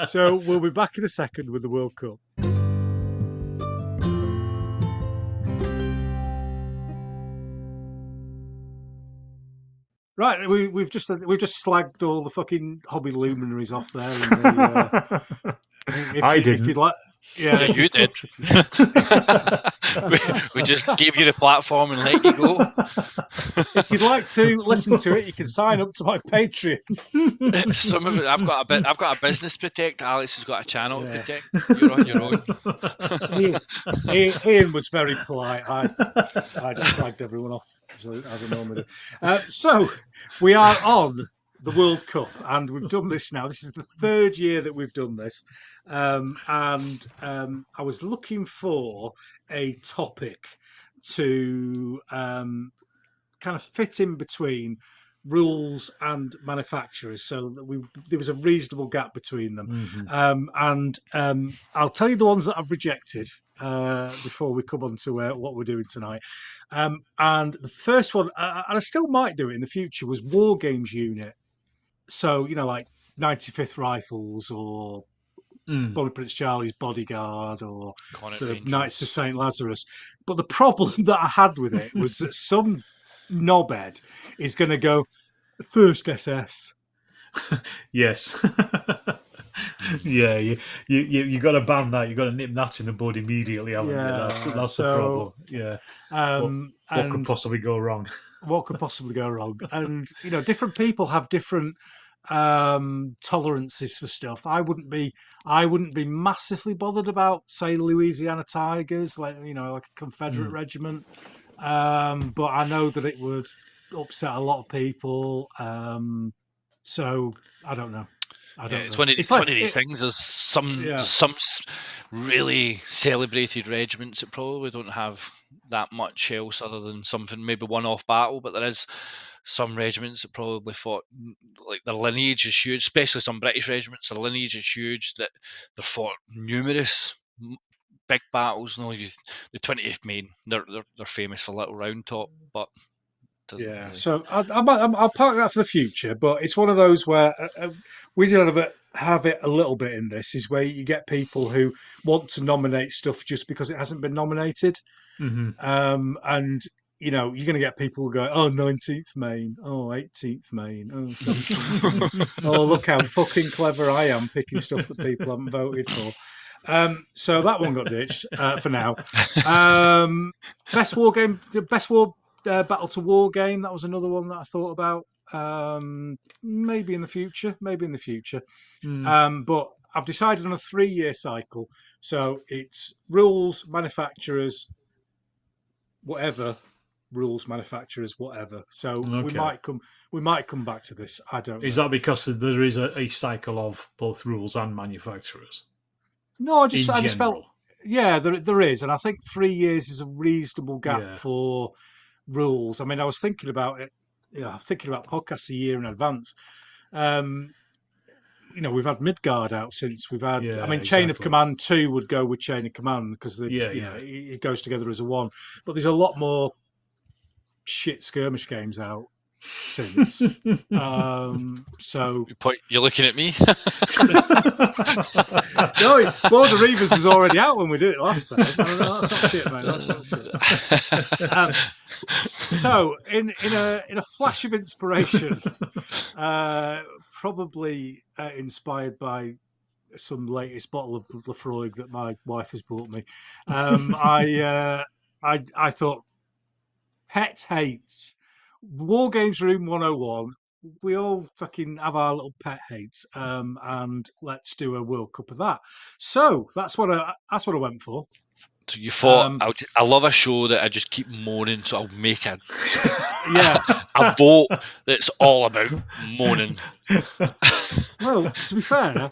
Speaker 2: So we'll be back in a second with the World Cup. Right, we've just slagged all the fucking hobby luminaries off there.
Speaker 4: I didn't.
Speaker 2: If you'd like,
Speaker 3: yeah, you did. we just gave you the platform and let you go.
Speaker 2: If you'd like to listen to it, you can sign up to my Patreon.
Speaker 3: Some of it, I've got a business to protect. Alex has got a channel to protect. You're on your own.
Speaker 2: Ian was very polite. I just slagged everyone off as I normally do. So we are on the World Cup, and we've done this now. This is the third year that we've done this, and I was looking for a topic to kind of fit in between rules and manufacturers, so that there was a reasonable gap between them. I'll tell you the ones that I've rejected before we come on to what we're doing tonight. And the first one, and I still might do it in the future, was Wargames unit. So, like 95th Rifles or Bonnie Prince Charlie's Bodyguard or the Knights of St. Lazarus. But the problem that I had with it was that some knobhead is going to go, first SS.
Speaker 4: Yes. Yeah, you got to ban that. You got to nip that in the bud immediately, haven't you? That's the problem. Yeah. What could possibly go wrong?
Speaker 2: What could possibly go wrong? And different people have different tolerances for stuff. I wouldn't be massively bothered about, say, Louisiana Tigers, like a Confederate regiment. But I know that it would upset a lot of people. So I don't know.
Speaker 3: It's one of these things. There's some really celebrated regiments that probably don't have that much else other than something, maybe one-off battle, but there is some regiments that probably fought, like their lineage is huge, especially some British regiments. Their lineage is huge, that they fought numerous big battles. The 20th Maine, they're famous for Little Round Top, but really.
Speaker 2: So I'll park that for the future. But it's one of those where we did have it a little bit in this, is where you get people who want to nominate stuff just because it hasn't been nominated. And you're going to get people who go, oh, 19th Maine, oh, 18th Maine, oh, 17th Maine. Oh, look how fucking clever I am picking stuff that people haven't voted for. So that one got ditched for now. Best war battle to war game. That was another one that I thought about. Maybe in the future. But I've decided on a 3-year cycle. So it's rules, manufacturers, whatever. Rules, manufacturers, whatever. So we might come back to this. I don't know.
Speaker 4: Is that because there is a cycle of both rules and manufacturers?
Speaker 2: No, I just felt, there is, and I think 3 years is a reasonable gap for rules. I mean, I was thinking about it. I'm thinking about podcasts a year in advance. we've had Midgard out since we've had.
Speaker 4: Yeah,
Speaker 2: I mean, Chain of
Speaker 4: exactly.
Speaker 2: Command 2 would go with Chain of Command because it goes together as a one. But there's a lot more shit skirmish games out since. So
Speaker 3: You're looking at me.
Speaker 2: no, Lord of Reavers was already out when we did it last time. No, that's not shit, mate. That's not shit. So, in a flash of inspiration, probably inspired by some latest bottle of Lafroig that my wife has bought me, I thought pet hates. Wargames Room 101. We all fucking have our little pet hates, and let's do a World Cup of that. So that's what I went for.
Speaker 3: So you thought I love a show that I just keep moaning, so I'll make a vote that's all about moaning.
Speaker 2: Well, to be fair,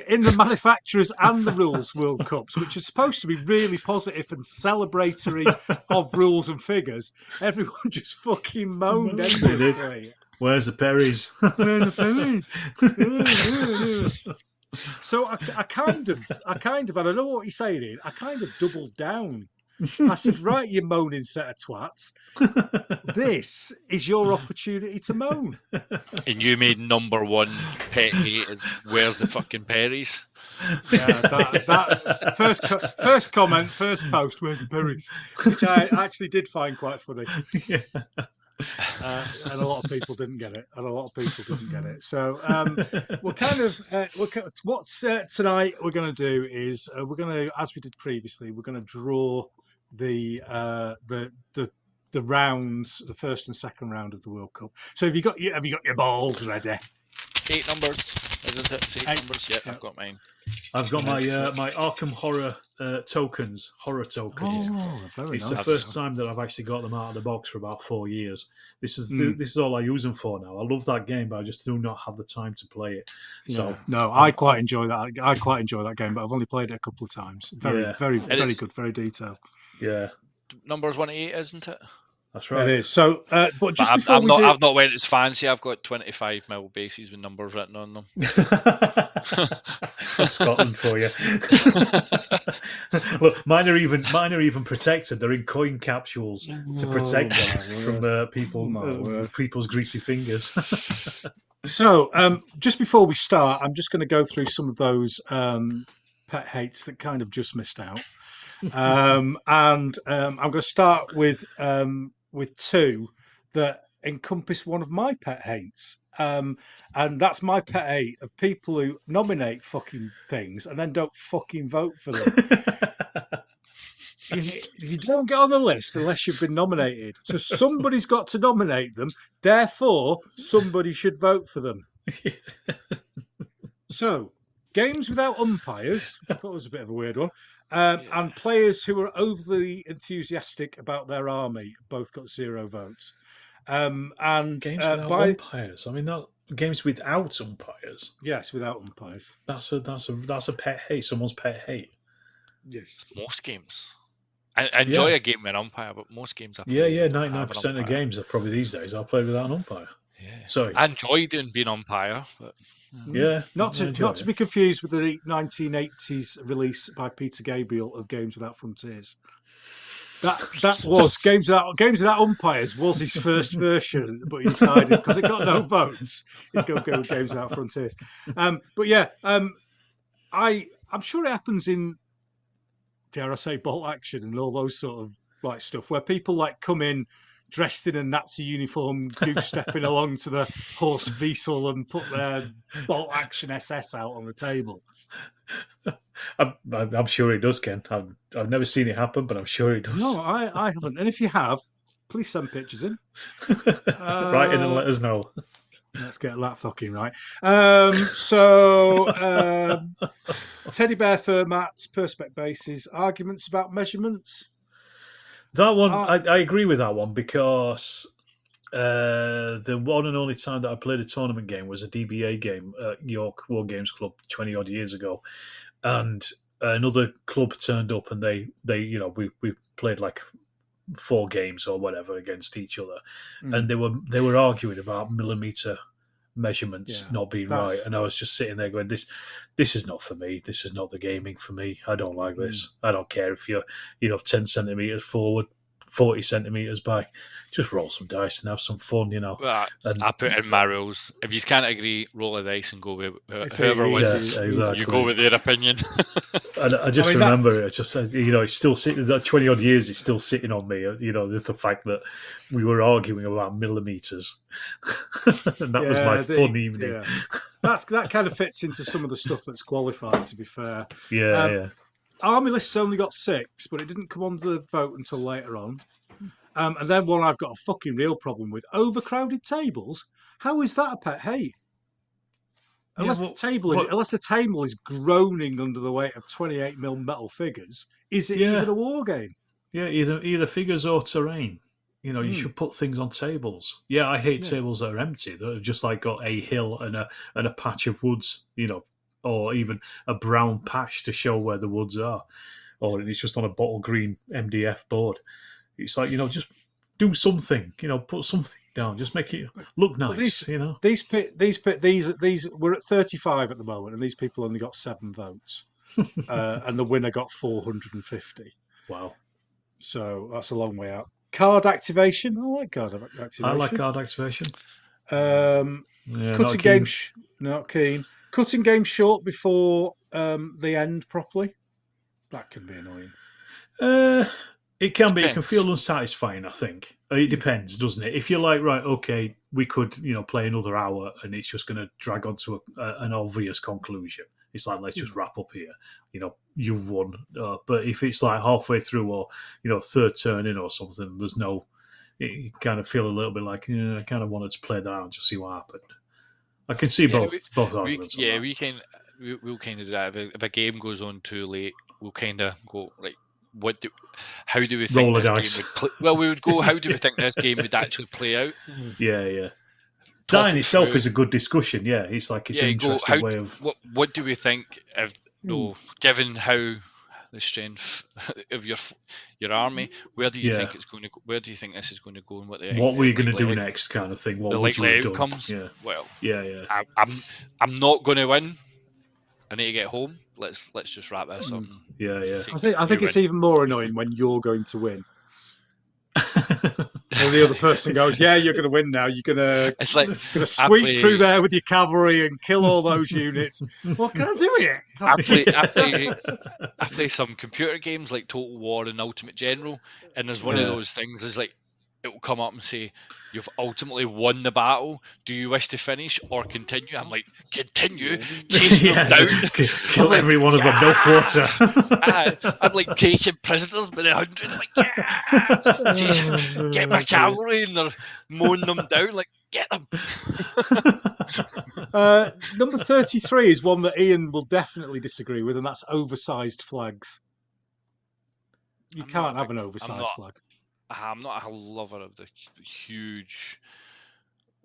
Speaker 2: in the manufacturers and the rules World Cups, which are supposed to be really positive and celebratory of rules and figures, everyone just fucking moaned endlessly.
Speaker 4: Where's the Perrys?
Speaker 2: Where's the Perrys? So I kind of, and I know what you're saying. I kind of doubled down. I said, right, you moaning set of twats. This is your opportunity to moan.
Speaker 3: And you made number one pet hate as where's the fucking Perrys?
Speaker 2: Yeah, that first comment, first post, where's the Perrys? Which I actually did find quite funny.
Speaker 4: Yeah.
Speaker 2: And a lot of people didn't get it. So we're kind of what's tonight we're going to do is we're going to, as we did previously, we're going to draw the rounds, the first and second round of the World Cup. So have you got your balls ready?
Speaker 3: 8 numbers, isn't it? 8 numbers. Yeah, I've got mine.
Speaker 4: I've got my Arkham horror tokens.
Speaker 2: Oh, very
Speaker 4: it's
Speaker 2: nice.
Speaker 4: the first time that I've actually got them out of the box for about 4 years. This is all I use them for now. I love that game, but I just do not have the time to play it. So
Speaker 2: no, I quite enjoy that. I quite enjoy that game, but I've only played it a couple of times. Very good, very detailed.
Speaker 4: Yeah,
Speaker 3: numbers 1 to 8, isn't it?
Speaker 4: That's right.
Speaker 2: It is. So, but just before
Speaker 3: I've not went as fancy. I've got 25mm bases with numbers written on them.
Speaker 4: Scotland for you. Look, mine are even protected. They're in coin capsules to protect them from people's greasy fingers.
Speaker 2: So, just before we start, I'm just going to go through some of those pet hates that kind of just missed out. And I'm going to start with two that encompass one of my pet hates. And that's my pet hate of people who nominate fucking things and then don't fucking vote for them. You don't get on the list unless you've been nominated. So somebody's got to nominate them. Therefore, somebody should vote for them. So, games without umpires. I thought it was a bit of a weird one. And players who are overly enthusiastic about their army both got 0 votes. And
Speaker 4: games without umpires. I mean, games without umpires.
Speaker 2: Yes, without umpires.
Speaker 4: That's a pet hate. Someone's pet hate.
Speaker 2: Yes,
Speaker 3: most games. I enjoy a game with an umpire, but most games.
Speaker 4: 99% of games are probably these days I'll play without an umpire.
Speaker 3: Yeah,
Speaker 4: sorry.
Speaker 3: I enjoy doing being umpire, but
Speaker 2: not to be confused with the 1980s release by Peter Gabriel of Games Without Frontiers. That was Games Without Umpires was his first version, but he decided because it got no votes, he'd go with Games Without Frontiers. But yeah, I'm sure it happens in, dare I say, Bolt Action and all those sort of like stuff where people like come in dressed in a Nazi uniform, goose stepping along to the horse Wiesel and put their Bolt Action SS out on the table.
Speaker 4: I'm sure it does, Ken. I've never seen it happen, but I'm sure it does.
Speaker 2: No, I haven't. And if you have, please send pictures in.
Speaker 4: Write in and let us know.
Speaker 2: Let's get that fucking right. Teddy bear fur mats, perspex bases, arguments about measurements.
Speaker 4: That one, I agree with that one because the one and only time that I played a tournament game was a DBA game at York Wargames Club 20 odd years ago, and another club turned up and they we played like 4 games or whatever against each other, and they were arguing about millimeter measurements
Speaker 2: Yeah,
Speaker 4: not being
Speaker 2: that's-
Speaker 4: right, and I was just sitting there going, this is not for me. This is not the gaming for me. I don't like this. I don't care if you're 10 centimeters forward, 40 centimeters back. Just roll some dice and have some fun,
Speaker 3: Well,
Speaker 4: And
Speaker 3: I put in my rules. If you can't agree, roll a dice and go with
Speaker 2: It's
Speaker 3: whoever
Speaker 2: easy,
Speaker 3: wins.
Speaker 4: yeah, exactly.
Speaker 3: You go with their opinion.
Speaker 4: I just
Speaker 2: mean,
Speaker 4: remember it. Just it's still sitting. That 20 odd years, it's still sitting on me. Just the fact that we were arguing about millimeters, and that was my fun evening.
Speaker 2: Yeah. That kind of fits into some of the stuff that's qualified. To be fair,
Speaker 4: Yeah.
Speaker 2: Army List's only got 6, but it didn't come on the vote until later on. And then one I've got a fucking real problem with: overcrowded tables. How is that a pet hate? Unless the table is groaning under the weight of 28mm metal figures, is it even a war game?
Speaker 4: Yeah, either figures or terrain. You should put things on tables. Yeah, I hate tables that are empty, that have just like got a hill and a patch of woods, or even a brown patch to show where the woods are, or it's just on a bottle green MDF board. It's like, just do something, put something down, just make it look nice,
Speaker 2: These we're at 35 at the moment, and these people only got 7 votes, and the winner got 450.
Speaker 4: Wow.
Speaker 2: So that's a long way out. Card activation. I like card activation.
Speaker 4: I like card activation.
Speaker 2: Cutting game, not keen. Cutting game short before the end properly. That can be annoying.
Speaker 4: It can be. It can feel unsatisfying, I think. It depends, doesn't it? If you're like, right, okay, we could, play another hour and it's just going to drag on to an obvious conclusion. It's like, let's just wrap up here. You've won. But if it's like halfway through or, third turn in or something, there's no... You kind of feel a little bit like, I kind of wanted to play that out and just see what happened. I can see both arguments.
Speaker 3: We'll kind of do that. If a game goes on too late, we'll kind of go, like, how do we think
Speaker 4: roll a
Speaker 3: this
Speaker 4: dice.
Speaker 3: game would play? Well, we would go, how do we think this game would actually play out?
Speaker 4: Yeah. That in itself is a good discussion. Yeah, it's like an interesting way of.
Speaker 3: What do we think? Given how the strength of your army, where do you think it's going to go? Where do you think this is going to go? And what
Speaker 4: were you going to do next, kind of thing? What
Speaker 3: the
Speaker 4: would you
Speaker 3: likely
Speaker 4: have
Speaker 3: outcomes?
Speaker 4: Done? Yeah.
Speaker 3: Well,
Speaker 4: yeah.
Speaker 3: I'm not going to win. I need to get home. Let's just wrap this up.
Speaker 4: Yeah.
Speaker 2: I think it's even more annoying when you're going to win. And the other person goes, "Yeah, you're going to win now. You're going to sweep through there with your cavalry and kill all those units." Well, can I do it?
Speaker 3: I play some computer games like Total War and Ultimate General, and there's one of those things is like it will come up and say, "You've ultimately won the battle. Do you wish to finish or continue?" I'm like, "Continue, chase them down,
Speaker 4: kill every one of them, no quarter."
Speaker 3: I'm like taking prisoners by the hundreds, like get my cavalry, and they're mowing them down, like get them.
Speaker 2: Number 33 is one that Ian will definitely disagree with, and that's oversized flags. You can't have an oversized flag.
Speaker 3: I'm not a lover of the huge,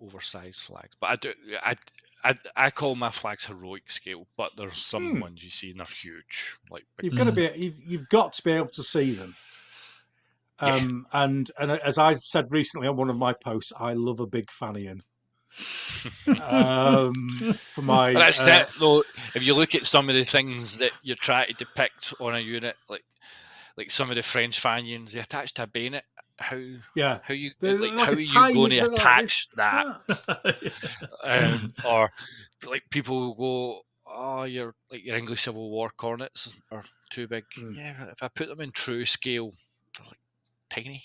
Speaker 3: oversized flags, but I do. I call my flags heroic scale, but there's some ones you see and they're huge. Like
Speaker 2: you've got to be able to see them. And as I said recently on one of my posts, I love a big Fanian. For my
Speaker 3: that's it though. If you look at some of the things that you're trying to depict on a unit, like some of the French Fanians, they attach to a bayonet. How are you going to attach that? Or like people go, "Oh, your English Civil War cornets are too big." Yeah, if I put them in true scale, they're like tiny.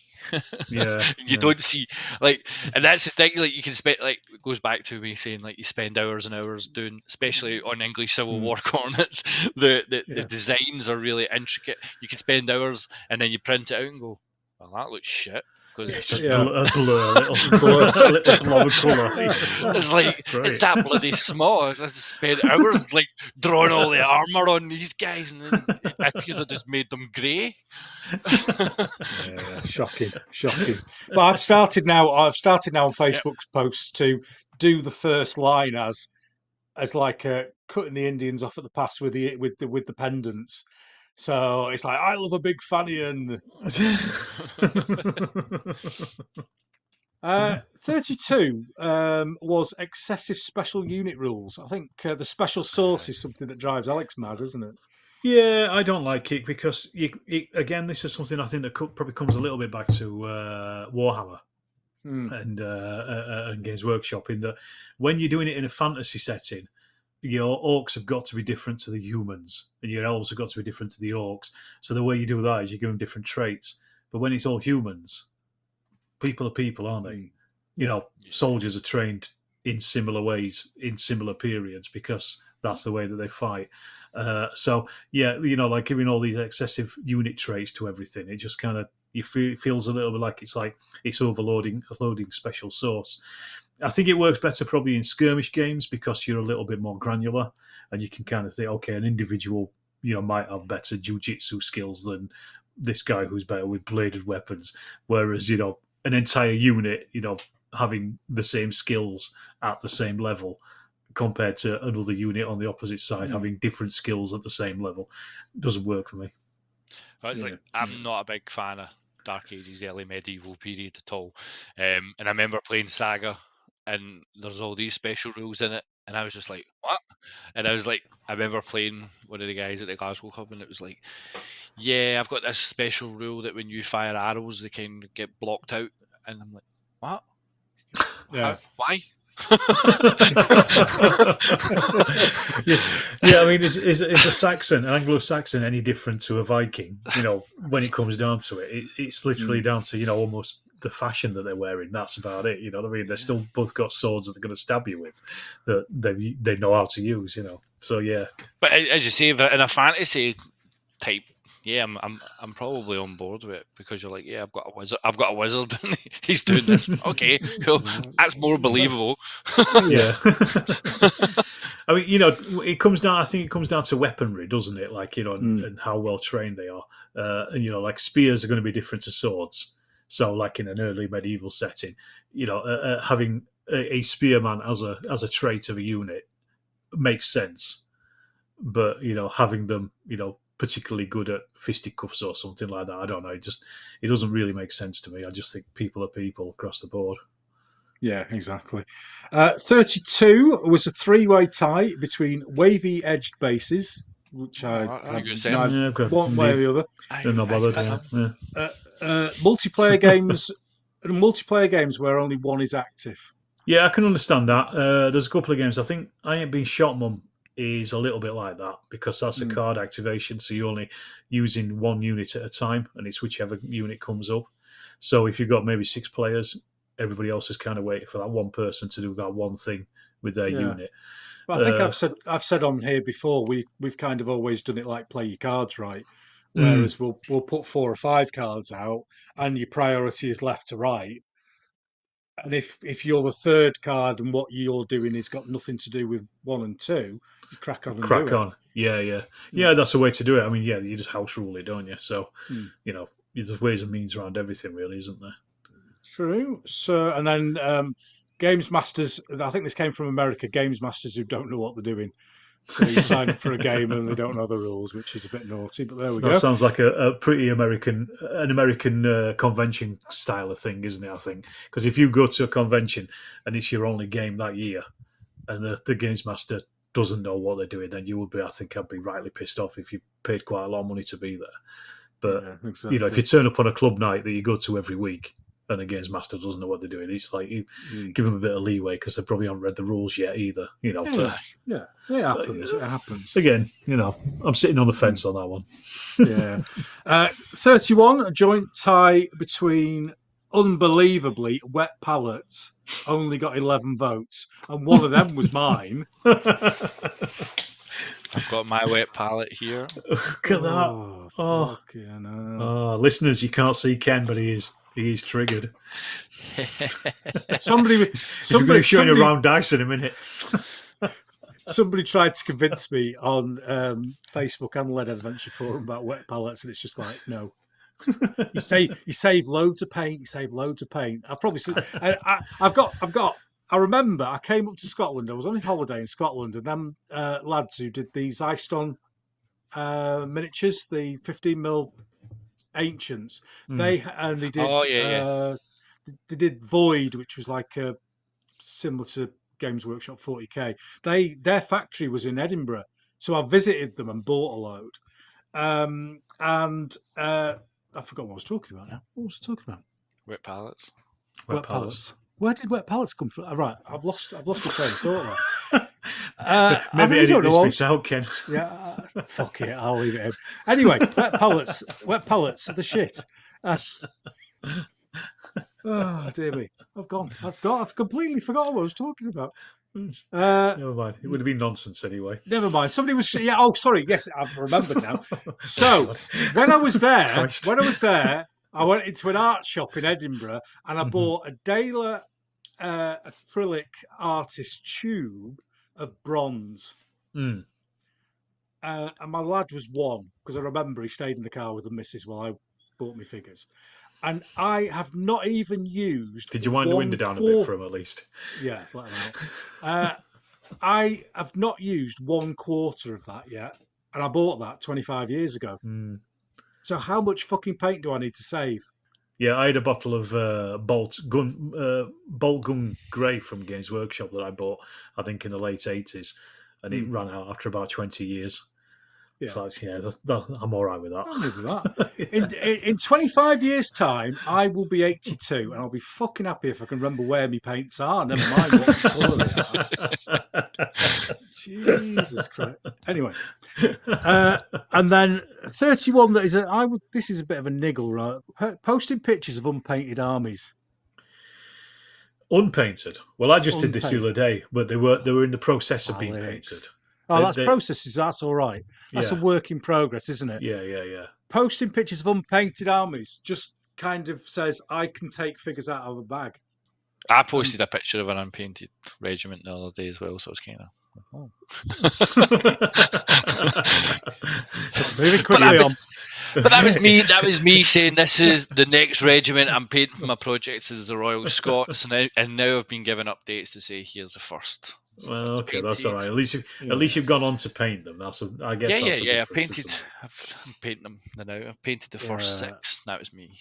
Speaker 3: You don't see and that's the thing. Like you can spend it goes back to me saying you spend hours and hours doing, especially on English Civil War cornets. The designs are really intricate. You can spend hours and then you print it out and go, "Well, that looks shit."
Speaker 4: It's just a blur, a little blob of colour.
Speaker 3: It's like it's that bloody small. I just spent hours drawing all the armour on these guys, and then I could have just made them grey.
Speaker 2: Shocking. But I've started now on Facebook's posts to do the first line as cutting the Indians off at the pass with the pendants. So it's like, I love a big Fanian. 32 was excessive special unit rules. I think the special source is something that drives Alex mad, isn't it?
Speaker 4: Yeah, I don't like it because again, this is something I think that probably comes a little bit back to Warhammer and Games Workshop, in that when you're doing it in a fantasy setting, your orcs have got to be different to the humans, and your elves have got to be different to the orcs. So the way you do that is you give them different traits. But when it's all humans, people are people, aren't they? Soldiers are trained in similar ways in similar periods because that's the way that they fight. So yeah, like giving all these excessive unit traits to everything, it just kind of feels a little bit like it's overloading special source. I think it works better probably in skirmish games because you're a little bit more granular and you can kind of say, okay, an individual might have better jujitsu skills than this guy who's better with bladed weapons, whereas an entire unit having the same skills at the same level compared to another unit on the opposite side having different skills at the same level doesn't work for me.
Speaker 3: I'm not a big fan of Dark Ages, early medieval period at all. And I remember playing Saga, and there's all these special rules in it, and I was just like, what? And I was like, I remember playing one of the guys at the Glasgow Club, and it was like, yeah, I've got this special rule that when you fire arrows, they can get blocked out. And I'm like, what?
Speaker 2: Yeah.
Speaker 3: Why?
Speaker 4: I mean, is a Saxon, an Anglo-Saxon, any different to a Viking? When it comes down to it, it's literally down to almost the fashion that they're wearing. That's about it. You know what I mean? They're still both got swords that they're going to stab you with that they know how to use. So yeah.
Speaker 3: But as you say, in a fantasy type, yeah, I'm probably on board with it because you're like, yeah, I've got a wizard, and he's doing this. Okay, cool. That's more believable.
Speaker 4: Yeah. I mean, it comes down. I think it comes down to weaponry, doesn't it? Like and how well trained they are. And like spears are going to be different to swords. So, like in an early medieval setting, having a spearman as a trait of a unit makes sense. But having them, particularly good at fisticuffs or something like that, I don't know. It doesn't really make sense to me. I just think people are people across the board.
Speaker 2: Yeah, exactly. 32 was a three-way tie between wavy-edged bases, which I have neither one way or the other.
Speaker 4: They're not bothered.
Speaker 2: Multiplayer games where only one is active.
Speaker 4: Yeah, I can understand that. There's a couple of games. I think I Ain't Been Shot, Mum is a little bit like that because that's a card activation, so you're only using one unit at a time, and it's whichever unit comes up. So if you've got maybe 6 players, everybody else is kind of waiting for that one person to do that one thing with their unit.
Speaker 2: Well, I think I've said on here before, we've kind of always done it like play your cards right, whereas we'll put 4 or 5 cards out, and your priority is left to right. And if you're the third card and what you're doing has got nothing to do with 1 and 2, you crack on and do it.
Speaker 4: Yeah, that's the way to do it. I mean, you just house rule it, don't you? So there's ways and means around everything, really, isn't there?
Speaker 2: True. So, and then Games Masters, I think this came from America, Games Masters who don't know what they're doing. So you sign up for a game and they don't know the rules, which is a bit naughty, but there we go.
Speaker 4: That sounds like a pretty American convention style of thing, isn't it, I think? Because if you go to a convention and it's your only game that year and the Games Master doesn't know what they're doing, then you would be, I think I'd be rightly pissed off if you paid quite a lot of money to be there. But,
Speaker 2: exactly.
Speaker 4: If you turn up on a club night that you go to every week, and the Games Master doesn't know what they're doing, it's like you give them a bit of leeway because they probably haven't read the rules yet either. It
Speaker 2: happens. It happens.
Speaker 4: Again, I'm sitting on the fence on that one.
Speaker 2: Yeah. 31, a joint tie between unbelievably Wet Pallets, only got 11 votes, and one of them was mine.
Speaker 3: I've got my Wet Palette here.
Speaker 4: Look at that. Listeners, you can't see Ken, but he is triggered.
Speaker 2: Somebody
Speaker 4: showing a round dice in a minute.
Speaker 2: Somebody tried to convince me on Facebook and Lead Adventure Forum about Wet Pallets, and it's just like, no. You save loads of paint. You save loads of paint. I've probably seen. I've got. I remember I came up to Scotland. I was on holiday in Scotland, and them lads who did these Iced-on miniatures, the 15mm Ancients. They did the they did Void, which was like similar to Games Workshop 40k. Their factory was in Edinburgh, so I visited them and bought a load. And I forgot what I was talking about now. What was I talking about?
Speaker 3: Wet pallets.
Speaker 2: Wet pallets. Where did wet pallets come from? Right, I've lost the train of thought there.
Speaker 4: Maybe edit this bit out, Ken.
Speaker 2: Yeah, fuck it, I'll leave it in. Anyway, wet pallets are the shit. Oh dear me, I've completely forgotten what I was talking about.
Speaker 4: Never mind. It would have been nonsense anyway.
Speaker 2: Never mind. Somebody was. Yeah. Oh, sorry. Yes, I've remembered now. So when I was there, I went into an art shop in Edinburgh and I bought a Dahlia acrylic artist tube of bronze. And my lad was one because I remember he stayed in the car with the missus while I bought my figures. And I have not even used.
Speaker 4: Did you wind the window down a bit for him at least?
Speaker 2: Yeah, let him out. I have not used 1/4 of that yet, and I bought that 25 years ago. So how much fucking paint do I need to save?
Speaker 4: Yeah, I had a bottle of Bolt Gun Grey from Games Workshop that I bought, I think, in the late 80s, and it ran out after about 20 years.
Speaker 2: Yeah,
Speaker 4: so, I'm all right with that.
Speaker 2: I'm good with that. In 25 years' time, I will be 82, and I'll be fucking happy if I can remember where my paints are. Never mind what colour they are. Jesus Christ. Anyway, and then 31. This is a bit of a niggle, right? Posting pictures of unpainted armies.
Speaker 4: Unpainted. Well, I just did this the other day, but they were in the process of being painted.
Speaker 2: Oh, that's processes. That's all right. That's a work in progress, isn't it?
Speaker 4: Yeah.
Speaker 2: Posting pictures of unpainted armies just kind of says I can take figures out of a bag.
Speaker 3: I posted a picture of an unpainted regiment the other day as well, so it's kind of. Oh.
Speaker 2: Moving quickly on.
Speaker 3: But that was me. That was me saying this is the next regiment. I'm painting my projects as the Royal Scots, and now I've been given updates to say here's the first.
Speaker 4: Well, okay, that's all right. At least you've gone on to paint them. I guess.
Speaker 3: Yeah. I've painted them now. I've painted the first 6. That was me.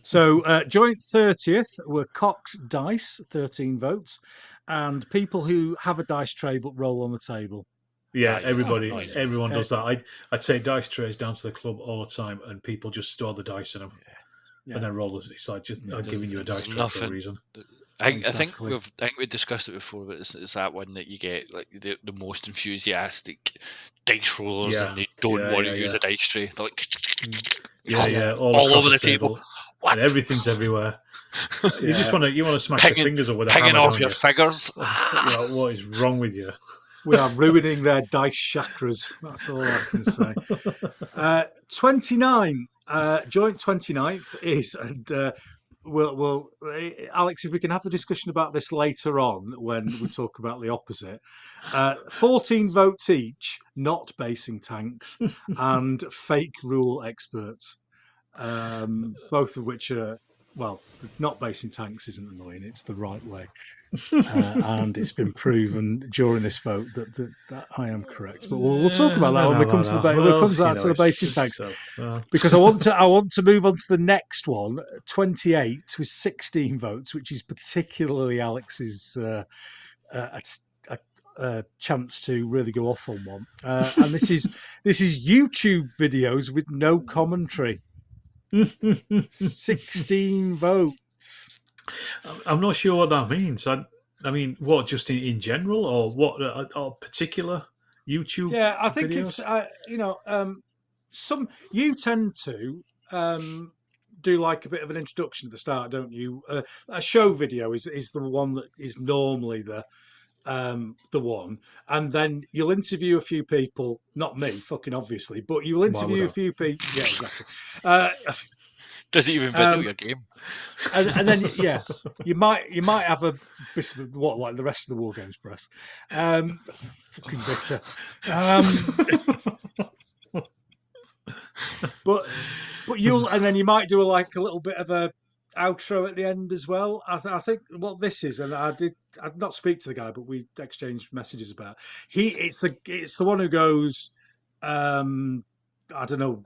Speaker 2: So joint 30th were cocked dice, 13 votes, and people who have a dice tray but roll on the table.
Speaker 4: Yeah, everyone does that. I take dice trays down to the club all the time, and people just store the dice in them, and then roll. It's like I'm giving you a dice tray for a reason.
Speaker 3: I think we discussed it before, but it's that one that you get like the most enthusiastic dice rollers, and they don't want to use a dice tray. They're like, all over the table. What?
Speaker 4: And everything's everywhere. You just want to smash your fingers over the
Speaker 3: pinging
Speaker 4: hammer,
Speaker 3: off your figures.
Speaker 4: What is wrong with you?
Speaker 2: We are ruining their dice chakras. That's all I can say. 29, joint 29th is, and we'll Alex, if we can have the discussion about this later on when we talk about the opposite. 14 votes each, not basing tanks, and fake rule experts. Both of which are, well, not basing tanks isn't annoying, it's the right way. And it's been proven during this vote that I am correct. But we'll talk about that when we come to the basing tanks. Because I want to move on to the next one, 28 with 16 votes, which is particularly Alex's chance to really go off on one. And this is YouTube videos with no commentary. 16 votes.
Speaker 4: I'm not sure what that means. I mean, what, just in general, or what, or particular YouTube?
Speaker 2: Yeah, I think
Speaker 4: videos?
Speaker 2: It's some you tend to do like a bit of an introduction at the start, don't you? A show video is the one that is normally the one, and then you'll interview a few people. Not me, fucking obviously, but you'll interview a few people. Yeah, exactly.
Speaker 3: Does it even video your game?
Speaker 2: And then you might have a bit of what, like the rest of the Wargames press. Fucking bitter. But then you might do a little bit of a outro at the end as well. I think what this is, and I'd not speak to the guy, but we exchanged messages about. It's the one who goes, I don't know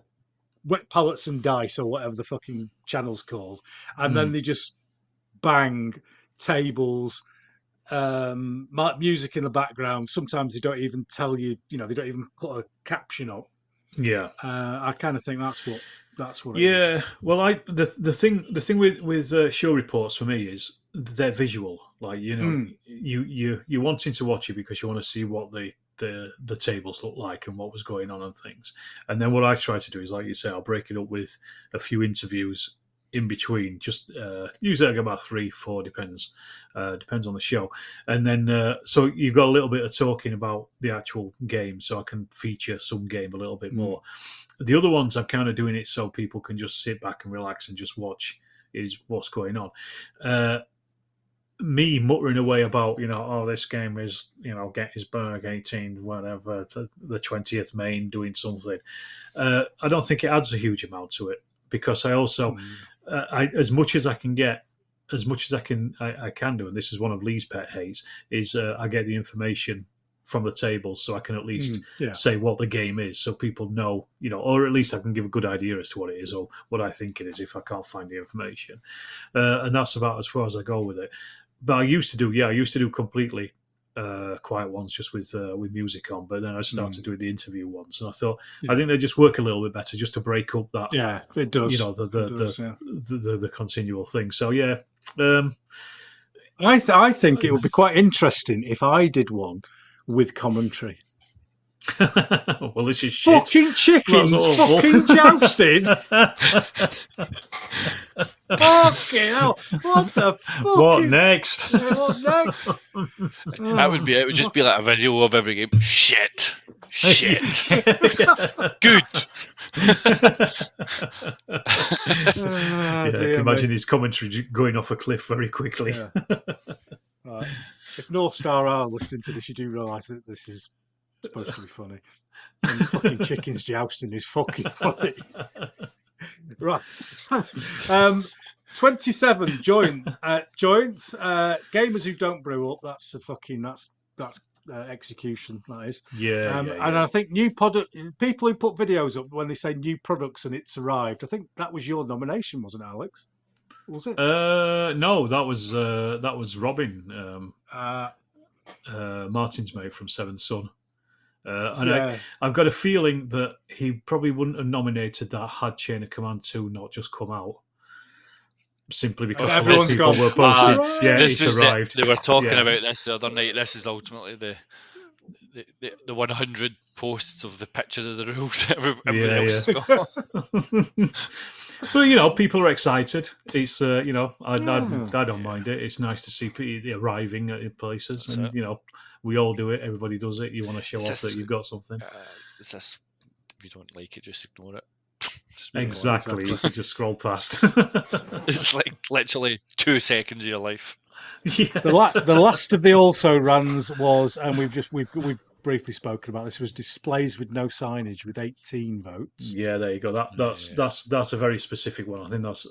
Speaker 2: wet pallets and dice or whatever the fucking channel's called, and then
Speaker 4: Mm.
Speaker 2: they just bang tables, music in the background. Sometimes they don't even tell you, they don't even put a caption up.
Speaker 4: Yeah.
Speaker 2: I kind of think that's what it is.
Speaker 4: Yeah, well, the thing with show reports for me is they're visual. Like you're wanting to watch it because you want to see what the tables look like and what was going on and things. And then what I try to do is, like you say, I'll break it up with a few interviews in between. Just usually I get about 3-4, depends on the show. And then so you've got a little bit of talking about the actual game, so I can feature some game a little bit more. The other ones, I'm kind of doing it so people can just sit back and relax and just watch is what's going on. Me muttering away about, this game is, Gettysburg 18, whatever, the 20th Maine doing something. I don't think it adds a huge amount to it, because I also, as much as I can get, as much as I can do, and this is one of Lee's pet hates, is I get the information from the table, so I can at least say what the game is, so people know, or at least I can give a good idea as to what it is or what I think it is if I can't find the information. And that's about as far as I go with it. But I used to do completely quiet ones just with music on, but then I started doing the interview ones, and I thought I think they just work a little bit better just to break up that.
Speaker 2: Yeah, it does.
Speaker 4: The continual thing. So
Speaker 2: I think it would be quite interesting if I did one with commentary.
Speaker 4: Well, this is shit.
Speaker 2: Fucking chickens, fucking jousting. Fucking hell! What the fuck?
Speaker 4: What next?
Speaker 2: What next?
Speaker 3: That would be it. It would just be like a video of every game. Shit. Good.
Speaker 4: I can imagine his commentary going off a cliff very quickly.
Speaker 2: Yeah. Right. If North Star are listening to this, you do realise that this is supposed to be funny. And the fucking chickens jousting is fucking funny. Right. 27 joint gamers who don't brew up. That's a fucking that's execution. That is. And I think new product people who put videos up when they say new products and it's arrived. I think that was your nomination, wasn't it, Alex? Was it?
Speaker 4: No, that was Robin. Martin's mate from Seventh Son. I've got a feeling that he probably wouldn't have nominated that had Chain of Command 2 not just come out. Simply because a lot of people were posting. It's arrived.
Speaker 3: They were talking about this the other night. This is ultimately the 100 posts of the picture of the rules. Everybody else has got.
Speaker 4: But people are excited. It's I don't mind it. It's nice to see people arriving at places, and we all do it. Everybody does it. You want to show off that you've got something.
Speaker 3: If you don't like it, just ignore it.
Speaker 4: Exactly. You could just scroll past.
Speaker 3: It's like literally 2 seconds of your life.
Speaker 2: Yeah. The last of the also runs was, and we've briefly spoken about this, was displays with no signage with 18 votes.
Speaker 4: Yeah, there you go. That's a very specific one. I think that's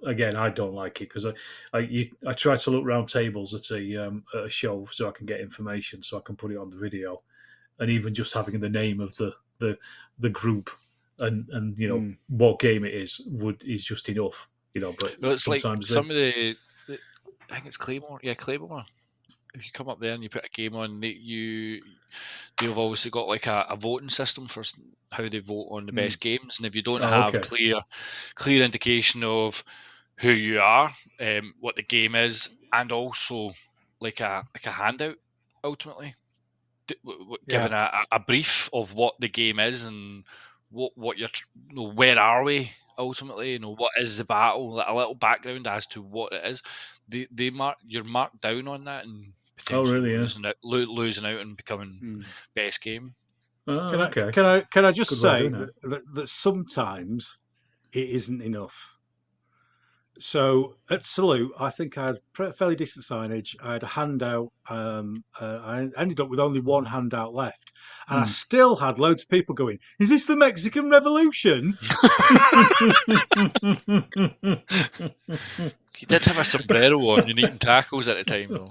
Speaker 4: again, I don't like it because I try to look round tables at a show so I can get information so I can put it on the video, and even just having the name of the group and what game it is just enough. But
Speaker 3: it's
Speaker 4: sometimes
Speaker 3: like some of the I think it's Claymore. Yeah, Claymore. If you come up there and you put a game on, they've obviously got like a voting system for how they vote on the best games, and if you don't have clear indication of who you are, what the game is, and also like a handout, ultimately giving a brief of what the game is and what you're where are we ultimately, what is the battle, a little background as to what it is. You're marked down on that and potentially losing out and becoming best game.
Speaker 2: Can I just say that sometimes it isn't enough. So at Salute, I think I had fairly decent signage. I had a handout I ended up with only one handout left, and I still had loads of people going, "Is this the Mexican Revolution?"
Speaker 3: You did have a sombrero on. You're eating tacos at the time, though.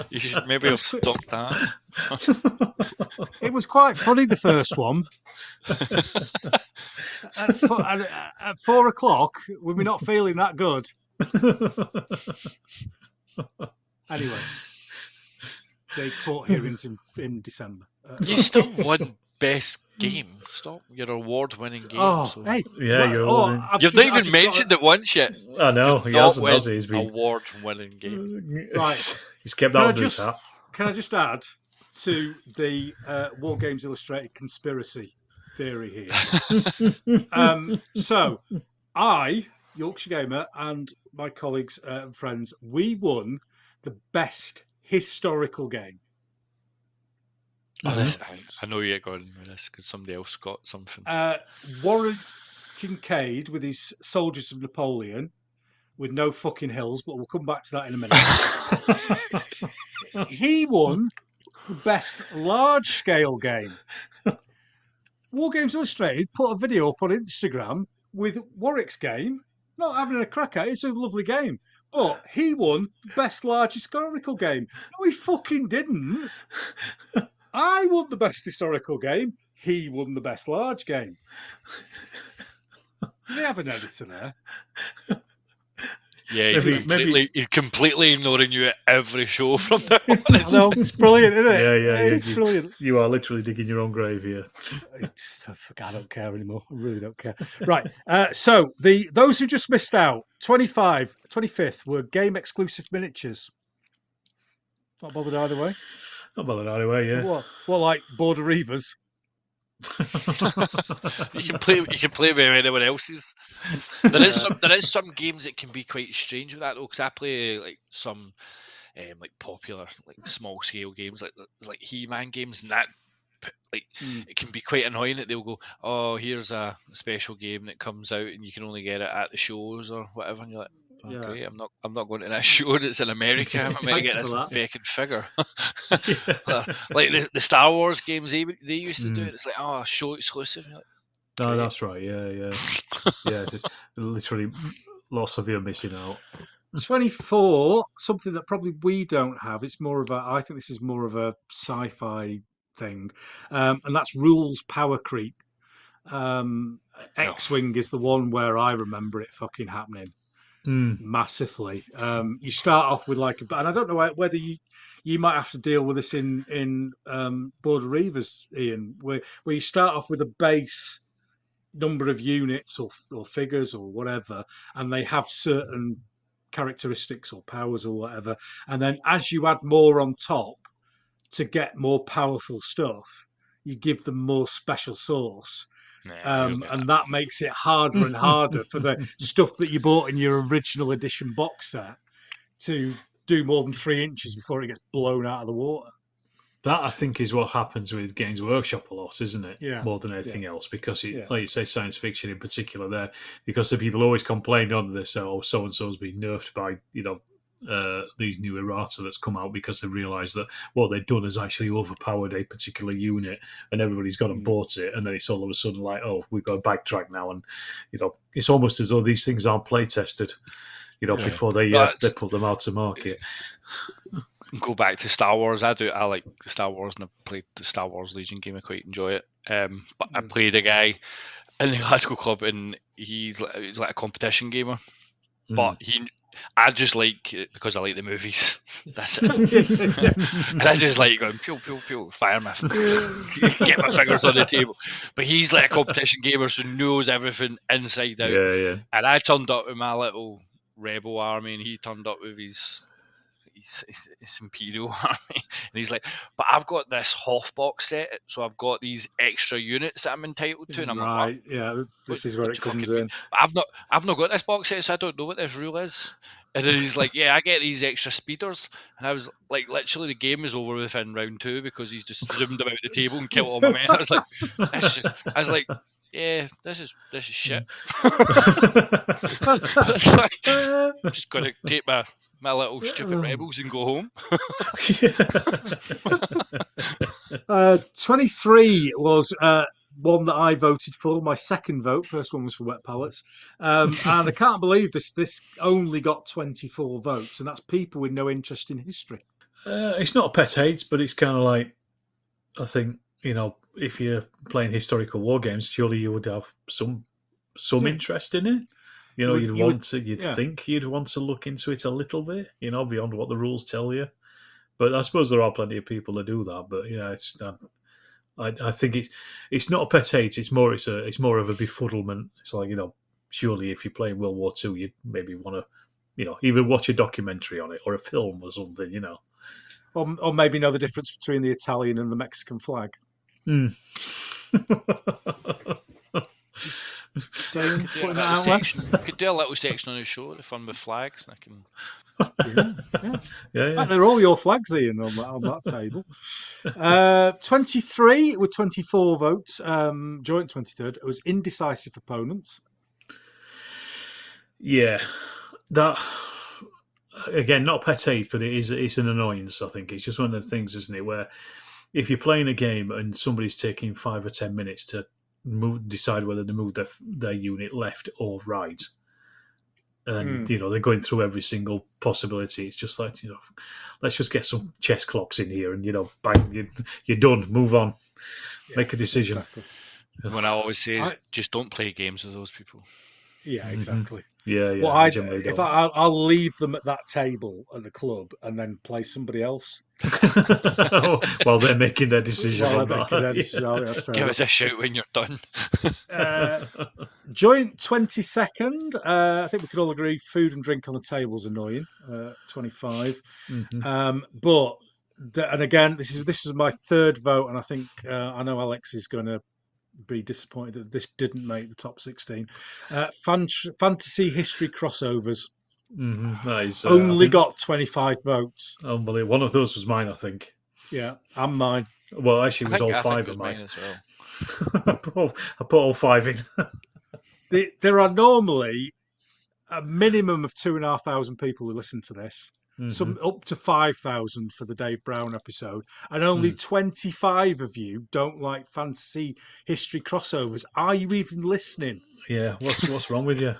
Speaker 3: You should maybe have stopped that.
Speaker 2: It was quite funny, the first one. At 4 o'clock, when we're not feeling that good. Anyway, they fought hearings in December.
Speaker 3: You still won best game. Stop your award-winning game.
Speaker 2: Hey,
Speaker 4: Yeah, you're
Speaker 3: you've not even mentioned it once yet.
Speaker 4: I know, he hasn't, has he? He's been
Speaker 3: award-winning game.
Speaker 2: Right.
Speaker 4: He's kept that under his hat.
Speaker 2: Can I just add to the Wargames Illustrated conspiracy theory here? So, I, Yorkshire Gamer, and my colleagues and friends, we won the best historical game.
Speaker 3: I know you're going with this because somebody else got something.
Speaker 2: Warren Kincaid with his Soldiers of Napoleon, with no fucking hills, but we'll come back to that in a minute. He won the best large-scale game. Wargames Illustrated put a video up on Instagram with Warwick's game, not having a crack at it. It's a lovely game. But he won the best large historical game. No, he fucking didn't. I won the best historical game. He won the best large game. Does he have an editor there?
Speaker 3: Yeah, he's completely ignoring you at every show from now on.
Speaker 2: I know, it's brilliant, isn't it?
Speaker 4: Yeah.
Speaker 2: It's brilliant.
Speaker 4: You are literally digging your own grave here.
Speaker 2: I don't care anymore. I really don't care. Right. So those who just missed out, 25th were game exclusive miniatures. Not bothered either way.
Speaker 4: Not bothered either way, yeah.
Speaker 2: What like Border Reavers?
Speaker 3: You can play with anyone else's. There is some games that can be quite strange with that though, because I play like some like popular like small scale games like He-Man games, and that it can be quite annoying that they'll go, oh, here's a special game that comes out and you can only get it at the shows or whatever, and you're like, great, I'm not going to that show that's in America. I'm going to get this fucking figure. Like the Star Wars games, they used to do it. It's like, oh, show exclusive. Like,
Speaker 4: no, that's right. Yeah. Just literally lots of you missing out.
Speaker 2: 24, something that probably we don't have. It's more of I think this is more of a sci-fi thing, and that's Rules Power Creep. X-Wing is the one where I remember it fucking happening. Massively. You start off with and I don't know whether you might have to deal with this in Border Reavers, Ian, where you start off with a base number of units or figures or whatever, and they have certain characteristics or powers or whatever, and then as you add more on top to get more powerful stuff, you give them more special sauce. And that makes it harder and harder for the stuff that you bought in your original edition box set to do more than 3 inches before it gets blown out of the water.
Speaker 4: That, I think, is what happens with Games Workshop a lot, isn't it?
Speaker 2: Yeah.
Speaker 4: More than anything else, because like you say, science fiction in particular there, because the people always complain on this, so-and-so's been nerfed by, these new errata that's come out, because they realise that what they've done is actually overpowered a particular unit, and everybody's gone and bought it, and then it's all of a sudden like, oh, we've got to backtrack now, and it's almost as though these things aren't play tested, before they put them out to market.
Speaker 3: Go back to Star Wars. I like Star Wars, and I've played the Star Wars Legion game. I quite enjoy it. But I played a guy in the Glasgow club, and he's like a competition gamer. But I just like it because I like the movies. That's it. And I just like going pew pew pew, fire my get my fingers on the table. But he's like a competition gamer, so knows everything inside out.
Speaker 4: Yeah.
Speaker 3: And I turned up with my little rebel army, and he turned up with his Imperial army, and he's like, but I've got this Hoth box set, so I've got these extra units that I'm entitled to, and I'm like,
Speaker 2: this is where it comes in.
Speaker 3: I've not got this box set, so I don't know what this rule is. And then he's like, yeah, I get these extra speeders, and I was like, literally the game is over within round 2 because he's just zoomed about the table and killed all my men. I was like, yeah, this is shit. I'm just gonna take my my little stupid rebels and go home.
Speaker 2: 23 was one that I voted for. My second vote. First one was for Wet Pallets. And I can't believe this only got 24 votes, and that's people with no interest in history.
Speaker 4: It's not a pet hate, but it's kind of like, I think, if you're playing historical war games, surely you would have some interest in it. You'd think you'd want to look into it a little bit, beyond what the rules tell you. But I suppose there are plenty of people that do that. But yeah, it's I think it's not a pet hate. It's more of a befuddlement. It's like, surely if you're playing World War II, you'd maybe want to, either watch a documentary on it or a film or something,
Speaker 2: Or maybe know the difference between the Italian and the Mexican flag. So putting that out
Speaker 3: could do a little section on the show, the fun with flags, and I can.
Speaker 2: Yeah. They're all your flags, Ian, on that table. 23 with 24 votes, joint 23rd. It was indecisive opponents.
Speaker 4: Yeah, that again, not a pet hate, but it's an annoyance. I think it's just one of the things, isn't it, where if you're playing a game and somebody's taking 5 or 10 minutes to decide whether to move their unit left or right, and they're going through every single possibility. It's just like, let's just get some chess clocks in here, and bang, you're done. Move on, make a decision.
Speaker 2: Exactly.
Speaker 3: When I always say is, just don't play games with those people.
Speaker 2: Yeah, exactly.
Speaker 4: Yeah.
Speaker 2: Well, I'll leave them at that table at the club and then play somebody else
Speaker 4: while they're making their decision.
Speaker 2: That's fair
Speaker 3: Give us a shout when you're done.
Speaker 2: Joint 22nd. I think we could all agree food and drink on the table is annoying. 25. But and again, this is my third vote, and I think I know Alex is going to be disappointed that this didn't make the top 16. Fantasy history crossovers.
Speaker 4: Nice.
Speaker 2: Only got 25 votes.
Speaker 4: Unbelievable. One of those was mine, I think.
Speaker 2: Yeah, and mine.
Speaker 4: Well, actually, it was all 5 of mine.
Speaker 3: As well.
Speaker 4: I put all 5 in.
Speaker 2: There are normally a minimum of 2,500 people who listen to this. Some up to 5,000 for the Dave Brown episode, and only 25 of you don't like fantasy history crossovers. Are you even listening?
Speaker 4: Yeah, what's wrong with you?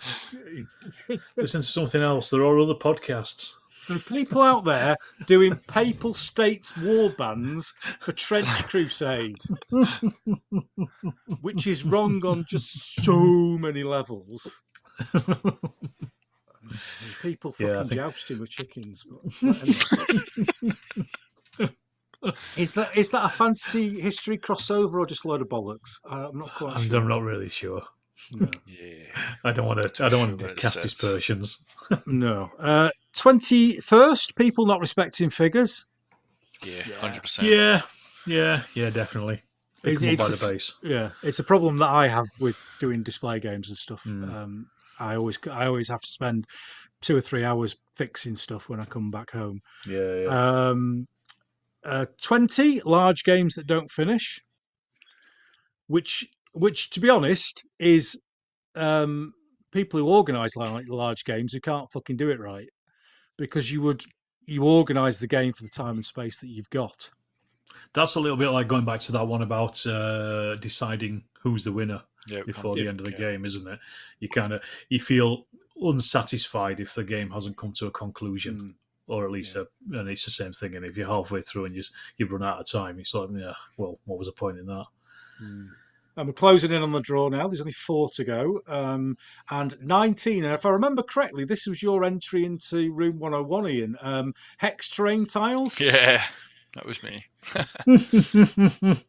Speaker 4: Listen to something else. There are other podcasts.
Speaker 2: There are people out there doing Papal States war bands for Trench Crusade, which is wrong on just so many levels. People fucking jousting with chickens. But anyway, is that a fantasy history crossover or just a load of bollocks? I'm not quite sure.
Speaker 4: I'm not really sure.
Speaker 2: No.
Speaker 3: Yeah.
Speaker 4: I don't want to cast dispersions.
Speaker 2: No. 21st, people not respecting figures.
Speaker 3: Yeah, 100%.
Speaker 4: Yeah, definitely. Pick them up by the base.
Speaker 2: Yeah, it's a problem that I have with doing display games and stuff. I always have to spend 2 or 3 hours fixing stuff when I come back home.
Speaker 4: Yeah.
Speaker 2: 20 large games that don't finish, which to be honest is people who organise large games who can't fucking do it right, because you organise the game for the time and space that you've got.
Speaker 4: That's a little bit like going back to that one about deciding who's the winner before the end of the game, isn't it? You feel unsatisfied if the game hasn't come to a conclusion, or at least and it's the same thing. And if you're halfway through and you've run out of time, it's like, well, what was the point in that?
Speaker 2: And we're closing in on the draw now. There's only 4 to go, and 19. And if I remember correctly, this was your entry into Room 101, Ian. Hex terrain tiles.
Speaker 3: Yeah, that was me.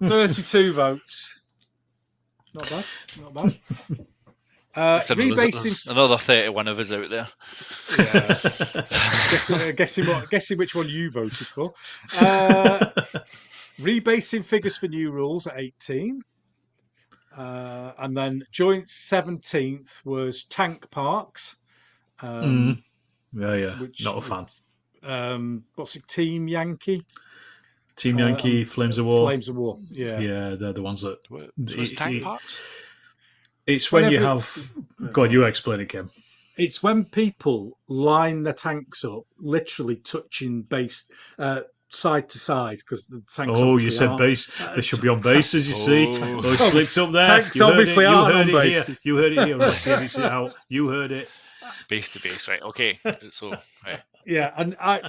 Speaker 2: 32 votes. Not bad. Rebasing.
Speaker 3: Another 31 of us out there.
Speaker 2: Yeah. guessing which one you voted for. Rebasing figures for new rules at 18. And then joint 17th was Tank Parks.
Speaker 4: Yeah. Not a fan.
Speaker 2: What's it? Team Yankee?
Speaker 4: Team Yankee, Flames of War.
Speaker 2: Flames of War, yeah.
Speaker 4: Yeah, they're the ones that...
Speaker 3: Tank Parks?
Speaker 4: It's when you have... God, you explain it, Kim.
Speaker 2: It's when people line their tanks up, literally touching base side to side, because the tanks
Speaker 4: Oh,
Speaker 2: obviously
Speaker 4: you said
Speaker 2: aren't.
Speaker 4: base. They should be on bases, you see.
Speaker 3: Oh.
Speaker 4: Oh, it slips up there.
Speaker 2: Tanks
Speaker 4: You heard
Speaker 2: obviously
Speaker 4: it. You
Speaker 2: aren't
Speaker 4: heard
Speaker 2: on
Speaker 4: it here.
Speaker 2: bases.
Speaker 4: You heard it here. Let's edit it out. You heard it.
Speaker 3: Base to base, right? Okay. So, right.
Speaker 2: Yeah, and I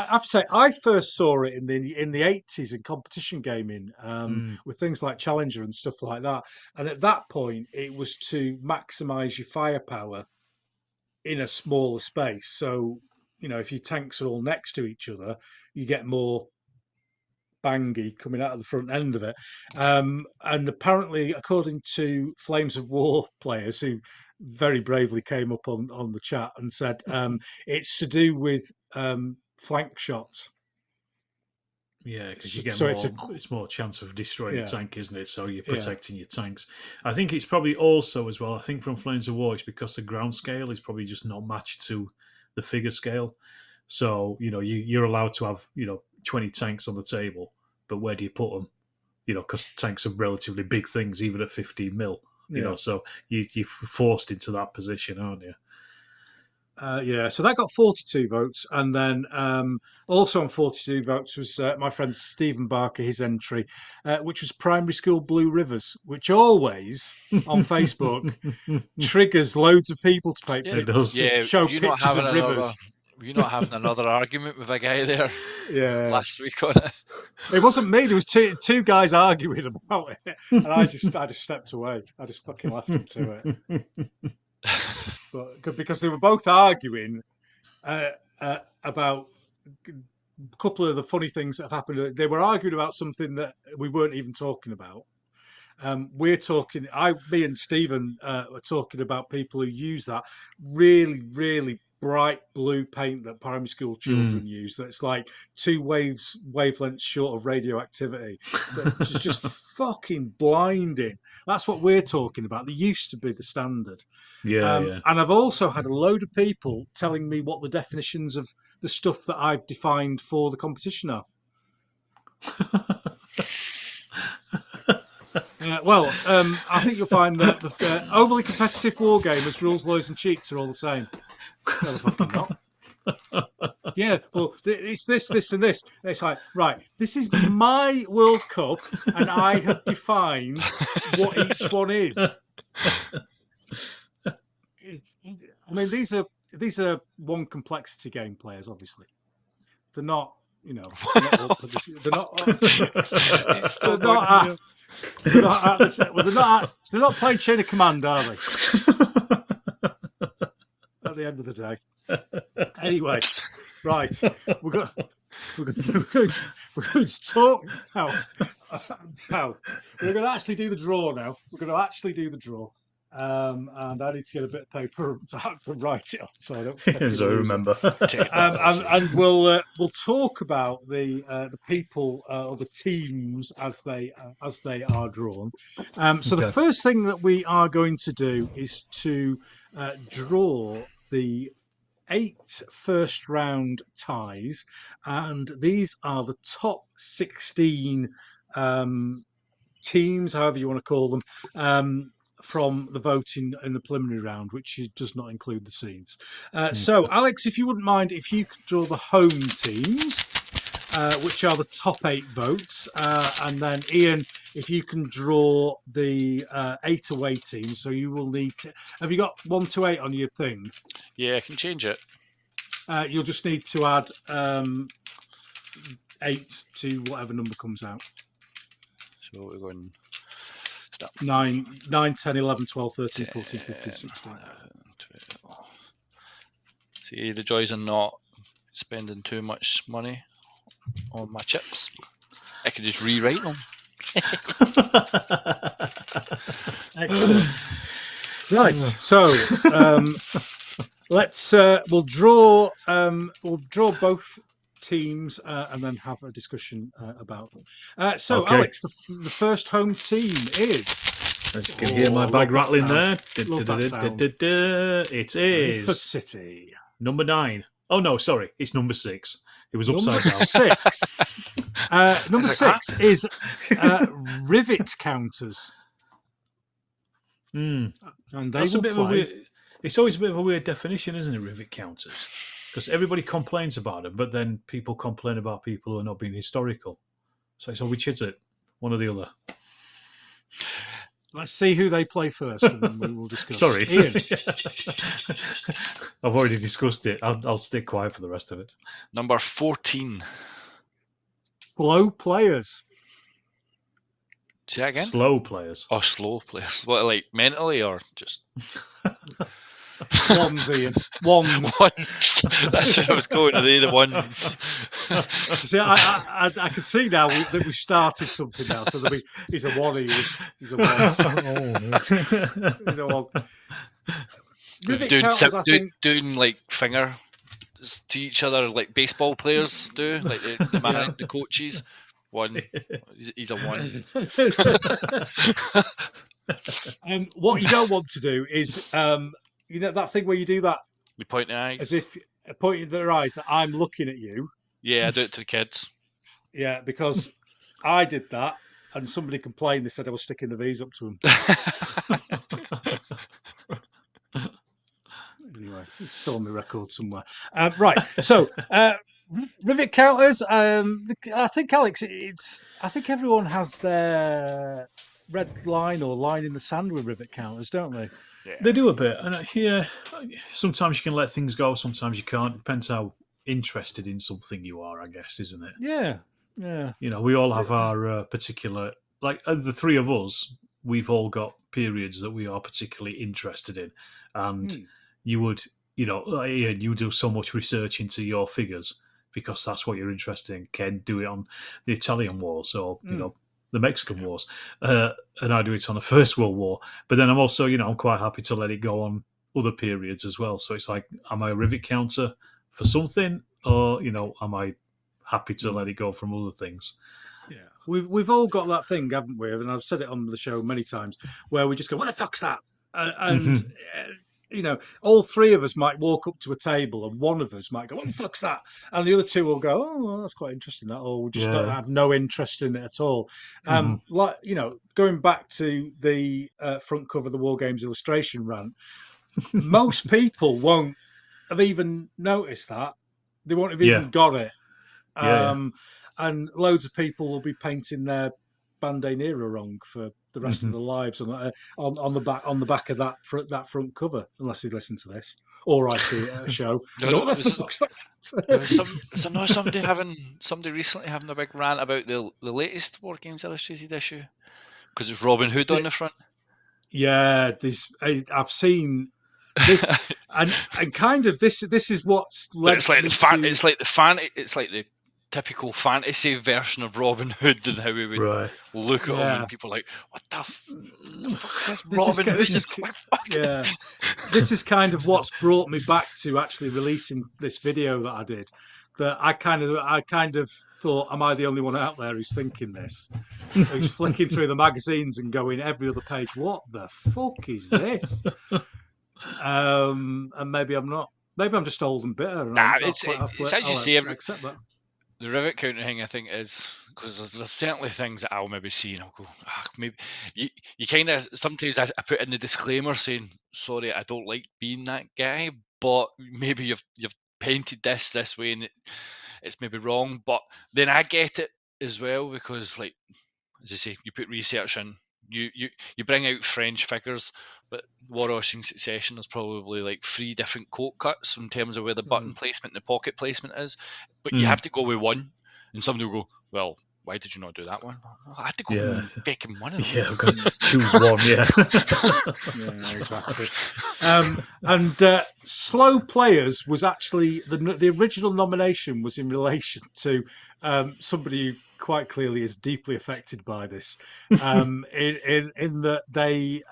Speaker 2: have to say, I first saw it in the 80s in competition gaming, with things like Challenger and stuff like that. And at that point, it was to maximise your firepower in a smaller space. So, if your tanks are all next to each other, you get more bangy coming out of the front end of it. And apparently, according to Flames of War players who very bravely came up on the chat and said, it's to do with flank shots.
Speaker 4: Yeah, because you get
Speaker 2: So
Speaker 4: it's more chance of destroying
Speaker 2: Yeah.
Speaker 4: the tank, isn't it? So you're
Speaker 2: Yeah.
Speaker 4: protecting your tanks. I think it's probably also as well. I think from Flames of War, it's because the ground scale is probably just not matched to the figure scale. So you're allowed to have 20 tanks on the table, but where do you put them? Because tanks are relatively big things, even at 15 mil.
Speaker 2: Yeah.
Speaker 4: So you're forced into that position, aren't you?
Speaker 2: Yeah, so that got 42 votes, and then also on 42 votes was my friend Stephen Barker, his entry, which was Primary School Blue Rivers, which always on Facebook triggers loads of people to
Speaker 3: Yeah,
Speaker 4: It does.
Speaker 2: show
Speaker 3: you're not
Speaker 2: pictures
Speaker 3: having
Speaker 2: of rivers.
Speaker 3: You're not having another argument with a guy there
Speaker 2: Yeah,
Speaker 3: last week on it.
Speaker 2: it wasn't me. There was two guys arguing about it, and I just stepped away. I just fucking left them to it. But because they were both arguing about a couple of the funny things that have happened. They were arguing about something that we weren't even talking about. Me and Stephen were talking about people who use that really, really bright blue paint that primary school children use. That's like 2 wavelengths short of radioactivity. That's just fucking blinding. That's what we're talking about. They used to be the standard.
Speaker 4: Yeah.
Speaker 2: And I've also had a load of people telling me what the definitions of the stuff that I've defined for the competition are. I think you'll find that the overly competitive wargamers, rules, laws, and cheats are all the same. No, they're fucking not. Yeah, well, it's this, and this. And it's like, right, this is my World Cup, and I have defined what each one is. I mean, these are one complexity game players. Obviously, they're not. They're not playing Chain of Command, are they? At the end of the day. Anyway, right, we're going to talk now. We're going to actually do the draw now. We're going to actually do the draw. And I need to get a bit of paper to write it on, so I don't.
Speaker 4: As I remember.
Speaker 2: And we'll talk about the people or the teams as they are drawn. So the first thing that we are going to do is to draw the 8 first round ties, and these are the top 16 teams, however you want to call them. From the voting in the preliminary round, which does not include the seeds. So, Alex, if you wouldn't mind, if you could draw the home teams, which are the top 8 votes, and then Ian, if you can draw the 8 away teams. So you will need to. Have you got 1 to 8 on your thing?
Speaker 3: Yeah, I can change it.
Speaker 2: You'll just need to add 8 to whatever number comes out.
Speaker 3: So we're going.
Speaker 2: 9, 10, 11, 12, 13, 14, 15, 16.
Speaker 3: See, the joys are not spending too much money on my chips. I can just rewrite them.
Speaker 2: Excellent. Right, so we'll draw both teams and then have a discussion about them.
Speaker 4: Okay.
Speaker 2: Alex, the first home team is.
Speaker 4: You can hear my bag rattling there. It is
Speaker 2: Redford City.
Speaker 4: number 9. Oh no, sorry, it's number 6. It was upside
Speaker 2: down. 6. Number 6 is rivet counters.
Speaker 4: down.
Speaker 2: And
Speaker 4: That's a bit of a weird. it's always a bit of a weird definition, isn't it? Rivet counters, because everybody complains about them, but then people complain about people who are not being historical. So which is it? One or the other?
Speaker 2: Let's see who they play first, and then we will discuss.
Speaker 4: Sorry,
Speaker 2: Ian.
Speaker 4: I've already discussed it. I'll stay quiet for the rest of it.
Speaker 3: Number 14.
Speaker 2: Slow players.
Speaker 3: Say that again?
Speaker 4: Slow players.
Speaker 3: Oh, slow players. What, like mentally or just?
Speaker 2: Ones, Ian. Ones.
Speaker 3: Ones. That's where I was going. Are they the ones?
Speaker 2: See, I can see now that we've started something now. So he's a one. He's a one. He's a one. Rivet counters, I think.
Speaker 3: Doing like finger to each other like baseball players do, like the coaches. One. He's a one.
Speaker 2: What you don't want to do is, you know, that thing where you do that.
Speaker 3: We point the eyes.
Speaker 2: As if pointing their eyes that I'm looking at you.
Speaker 3: Yeah, I do it to the kids.
Speaker 2: Yeah, because I did that, and somebody complained. They said I was sticking the V's up to them. Anyway, it's still on the record somewhere. Right, so rivet counters. I think, Alex, I think everyone has their red line or line in the sand with rivet counters, don't they?
Speaker 4: Yeah. They do a bit, and here sometimes you can let things go, sometimes you can't. Depends how interested in something you are, I guess, isn't it?
Speaker 2: Yeah.
Speaker 4: You know, we all have our particular, like the three of us, we've all got periods that we are particularly interested in, and you would, you know, Ian, you do so much research into your figures because that's what you're interested in. Ken do it on the Italian Wars or you know the Mexican Wars, and I do it on the First World War. But then I'm also, you know, I'm quite happy to let it go on other periods as well. So it's like, am I a rivet counter for something, or you know, am I happy to let it go from other things?
Speaker 2: Yeah, we've all got that thing, haven't we? And I've said it on the show many times, where we just go, "What the fuck's that?" And you know, all three of us might walk up to a table, and one of us might go, "What the fuck's that?" And the other two will go, "Oh, well, that's quite interesting." That, or we just don't have no interest in it at all. Like, you know, going back to the front cover of the Wargames illustration rant, most people won't have even noticed that. They won't have even got it. And loads of people will be painting their bandana wrong for the rest of their lives on the back of that front cover, unless they listen to this or I see it at a show.
Speaker 3: Somebody recently having a big rant about the latest Wargames illustrated issue because it's Robin Hood on the front.
Speaker 2: Yeah, I've seen this, and kind of this is what's led.
Speaker 3: It's like the typical fantasy version of Robin Hood and how we would look at him, and people are like, "What the fuck is Robin Hood?"
Speaker 2: This is kind of what's brought me back to actually releasing this video that I did. That I kind of thought, am I the only one out there who's thinking this? Who's flicking through the magazines and going every other page, what the fuck is this? And maybe I'm not. Maybe I'm just old and bitter.
Speaker 3: It's as you say,
Speaker 2: accept that.
Speaker 3: The rivet counter thing, I think, is because there's certainly things that I'll maybe see and I'll go, maybe you kind of sometimes I put in the disclaimer saying, sorry, I don't like being that guy, but maybe you've painted this way and it's maybe wrong. But then I get it as well because, like, as I say, you put research in, you bring out French figures, but War Washing Succession there's probably like 3 different coat cuts in terms of where the button placement and the pocket placement is. But you have to go with one, and somebody will go, well, why did you not do that one? I had to go picking one of them.
Speaker 4: Yeah, I've got to choose one, yeah.
Speaker 2: Yeah, exactly. And Slow Players was actually, the original nomination was in relation to somebody who quite clearly is deeply affected by this, in that they,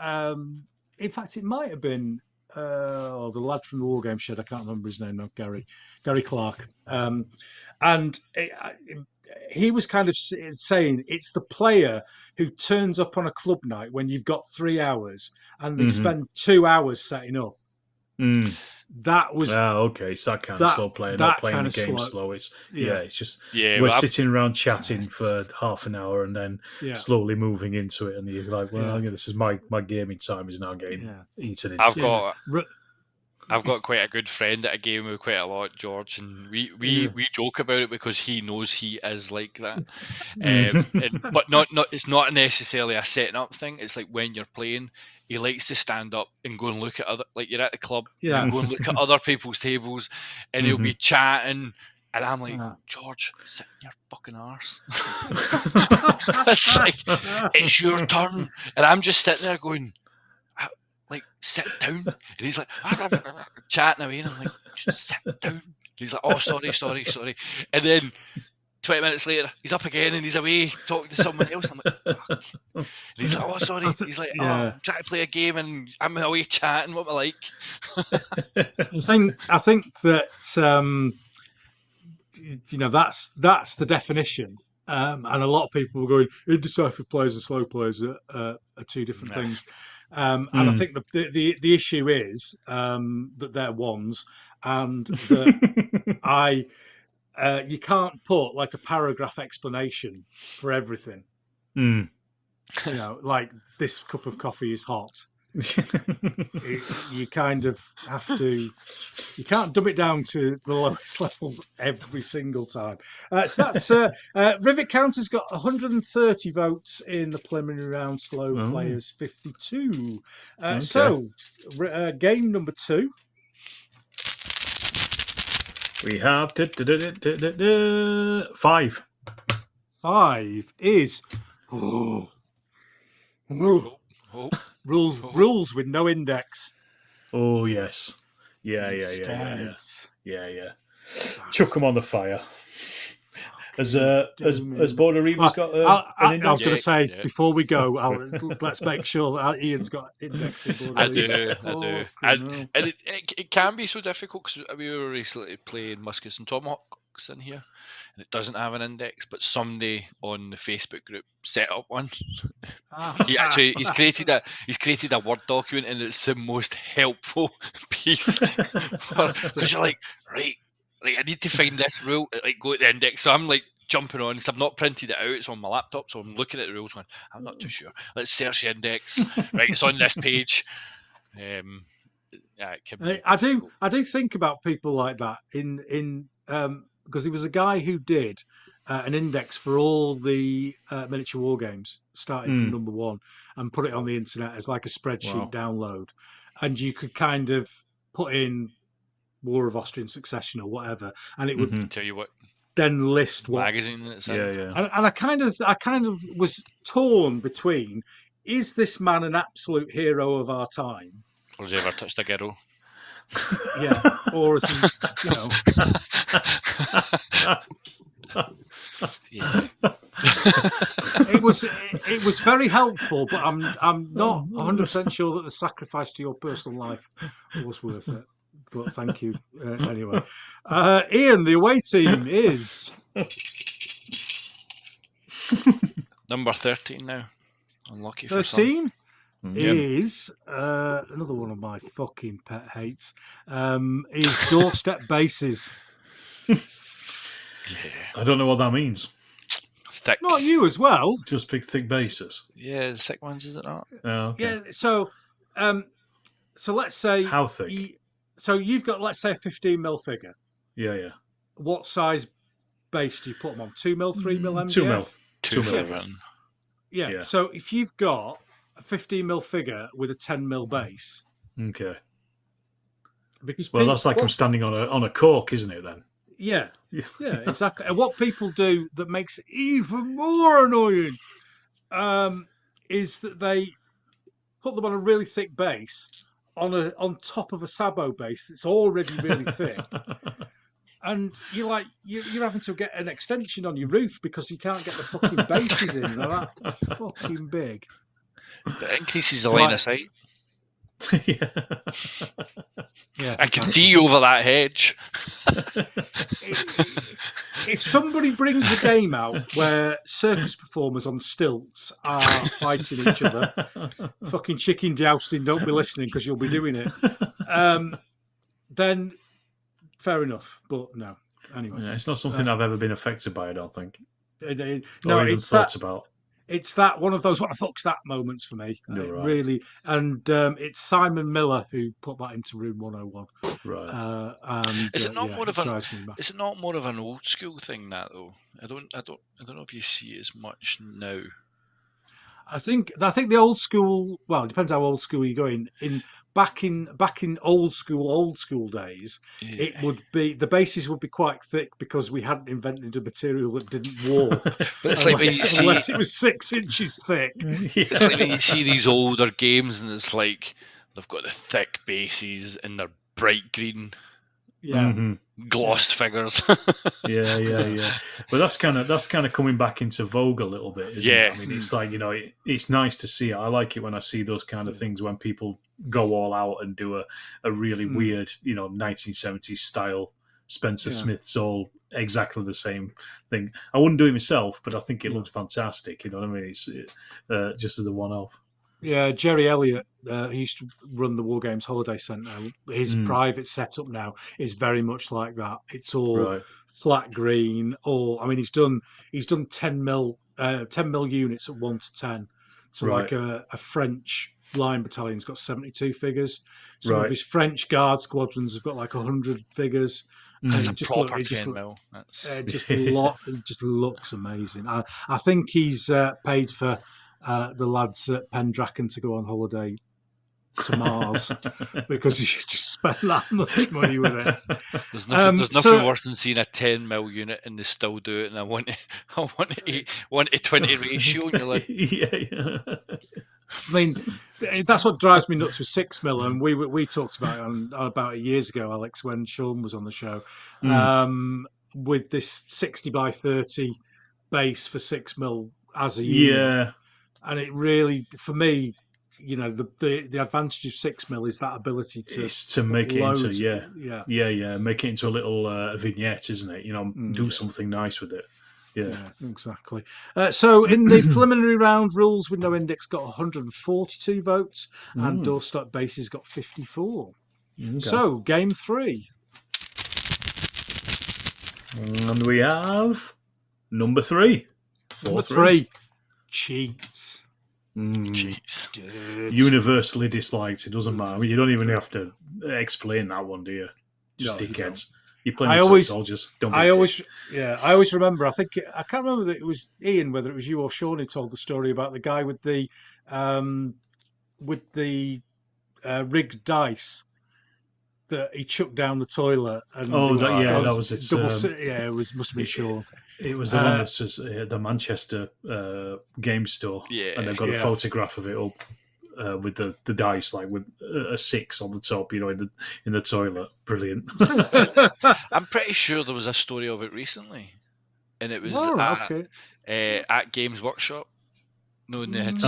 Speaker 2: in fact, it might have been the lad from the Wargame Shed, I can't remember his name now, Gary Clark. And he was kind of saying it's the player who turns up on a club night when you've got 3 hours and they spend 2 hours setting up. That was
Speaker 4: okay. So that kind of slow player, not playing the game slow. It's it's just we're sitting around chatting for half an hour and then slowly moving into it, and you're like, well, this is my gaming time is now getting eaten into.
Speaker 3: I've got quite a good friend that I game with quite a lot, George, and we joke about it because he knows he is like that. But not it's not necessarily a setting up thing. It's like when you're playing, he likes to stand up and go and look at other, like you're at the club,
Speaker 2: Yeah.
Speaker 3: and go and look at other people's tables, and he'll be chatting, and I'm like,
Speaker 2: Yeah.
Speaker 3: George, sit in your fucking arse. It's like, it's your turn, and I'm just sitting there going, like, sit down, and he's like chatting away, and I'm like, just sit down. He's like, oh, sorry, and then 20 minutes later, he's up again and he's away talking to someone else. I'm like, fuck. And he's like, oh, sorry. He's like, oh, I'm trying to play a game and I'm away chatting. What am I like?
Speaker 2: I think that that's the definition. And a lot of people were going, indecisive players and slow players are two different things. And I think the issue is that they're ones, and that you can't put like a paragraph explanation for everything. Like this cup of coffee is hot. You kind of have to. You can't dumb it down to the lowest levels every single time. So that's Rivet Counter's got 130 votes in the preliminary round. Slow players 52. So game number 2.
Speaker 4: We have 5.
Speaker 2: 5 is rules with no index.
Speaker 4: Oh yes, yeah. Chuck them on the fire. Has Border Reavers got an index?
Speaker 2: I was going to say before we go, let's make sure that Ian's got indexing.
Speaker 3: I do. And it can be so difficult because we were recently playing Muskets and Tomahawks in here, and it doesn't have an index. But somebody on the Facebook group set up one. He's created a Word document, and it's the most helpful piece. Because you're like, right, like I need to find this rule, like go to the index. So I'm like jumping on, so I've not printed it out, it's on my laptop, so I'm looking at the rules going, I'm not too sure. Let's search the index. Right, it's on this page. Yeah, it can be
Speaker 2: I do think about people like that in because there was a guy who did an index for all the miniature war games, starting from number 1, and put it on the internet as like a spreadsheet download, and you could kind of put in War of Austrian Succession or whatever, and it would
Speaker 3: tell you what
Speaker 2: then list what
Speaker 3: magazine it's in.
Speaker 2: And I kind of was torn between, is this man an absolute hero of our time,
Speaker 3: or has he ever touched a girl?
Speaker 2: Yeah, or is he,
Speaker 3: Yeah.
Speaker 2: It was very helpful, but I'm not 100% sure that the sacrifice to your personal life was worth it. But thank you anyway. Ian, the away team is
Speaker 3: number 13 now. Unlucky
Speaker 2: 13 is another one of my fucking pet hates. Is doorstep bases.
Speaker 4: I don't know what that means.
Speaker 3: Thick.
Speaker 2: Not you as well.
Speaker 4: Just big thick bases.
Speaker 3: Yeah, the thick ones, is it not?
Speaker 4: Oh, okay.
Speaker 2: Yeah. So let's say
Speaker 4: how thick.
Speaker 2: So you've got, let's say, a 15mm figure.
Speaker 4: Yeah.
Speaker 2: What size base do you put them on? 2mm, 3mm MDF?
Speaker 4: 2 mil.
Speaker 2: Yeah. So if you've got a 15mm figure with a 10mm base,
Speaker 4: okay.
Speaker 2: Because
Speaker 4: that's like I'm standing on a cork, isn't it? Then.
Speaker 2: Yeah, exactly. And what people do that makes it even more annoying is that they put them on a really thick base on top of a Sabo base that's already really thick. And you're having to get an extension on your roof because you can't get the fucking bases in. They're that fucking big.
Speaker 3: It increases the line of sight.
Speaker 2: Yeah,
Speaker 3: I can see you over that hedge.
Speaker 2: If somebody brings a game out where circus performers on stilts are fighting each other, fucking chicken jousting, don't be listening because you'll be doing it, then fair enough. But no, anyway.
Speaker 4: Yeah, it's not something I've ever been affected by, I don't think.
Speaker 2: No, it's
Speaker 4: thought about.
Speaker 2: it's that one of those what the fuck's that moments for me.
Speaker 4: You're
Speaker 2: It
Speaker 4: right.
Speaker 2: really, and it's Simon Miller who put that into Room 101.
Speaker 4: Right.
Speaker 2: And
Speaker 3: Is it not more
Speaker 2: it
Speaker 3: of an
Speaker 2: drives me mad.
Speaker 3: Is it not more of an old school thing that though? I don't know if you see it as much now.
Speaker 2: I think the old school. Well, it depends how old school you're going. Back in old school days,
Speaker 3: Yeah.
Speaker 2: it would be the bases would be quite thick because we hadn't invented a material that didn't warp.
Speaker 3: But it's like when you see
Speaker 2: unless it was 6 inches thick.
Speaker 3: it's like when you see these older games and it's like they've got the thick bases and they're bright green
Speaker 2: Yeah,
Speaker 4: Mhm.
Speaker 3: glossed figures.
Speaker 4: Yeah. But that's kind of coming back into vogue a little bit, isn't it?
Speaker 3: Yeah.
Speaker 4: I mean, it's like it's nice to see it. I like it when I see those kind of things when people go all out and do a really weird, 1970s style Spencer Smith's all exactly the same thing. I wouldn't do it myself, but I think it looks fantastic. You know what I mean? It's just as a one-off.
Speaker 2: Yeah, Jerry Elliott, he used to run the Wargames Holiday Centre. His private setup now is very much like that. It's all
Speaker 4: Right.
Speaker 2: flat green. He's done 10 mil units at 1 to 10. So
Speaker 4: Right.
Speaker 2: like a French line battalion's got 72 figures. Some
Speaker 4: Right.
Speaker 2: of his French guard squadrons have got like 100 figures. And
Speaker 3: It's a
Speaker 2: it just
Speaker 3: proper
Speaker 2: look, it
Speaker 3: 10 mil. That's...
Speaker 2: it just looks amazing. I think he's paid for the lads at Pendragon to go on holiday to Mars because he's just spent that much money with it.
Speaker 3: There's nothing worse than seeing a 10 mil unit and they still do it, and I want a 20 ratio, and you're like,
Speaker 4: yeah.
Speaker 2: I mean, that's what drives me nuts with 6 mil, and we talked about it about years ago, Alex, when Sean was on the show, with this 60 by 30 base for 6 mil as a unit. And it really, for me, the advantage of 6 mil is that ability to
Speaker 4: make it into make it into a little vignette, isn't it? Do something nice with it. Yeah,
Speaker 2: exactly. So in the preliminary round, rules with no index got 142 votes, and doorstop bases got 54. Okay. So game 3,
Speaker 4: and we have number 3.
Speaker 2: Number 3, cheats.
Speaker 4: Universally disliked. It doesn't matter. I mean, you don't even have to explain that one, do you? Just dickheads. You play soldiers. Don't. I
Speaker 2: always remember. I can't remember that it was Ian, whether it was you or Sean who told the story about the guy with the rigged dice that he chucked down the toilet. And
Speaker 4: that was it.
Speaker 2: Must have been Sean.
Speaker 4: It was the one that says the Manchester game store, and they've got a photograph of it up with the dice, like with a 6 on the top, in the toilet. Brilliant.
Speaker 3: I'm pretty sure there was a story of it recently, and it was at Games Workshop. No, and they had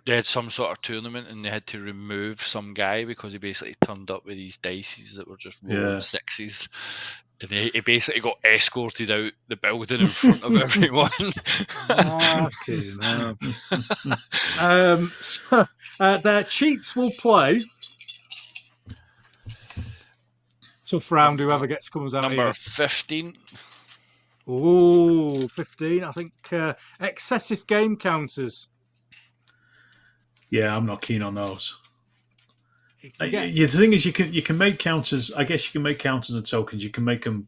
Speaker 3: they had some sort of tournament, and they had to remove some guy because he basically turned up with these dices that were just rolling 6s. And he basically got escorted out the building in front of everyone.
Speaker 2: Their cheats will play. Tough round, whoever comes out
Speaker 3: Number
Speaker 2: here.
Speaker 3: 15.
Speaker 2: Ooh, 15. I think excessive game counters.
Speaker 4: Yeah, I'm not keen on those. The thing is, you can make counters. I guess you can make counters and tokens. You can make them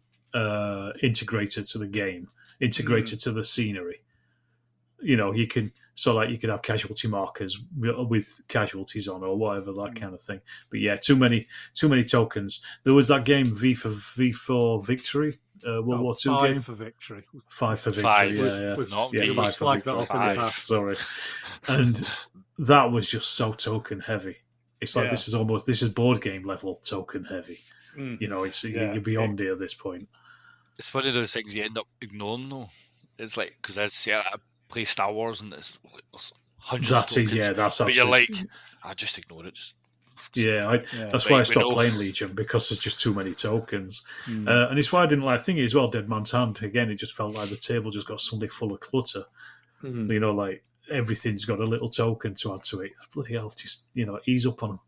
Speaker 4: integrated to the game, integrated to the scenery. You can you could have casualty markers with casualties on or whatever, that kind of thing. But yeah, too many tokens. There was that game V for Victory. World War II game.
Speaker 2: 5 for Victory.
Speaker 4: 5 for Victory.
Speaker 3: 5,
Speaker 4: yeah.
Speaker 2: 5 for Victory.
Speaker 4: Sorry, and that was just so token heavy. It's like this is board game level token heavy. You're beyond it at this point.
Speaker 3: It's one of those things you end up ignoring though. It's like, because I play Star Wars and there's hundreds of tokens.
Speaker 4: That's
Speaker 3: but you're like, I just ignore it.
Speaker 4: That's why I stopped playing Legion, because there's just too many tokens. And it's why I didn't like thingy as well, Dead Man's Hand. Again, it just felt like the table just got suddenly full of clutter. Like everything's got a little token to add to it. Bloody hell, just ease up on them.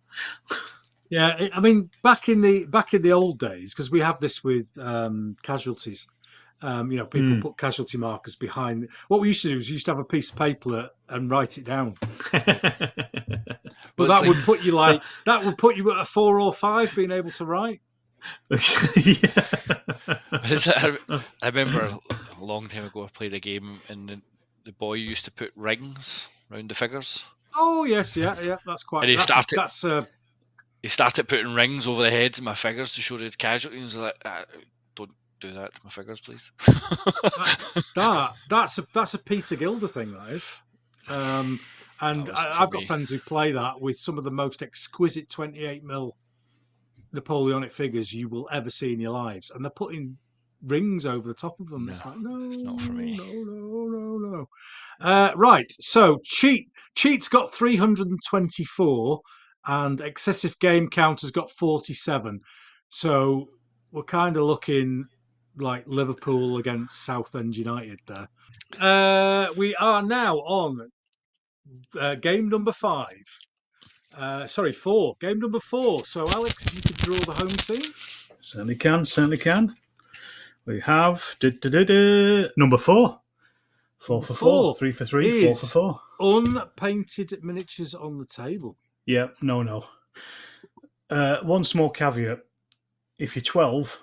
Speaker 2: Yeah, I mean, back in the old days, because we have this with casualties. People put casualty markers behind. What we used to do is we used to have a piece of paper and write it down. But that would put you at a 4 or 5 being able to write.
Speaker 3: I remember a long time ago I played a game and the boy used to put rings around the figures.
Speaker 2: Oh yes, yeah. That's quite.
Speaker 3: And he
Speaker 2: He
Speaker 3: started putting rings over the heads of my figures to show the casualties. I was like, don't do that to my figures, please.
Speaker 2: That's a Peter Gilder thing, that is. And I've got friends who play that with some of the most exquisite 28mm Napoleonic figures you will ever see in your lives, and they're putting rings over the top of them.
Speaker 3: No,
Speaker 2: it's like, no,
Speaker 3: it's not for me.
Speaker 2: No. Right, so Cheat's got 324, and Excessive Game Counter's got 47. So we're kind of looking like Liverpool against Southend United there. We are now on game number 5. 4. Game number 4. So, Alex, if you could draw the home team.
Speaker 4: Certainly can. We have number 4. 4 for 4. 3 for 3. 4 for 4.
Speaker 2: Unpainted miniatures on the table.
Speaker 4: Yeah, no. One small caveat. If you're 12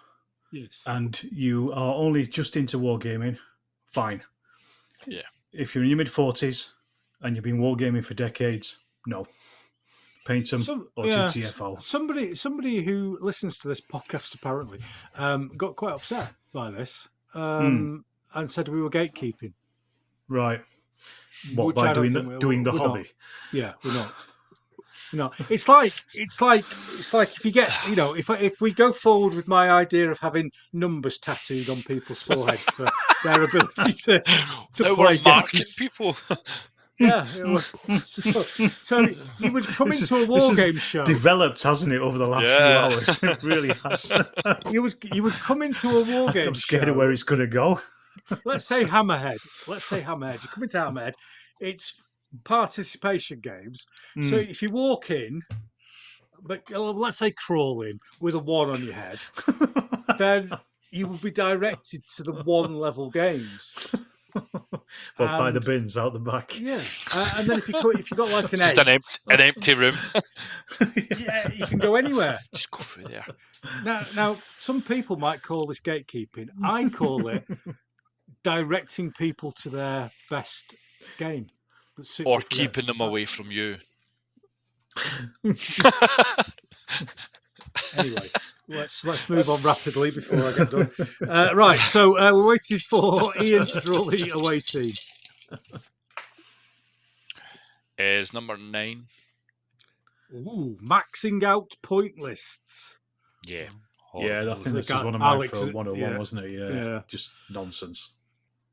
Speaker 4: and you are only just into wargaming, fine.
Speaker 3: Yeah.
Speaker 4: If you're in your mid-40s and you've been wargaming for decades, no. Paint them or GTFO.
Speaker 2: Somebody who listens to this podcast apparently got quite upset by this and said we were gatekeeping.
Speaker 4: Right. What, by doing the hobby?
Speaker 2: Not. Yeah, we're not. It's like if you get if we go forward with my idea of having numbers tattooed on people's foreheads for their ability to play games.
Speaker 3: People.
Speaker 2: Yeah, so you would come into a wargame show.
Speaker 4: Developed, hasn't it, over the last few hours? It really has.
Speaker 2: You would come into a wargame.
Speaker 4: I'm scared of where it's going to go.
Speaker 2: Let's say Hammerhead. You come into Hammerhead. It's participation games. So if you walk in, but let's say crawl in with a 1 on your head, then you will be directed to the 1 level games.
Speaker 4: By the bins out the back.
Speaker 2: Yeah, and then if you got like an 8,
Speaker 3: an empty room.
Speaker 2: Yeah, you can go anywhere.
Speaker 3: Just go through there.
Speaker 2: Now, some people might call this gatekeeping. I call it directing people to their best game,
Speaker 3: or keeping them away from you.
Speaker 2: Anyway, let's move on rapidly before I get done. Right, so we're waiting for Ian to draw the away team.
Speaker 3: Is number 9.
Speaker 2: Ooh, maxing out point lists.
Speaker 3: Yeah.
Speaker 4: Yeah, I think this is one of mine for 101, wasn't it? Yeah, just nonsense.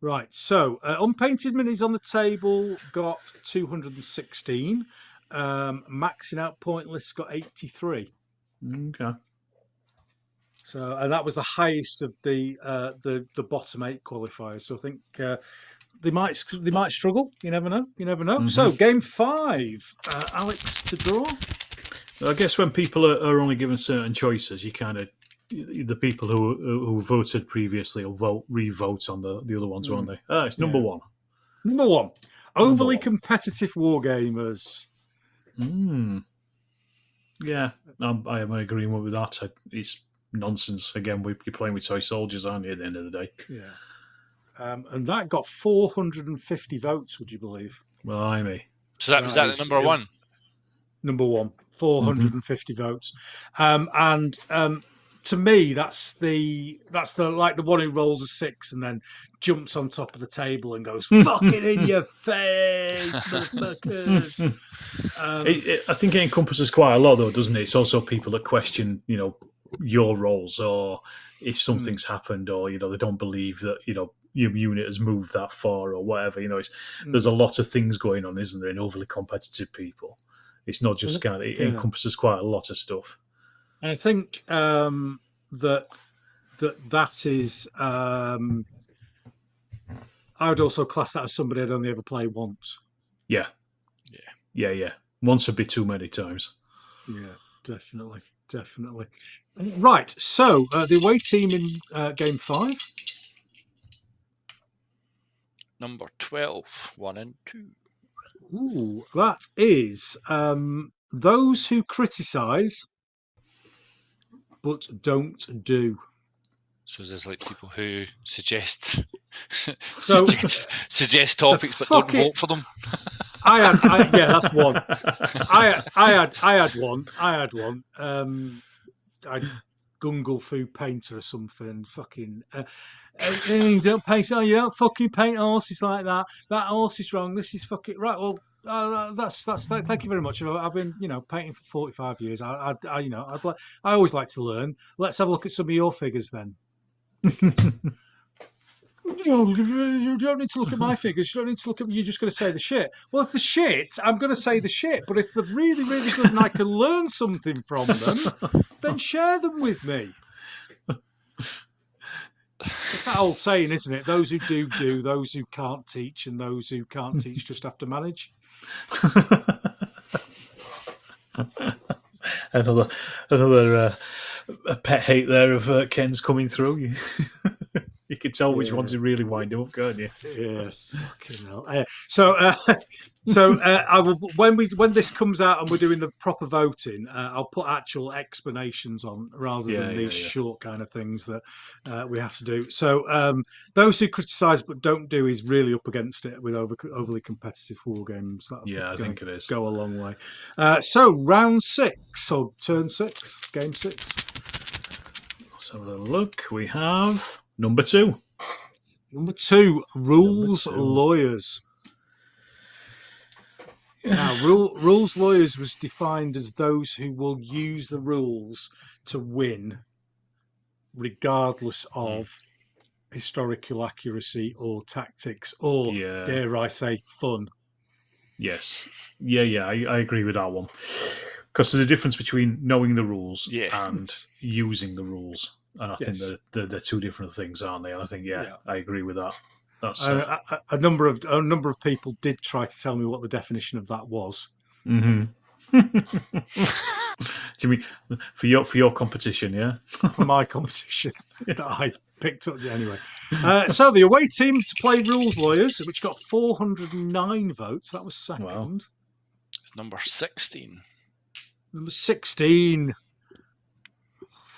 Speaker 2: Right, so unpainted minis on the table got 216. Maxing out point lists got 83.
Speaker 4: Okay.
Speaker 2: So, and that was the highest of the bottom 8 qualifiers. So I think they might struggle. You never know. Mm-hmm. So game 5, Alex to draw.
Speaker 4: I guess when people are only given certain choices, you kind of the people who voted previously will re-vote on the other ones, won't they? It's number 1.
Speaker 2: Number 1, overly competitive wargamers.
Speaker 4: Yeah, I am agreeing with that. It's nonsense. Again, you're playing with toy soldiers, aren't you, at the end of the day?
Speaker 2: Yeah. And that got 450 votes, would you believe?
Speaker 4: Blimey.
Speaker 3: So that was the number 1?
Speaker 2: Number 1, 450 votes. And to me, that's the like the one who rolls a 6 and then jumps on top of the table and goes, "Fucking in your face, motherfuckers."
Speaker 4: I think it encompasses quite a lot, though, doesn't it? It's also people that question, your roles, or if something's happened, or they don't believe that your unit has moved that far, or whatever. There's a lot of things going on, isn't there? In overly competitive people, it's not just it encompasses quite a lot of stuff.
Speaker 2: And I think that is. I would also class that as somebody I'd only ever play once.
Speaker 4: Yeah. Once would be too many times.
Speaker 2: Yeah, definitely. Right. So the away team in game 5.
Speaker 3: Number 12, 1 and 2.
Speaker 2: Ooh, that is those who criticise but don't do.
Speaker 3: So there's like people who suggest
Speaker 2: So
Speaker 3: suggest topics but don't vote for them.
Speaker 2: yeah, that's one. I had one. I Gungle Food Painter or something. Fucking. You don't paint. You don't fucking paint horses like that. That horse is wrong. This is fucking right. Well, that's. Thank you very much. I've been, painting for 45 years. I always like to learn. Let's have a look at some of your figures then. You don't need to look at my figures. You don't need to look at. You're just going to say the shit. Well, if the shit, I'm going to say the shit. But if they're really, really good and I can learn something from them, then share them with me. It's that old saying, isn't it? Those who do, those who can't teach, and those who can't teach just have to manage.
Speaker 4: Another pet hate there of Ken's coming through. You can tell which ones are really wind up, can't you?
Speaker 2: Yes, fucking hell. So I will when this comes out and we're doing the proper voting, I'll put actual explanations on rather than these short kind of things that we have to do. So those who criticise but don't do is really up against it with overly competitive war games.
Speaker 4: I think it is.
Speaker 2: Go a long way. So round 6 or turn 6, game 6.
Speaker 4: Let's have a look. We have number 2.
Speaker 2: Number 2, rules lawyers. Now, rules lawyers was defined as those who will use the rules to win, regardless of historical accuracy or tactics or, dare I say, fun.
Speaker 4: Yes. Yeah, I agree with that one. Because there's a difference between knowing the rules and using the rules. And I think they're two different things, aren't they? And I think, I agree with that. That's
Speaker 2: a number of people did try to tell me what the definition of that was.
Speaker 4: Mm-hmm. Do you mean for your competition? Yeah,
Speaker 2: for my competition that I picked up anyway. So the away team to play rules lawyers, which got 409 votes. That was second.
Speaker 4: Wow.
Speaker 3: It's number 16.
Speaker 2: Number 16.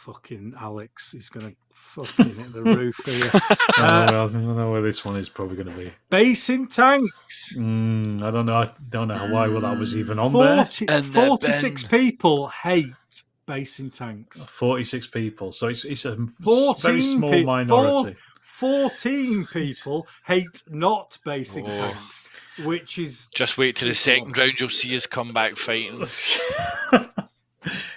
Speaker 2: Fucking Alex is going to fucking hit the roof here.
Speaker 4: I don't know where this one is probably going to be.
Speaker 2: Basing tanks.
Speaker 4: I don't know. I don't know why that was even on there.
Speaker 2: 46 people hate basing tanks.
Speaker 4: 46 people. So it's a very small minority.
Speaker 2: 14 people hate not basing tanks, which is...
Speaker 3: Just wait till the second round, you'll see us come back fighting.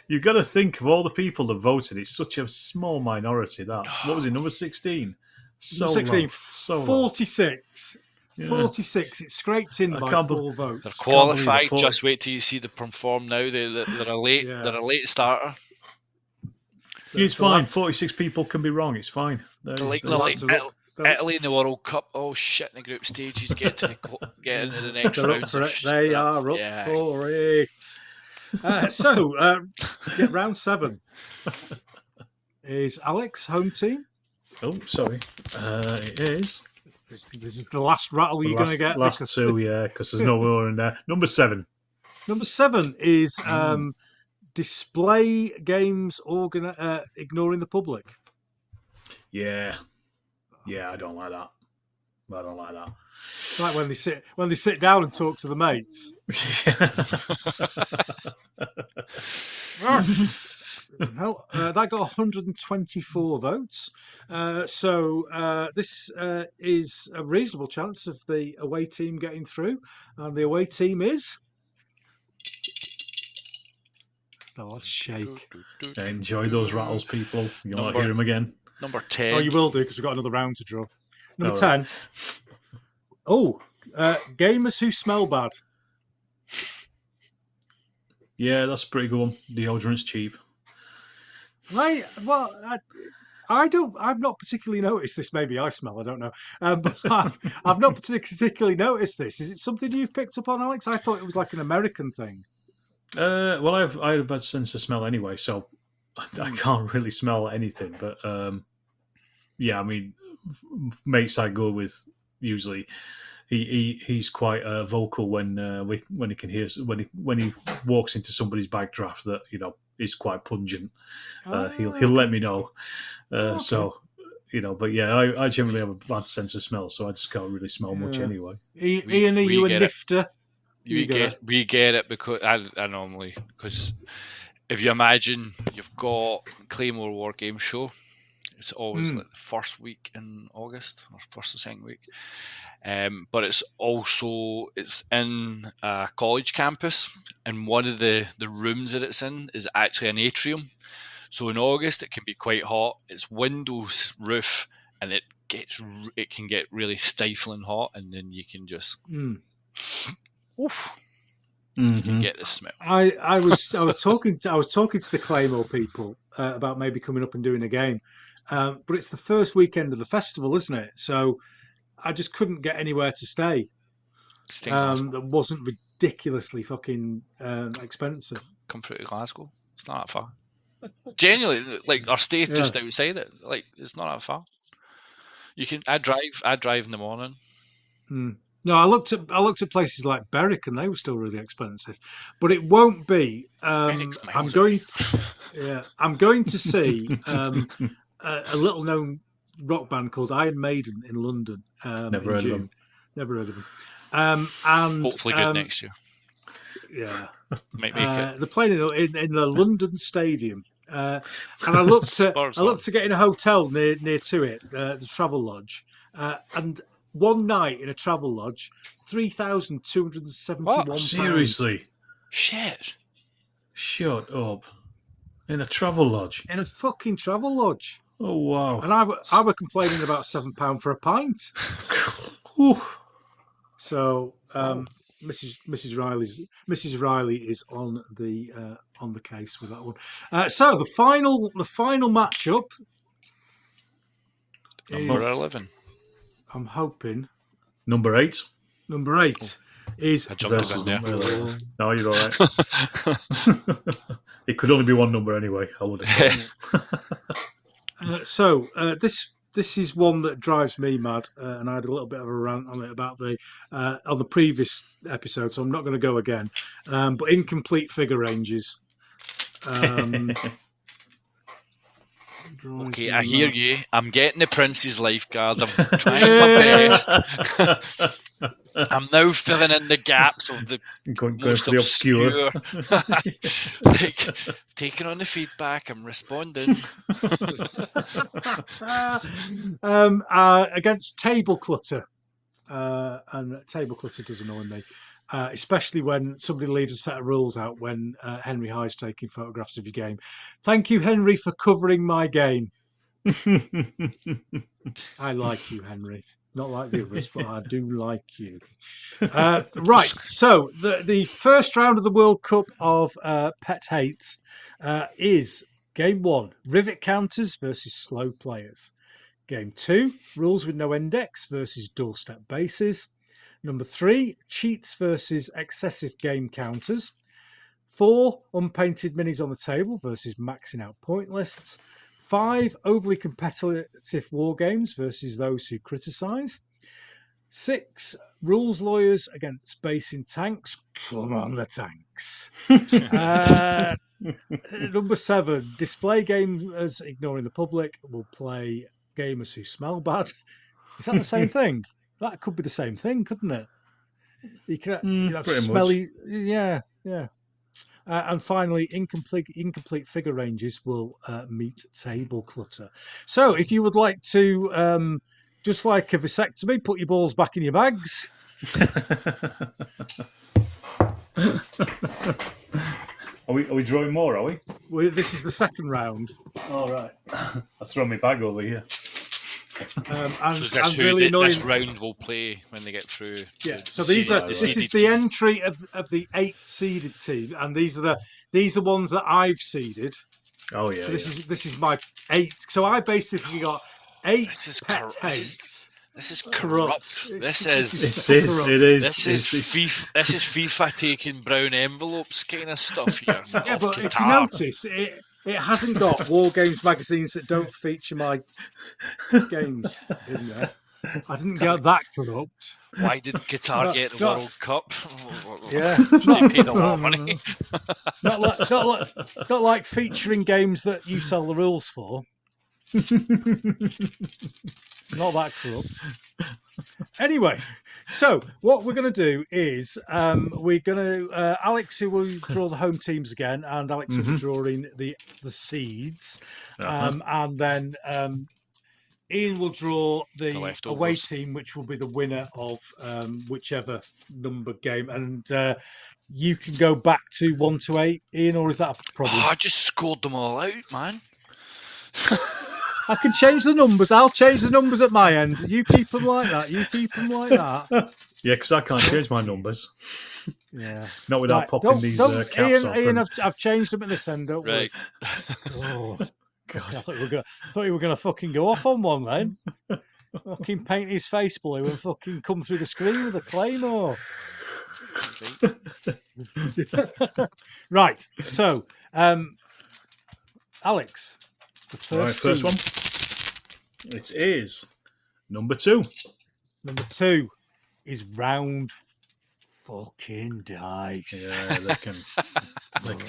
Speaker 4: You've got to think of all the people that voted. It's such a small minority. That what was it? Number 16. So
Speaker 2: 16.
Speaker 4: low. So
Speaker 2: 46. Yeah. 46. It scraped in by 4 votes.
Speaker 3: They're qualified. Just wait till you see them perform now. They're a late. They're a late starter.
Speaker 4: It's fine. 46 people can be wrong. It's fine.
Speaker 3: Italy in the World Cup. Oh shit! In the group stages, get into the next round.
Speaker 2: They are up for it. Round 7 is Alex home team.
Speaker 4: Oh, sorry. It is.
Speaker 2: This is the last rattle you're going to get.
Speaker 4: Last 2, because there's no more in there. Number 7.
Speaker 2: Number 7 is display games ignoring the public.
Speaker 4: Yeah, I don't like that.
Speaker 2: It's like when they sit down and talk to the mates. Well, that got 124 votes. So this is a reasonable chance of the away team getting through. And the away team is... Oh, let's shake.
Speaker 4: Enjoy those rattles, people. You'll not hear them again.
Speaker 3: Number 10.
Speaker 2: Oh, you will do, because we've got another round to draw. Number 10. Right. Oh, gamers who smell bad.
Speaker 4: Yeah, that's a pretty good one. Deodorant's cheap.
Speaker 2: I've not particularly noticed this. Maybe I smell, I don't know. But I've not particularly noticed this. Is it something you've picked up on, Alex? I thought it was like an American thing.
Speaker 4: Well, I have a bad sense of smell anyway, so I can't really smell anything. But I mean, mates I go with, usually he's quite vocal when he can hear when he walks into somebody's backdraft that is quite pungent. He'll let me know.
Speaker 2: Okay.
Speaker 4: So but yeah, I generally have a bad sense of smell, so I just can't really smell much anyway.
Speaker 2: Ian, are you a nifter?
Speaker 3: We get it because I normally, because if you imagine you've got Claymore Wargame show, it's always like the first week in August or first or second week. But it's in a college campus, and one of the rooms that it's in is actually an atrium. So in August it can be quite hot. It's windows, roof, and it can get really stifling hot, and then you can just you can get the smell.
Speaker 2: I was talking to the Claymore people about maybe coming up and doing a game, but it's the first weekend of the festival, isn't it? So I just couldn't get anywhere to stay. That wasn't ridiculously fucking expensive.
Speaker 3: Come through to Glasgow. It's not that far. Genuinely, like our stay just outside it. Like it's not that far. You can. I drive in the morning.
Speaker 2: No, I looked at places like Berwick, and they were still really expensive. But it won't be. I'm going to see a little known rock band called Iron Maiden in London.
Speaker 4: Never heard of them.
Speaker 2: Never heard of them. And
Speaker 3: hopefully good next year.
Speaker 2: Yeah,
Speaker 3: might make it.
Speaker 2: They're playing in the London Stadium. And I looked at getting a hotel near to it, the Travel Lodge, and one night in a Travel Lodge, £3,271.
Speaker 4: Seriously?
Speaker 3: Shit!
Speaker 4: Shut up! In a Travel Lodge?
Speaker 2: In a fucking Travel Lodge.
Speaker 4: Oh wow!
Speaker 2: And I were complaining about £7 for a pint. So Mrs. Riley is on the case with that one. So the final matchup
Speaker 3: number 11.
Speaker 2: I'm hoping
Speaker 4: number 8.
Speaker 2: Number 8 is
Speaker 4: versus number. No, you're all right. It could only be one number anyway. I would have thought.
Speaker 2: So this is one that drives me mad, and I had a little bit of a rant on it about on the previous episode, so I'm not going to go again. But incomplete figure ranges.
Speaker 3: Okay, I hear you. I'm getting the Prince's lifeguard. I'm trying my best. I'm now filling in the gaps of the
Speaker 4: going for the obscure.
Speaker 3: Like, taking on the feedback, I'm responding.
Speaker 2: Against table clutter, and table clutter does annoy me, especially when somebody leaves a set of rules out when Henry High's taking photographs of your game. Thank you, Henry, for covering my game. I like you, Henry. Not like the others, but I do like you. Right, so the first round of the World Cup of Pet Hates is Game 1, Rivet Counters versus Slow Players. Game 2, Rules with No Index versus Doorstep Bases. Number 3, Cheats versus Excessive Game Counters. 4, Unpainted Minis on the Table versus Maxing Out Point Lists. 5, Overly Competitive Wargames versus those who criticise. 6, Rules Lawyers against Basing Tanks. Come on, the tanks. Number 7, Display Gamers Ignoring the Public will play Gamers Who Smell Bad. Is that the same thing? That could be the same thing, couldn't it? You can have smelly, much. Yeah. And finally, incomplete figure ranges will meet table clutter. So, if you would like to, just like a vasectomy, put your balls back in your bags.
Speaker 4: Are we drawing more? Are we?
Speaker 2: This is the second round.
Speaker 4: All right. I'll throw my bag over here.
Speaker 3: And really this round will play when they get through.
Speaker 2: Yeah. So this is the entry of the 8 seeded team, and these are ones that I've seeded.
Speaker 4: Oh yeah.
Speaker 2: So this is my 8. So I basically got 8 Pet Hates.
Speaker 3: This is corrupt. This is FIFA taking brown envelopes kind of stuff here.
Speaker 2: Yeah, but if you notice, it hasn't got Wargames magazines that don't feature my games in there. I didn't get that corrupt.
Speaker 3: Why did Qatar get the
Speaker 2: not-
Speaker 3: World Cup?
Speaker 2: Yeah,
Speaker 3: They paid a lot of money.
Speaker 2: not like featuring games that you sell the rules for. Not that corrupt. Anyway, so what we're going to do is we're going to Alex, who will draw the home teams again, and Alex will be drawing the seeds, and then Ian will draw the
Speaker 3: leftovers.
Speaker 2: away team, which will be the winner of whichever number game, and you can go back to 1 to 8, Ian, or is that a problem?
Speaker 3: I just scored them all out, man.
Speaker 2: I can change the numbers. I'll change the numbers at my end. You keep them like that. You keep them like that.
Speaker 4: Yeah, because I can't change my numbers.
Speaker 2: Yeah.
Speaker 4: Not without
Speaker 2: Right,
Speaker 4: popping these caps off.
Speaker 2: Ian, I've changed them at this end. Don't
Speaker 3: Right.
Speaker 2: worry. Oh,
Speaker 4: God.
Speaker 2: I thought you were going to fucking go off on one then. Fucking paint his face blue and fucking come through the screen with a claymore. Right. So, Alex, the first
Speaker 4: one. It is number 2.
Speaker 2: Number 2 is round fucking dice.
Speaker 4: Yeah, they can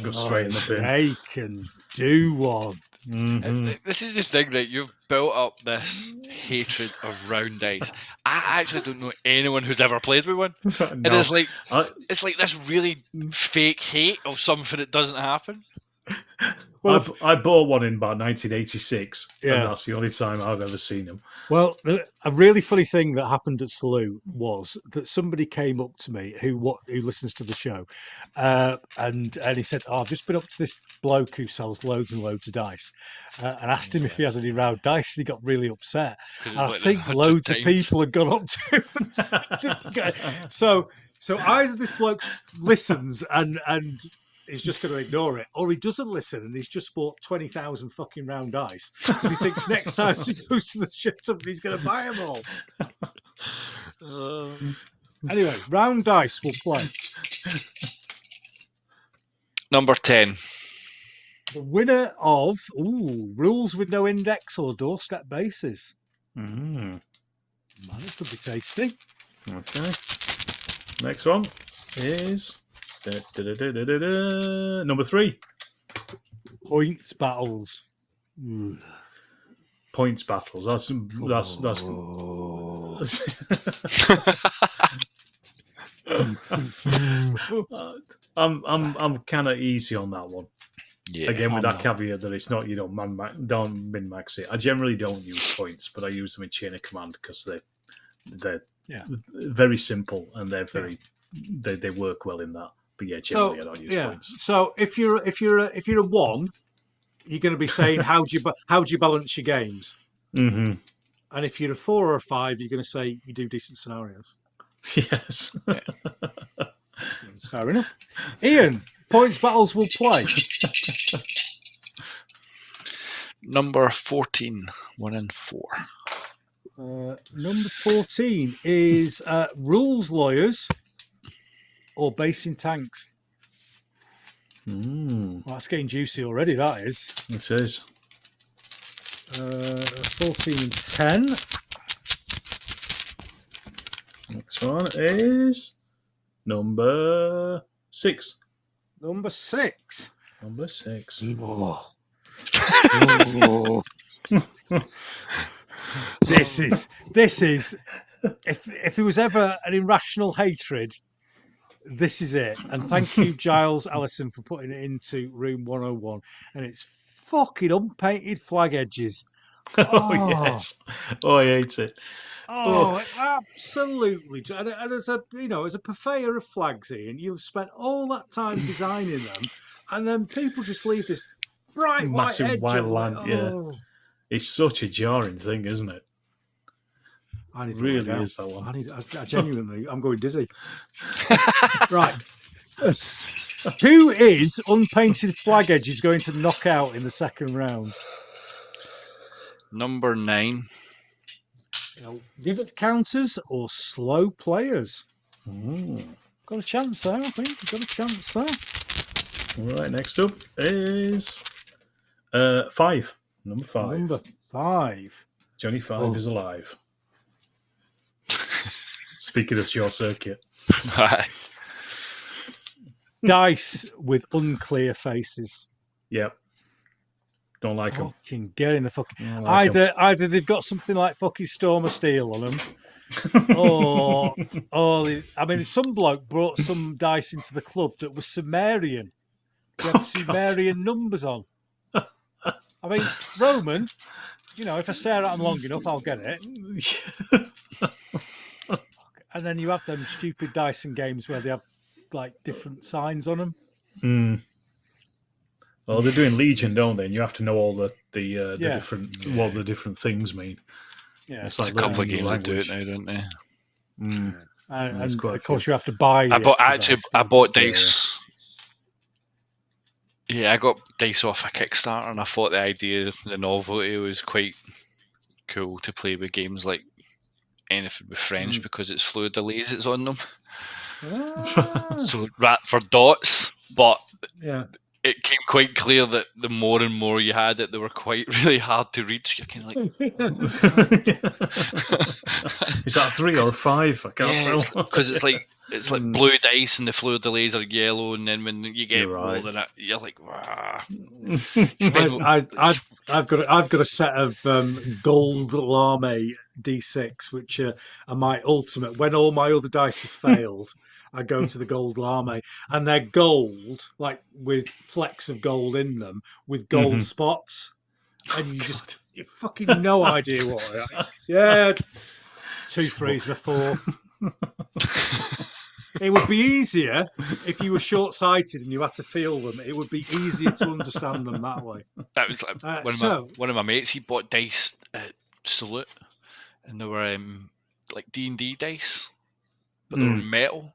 Speaker 4: go straight in the bin.
Speaker 2: They can do one.
Speaker 4: Mm-hmm.
Speaker 3: This is the thing, right? You've built up this hatred of round dice. I actually don't know anyone who's ever played with one.
Speaker 4: No.
Speaker 3: It is like it's like this really fake hate of something that doesn't happen.
Speaker 2: Well,
Speaker 4: I bought one in about 1986,
Speaker 2: Yeah.
Speaker 4: and that's the only time I've ever seen them.
Speaker 2: Well, a really funny thing that happened at Salou was that somebody came up to me who listens to the show, and he said, "Oh, I've just been up to this bloke who sells loads and loads of dice, and asked him if he had any round dice, and he got really upset. And I think loads of people had gone up to him and said, so either this bloke listens and he's just going to ignore it, or he doesn't listen and he's just bought 20,000 fucking round dice because he thinks next time he goes to the shop somebody's going to buy them all. Anyway, round dice will play.
Speaker 3: Number 10.
Speaker 2: The winner of rules with no index or doorstep bases.
Speaker 4: Mm.
Speaker 2: Man, this could be tasty.
Speaker 4: Okay. Next one is number 3.
Speaker 2: Points battles.
Speaker 4: Points battles. That's I'm kind of easy on that one.
Speaker 3: Yeah.
Speaker 4: Again, with that caveat that it's not, don't min max it. I generally don't use points, but I use them in chain of command because they're very simple and they're very they work well in that. But yeah, generally I don't use points.
Speaker 2: So if you're a 1, you're going to be saying how do you balance your games?
Speaker 4: Mm-hmm.
Speaker 2: And if you're a 4 or a 5, you're going to say you do decent scenarios.
Speaker 4: Yes.
Speaker 2: Fair enough. Ian, points battles will play.
Speaker 3: Number 14. 1 and 4.
Speaker 2: Number 14 is rules lawyers or basing tanks. Well, that's getting juicy already, that is.
Speaker 4: It is.
Speaker 2: 14 and 10.
Speaker 4: Next one is number 6.
Speaker 2: Number 6.
Speaker 4: Number 6.
Speaker 2: Oh. This is if there was ever an irrational hatred, this is it. And thank you, Giles Allison, for putting it into room 101. And it's fucking unpainted flag edges.
Speaker 4: Oh, yes. Oh, I hate it.
Speaker 2: Oh, absolutely. And as a purveyor of flags, Ian, you've spent all that time designing them, and then people just leave this bright
Speaker 4: massive
Speaker 2: white edge
Speaker 4: white
Speaker 2: on
Speaker 4: line.
Speaker 2: it.
Speaker 4: Yeah, it's such a jarring thing, isn't it?
Speaker 2: I need to
Speaker 4: really is that one.
Speaker 2: I genuinely, I'm going dizzy. Right. Who is unpainted flag edges going to knock out in the second round?
Speaker 3: Number 9.
Speaker 2: Vivid counters or slow players? Got a chance there, I think. Got a chance there.
Speaker 4: All right, next up is 5. Number 5.
Speaker 2: Number 5.
Speaker 4: Johnny 5 is alive. Speaking of short circuit.
Speaker 2: Dice with unclear faces.
Speaker 4: Yep. Don't like them.
Speaker 2: Fucking get in the fucking.
Speaker 4: Don't like 'em.
Speaker 2: Either they've got something like fucking Storm of Steel on them, or I mean, some bloke brought some dice into the club that was Sumerian. They had Sumerian numbers on. I mean, Roman. If I stare at them long enough, I'll get it. And then you have them stupid dice and games where they have like different signs on them.
Speaker 4: Mm. Well, they're doing Legion, don't they? And you have to know all the different what the different things mean.
Speaker 2: Yeah,
Speaker 4: it's like
Speaker 3: a couple of
Speaker 4: learning a
Speaker 3: games that do it
Speaker 4: language.
Speaker 3: now, don't they?
Speaker 2: And
Speaker 4: quite a
Speaker 2: of course,
Speaker 4: few.
Speaker 2: you have to buy.
Speaker 3: I bought
Speaker 4: Yeah,
Speaker 3: dice. Yeah, I got dice off a Kickstarter, and I thought the idea, the novelty, was quite cool to play with games like anything with French because it's fluid delays that's on them. So for dots, but it came quite clear that the more and more you had it, they were quite really hard to read. So you're kind of like,
Speaker 4: is that 3 or 5? I can't tell.
Speaker 3: Because it's like blue dice and the fluid delays are yellow, and then when you get more than it, you're like, wow.
Speaker 2: I've got a set of gold lame D6, which are my ultimate. When all my other dice have failed, I go to the gold lame, and they're gold, like with flecks of gold in them, with gold spots, and you fucking no idea what. 2 3s and a 4. It would be easier if you were short-sighted and you had to feel them. It would be easier to understand them that way.
Speaker 3: That was like one of my mates. He bought dice at Salute, and they were like D&D dice, but they were metal,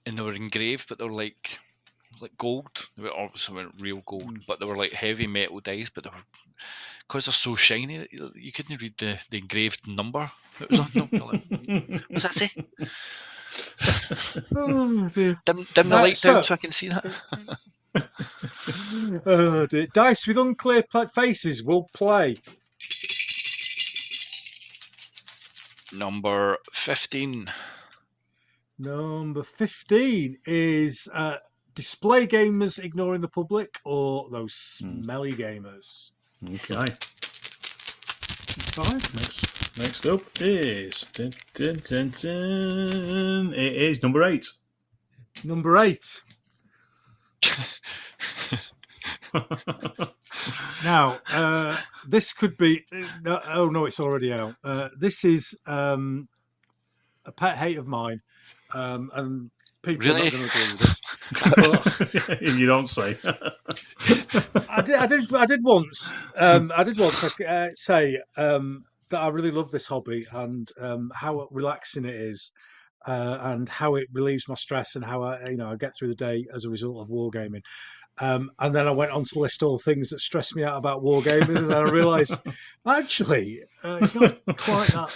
Speaker 3: and they were engraved, but they were like gold. They were obviously weren't real gold, but they were like heavy metal dice. But they were, because they're so shiny, you couldn't read the engraved number that was on them. You're like, what's that say?
Speaker 2: Oh, dear.
Speaker 3: Dim the light down so I can see that.
Speaker 2: Dear. Dice with unclear faces will play.
Speaker 3: Number 15.
Speaker 2: Number 15 is display gamers ignoring the public, or those smelly gamers.
Speaker 4: Okay.
Speaker 2: 5.
Speaker 4: Next up is it is number 8.
Speaker 2: Number 8. Now, this could be. Oh no, it's already out. This is a pet hate of mine, and people are not going to agree with this. But
Speaker 4: you don't say.
Speaker 2: I did once say that I really love this hobby and how relaxing it is, and how it relieves my stress and how I get through the day as a result of wargaming. And then I went on to list all the things that stress me out about wargaming, and then I realised actually it's not quite that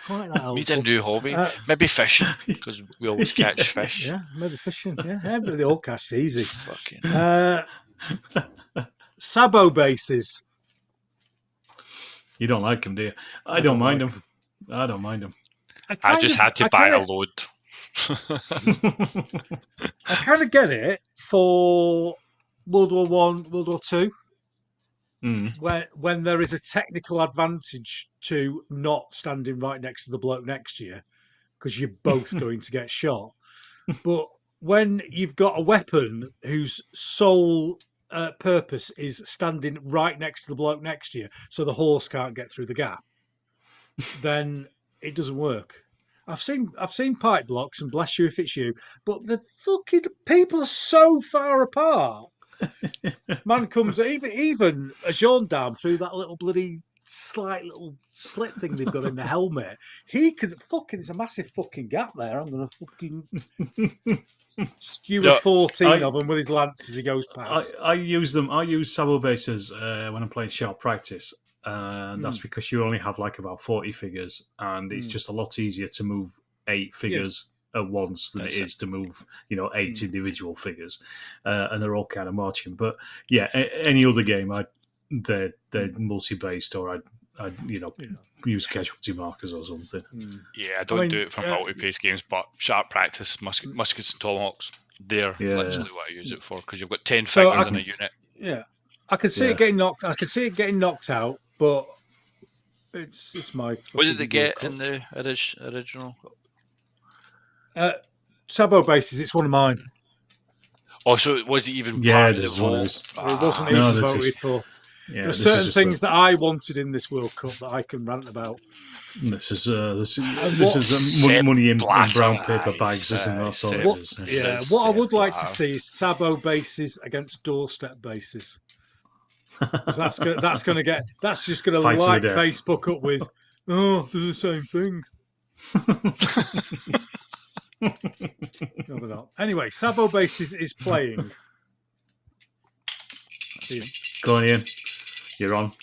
Speaker 2: helpful.
Speaker 3: Need a new hobby. Maybe fishing, because we always catch fish.
Speaker 2: Yeah, maybe fishing. Yeah, everybody all catch easy.
Speaker 3: Fucking.
Speaker 2: Sabo bases.
Speaker 4: You don't like them, do you? I don't mind them. I don't mind them.
Speaker 3: I just had to buy a load.
Speaker 2: I kind of get it for World War One, World War Two, when there is a technical advantage to not standing right next to the bloke next to you because you're both going to get shot. But when you've got a weapon whose sole purpose is standing right next to the bloke next to you, so the horse can't get through the gap, then it doesn't work. I've seen pipe blocks, and bless you if it's you, but the people are so far apart. Man comes even a gendarme through that little bloody slight little slit thing they've got in the helmet. He could there's a massive fucking gap there. I'm gonna fucking skewer 14 of them with his lance as he goes past.
Speaker 4: I use them. I use Sabo bases when I'm playing sharp practice. And that's because you only have like about 40 figures, and it's just a lot easier to move 8 figures at once than it is to move 8 individual figures, and they're all kind of marching. But yeah, any other game, they're multi-based, or use casualty markers or something.
Speaker 3: Yeah, I don't do it for multi-pace games, but sharp practice, muskets and tomahawks, they're literally what I use it for, because you've got 10 figures in a unit.
Speaker 2: Yeah, I could see it getting knocked. I could see it getting knocked out, but it's my.
Speaker 3: What did they get in the original?
Speaker 2: Sabo bases. It's one of mine.
Speaker 3: Oh, so was it even part of the vote?
Speaker 2: It wasn't even voted for.
Speaker 4: Yeah,
Speaker 2: there are certain things that I wanted in this World Cup that I can rant about.
Speaker 4: This is money in brown paper bags, isn't that sort of thing?
Speaker 2: Yeah, what I would like to see is Sabo bases against doorstep bases. That's just going to light Facebook up with, oh, they're the same thing. No, they're not. Anyway, Sabo bases is playing.
Speaker 4: Go on, Ian. You're on.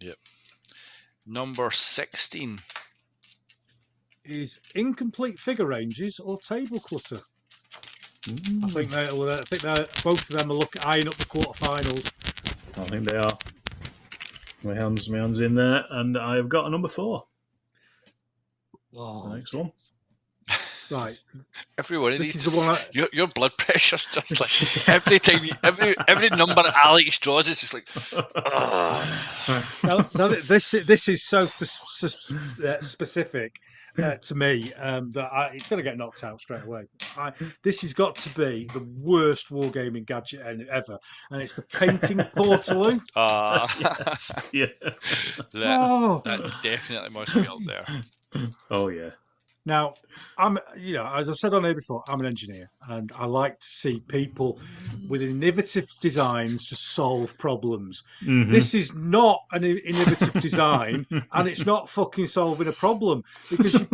Speaker 3: Yep. Number 16
Speaker 2: is incomplete figure ranges or table clutter. I think they're both of them are eyeing up the quarterfinals.
Speaker 4: I think they are. My hands in there, and I've got a number 4. The next one.
Speaker 2: Right.
Speaker 3: Every one of
Speaker 2: this
Speaker 3: these,
Speaker 2: is the one.
Speaker 3: Your blood pressure's just like every time, every number Alex draws, it's just like.
Speaker 2: Now, this is so specific to me that it's going to get knocked out straight away. This has got to be the worst wargaming gadget ever, and it's the painting portaloo.
Speaker 4: Yes. Yeah.
Speaker 3: That definitely must be up there.
Speaker 4: Oh yeah.
Speaker 2: Now, as I've said on here before, I'm an engineer, and I like to see people with innovative designs to solve problems.
Speaker 4: Mm-hmm.
Speaker 2: This is not an innovative design, and it's not fucking solving a problem, because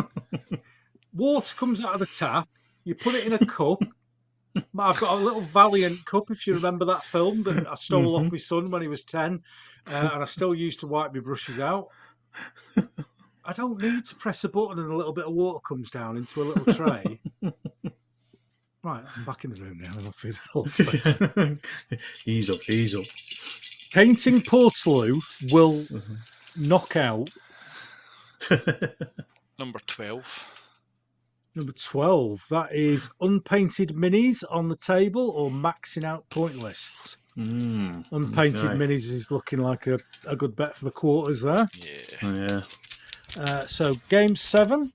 Speaker 2: water comes out of the tap, you put it in a cup. I've got a little Valiant cup, if you remember that film that I stole off my son when he was 10, and I still used to wipe my brushes out. I don't need to press a button and a little bit of water comes down into a little tray. Right, I'm back in the room now. I'm feeling all sweaty.
Speaker 4: Ease up.
Speaker 2: Painting portaloo will knock out.
Speaker 3: Number 12.
Speaker 2: Number 12. That is unpainted minis on the table or maxing out point lists. Unpainted minis is looking like a good bet for the quarters there.
Speaker 4: Yeah.
Speaker 2: So game 7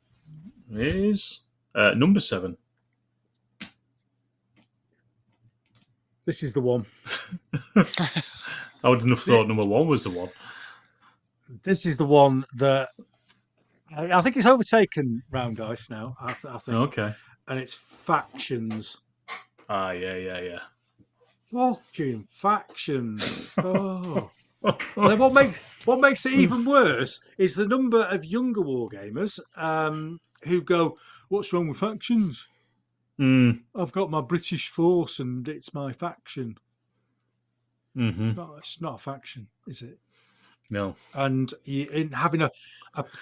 Speaker 4: is number 7.
Speaker 2: This is the one.
Speaker 4: I wouldn't have thought number 1 was the one.
Speaker 2: This is the one that I think it's overtaken Round Dice now. I think.
Speaker 4: Okay.
Speaker 2: And it's factions.
Speaker 4: Yeah.
Speaker 2: Fucking factions. Oh. And then what makes it even worse is the number of younger wargamers who go, "What's wrong with factions? I've got my British force and it's my faction." It's not a faction, is it?
Speaker 4: No.
Speaker 2: And in having a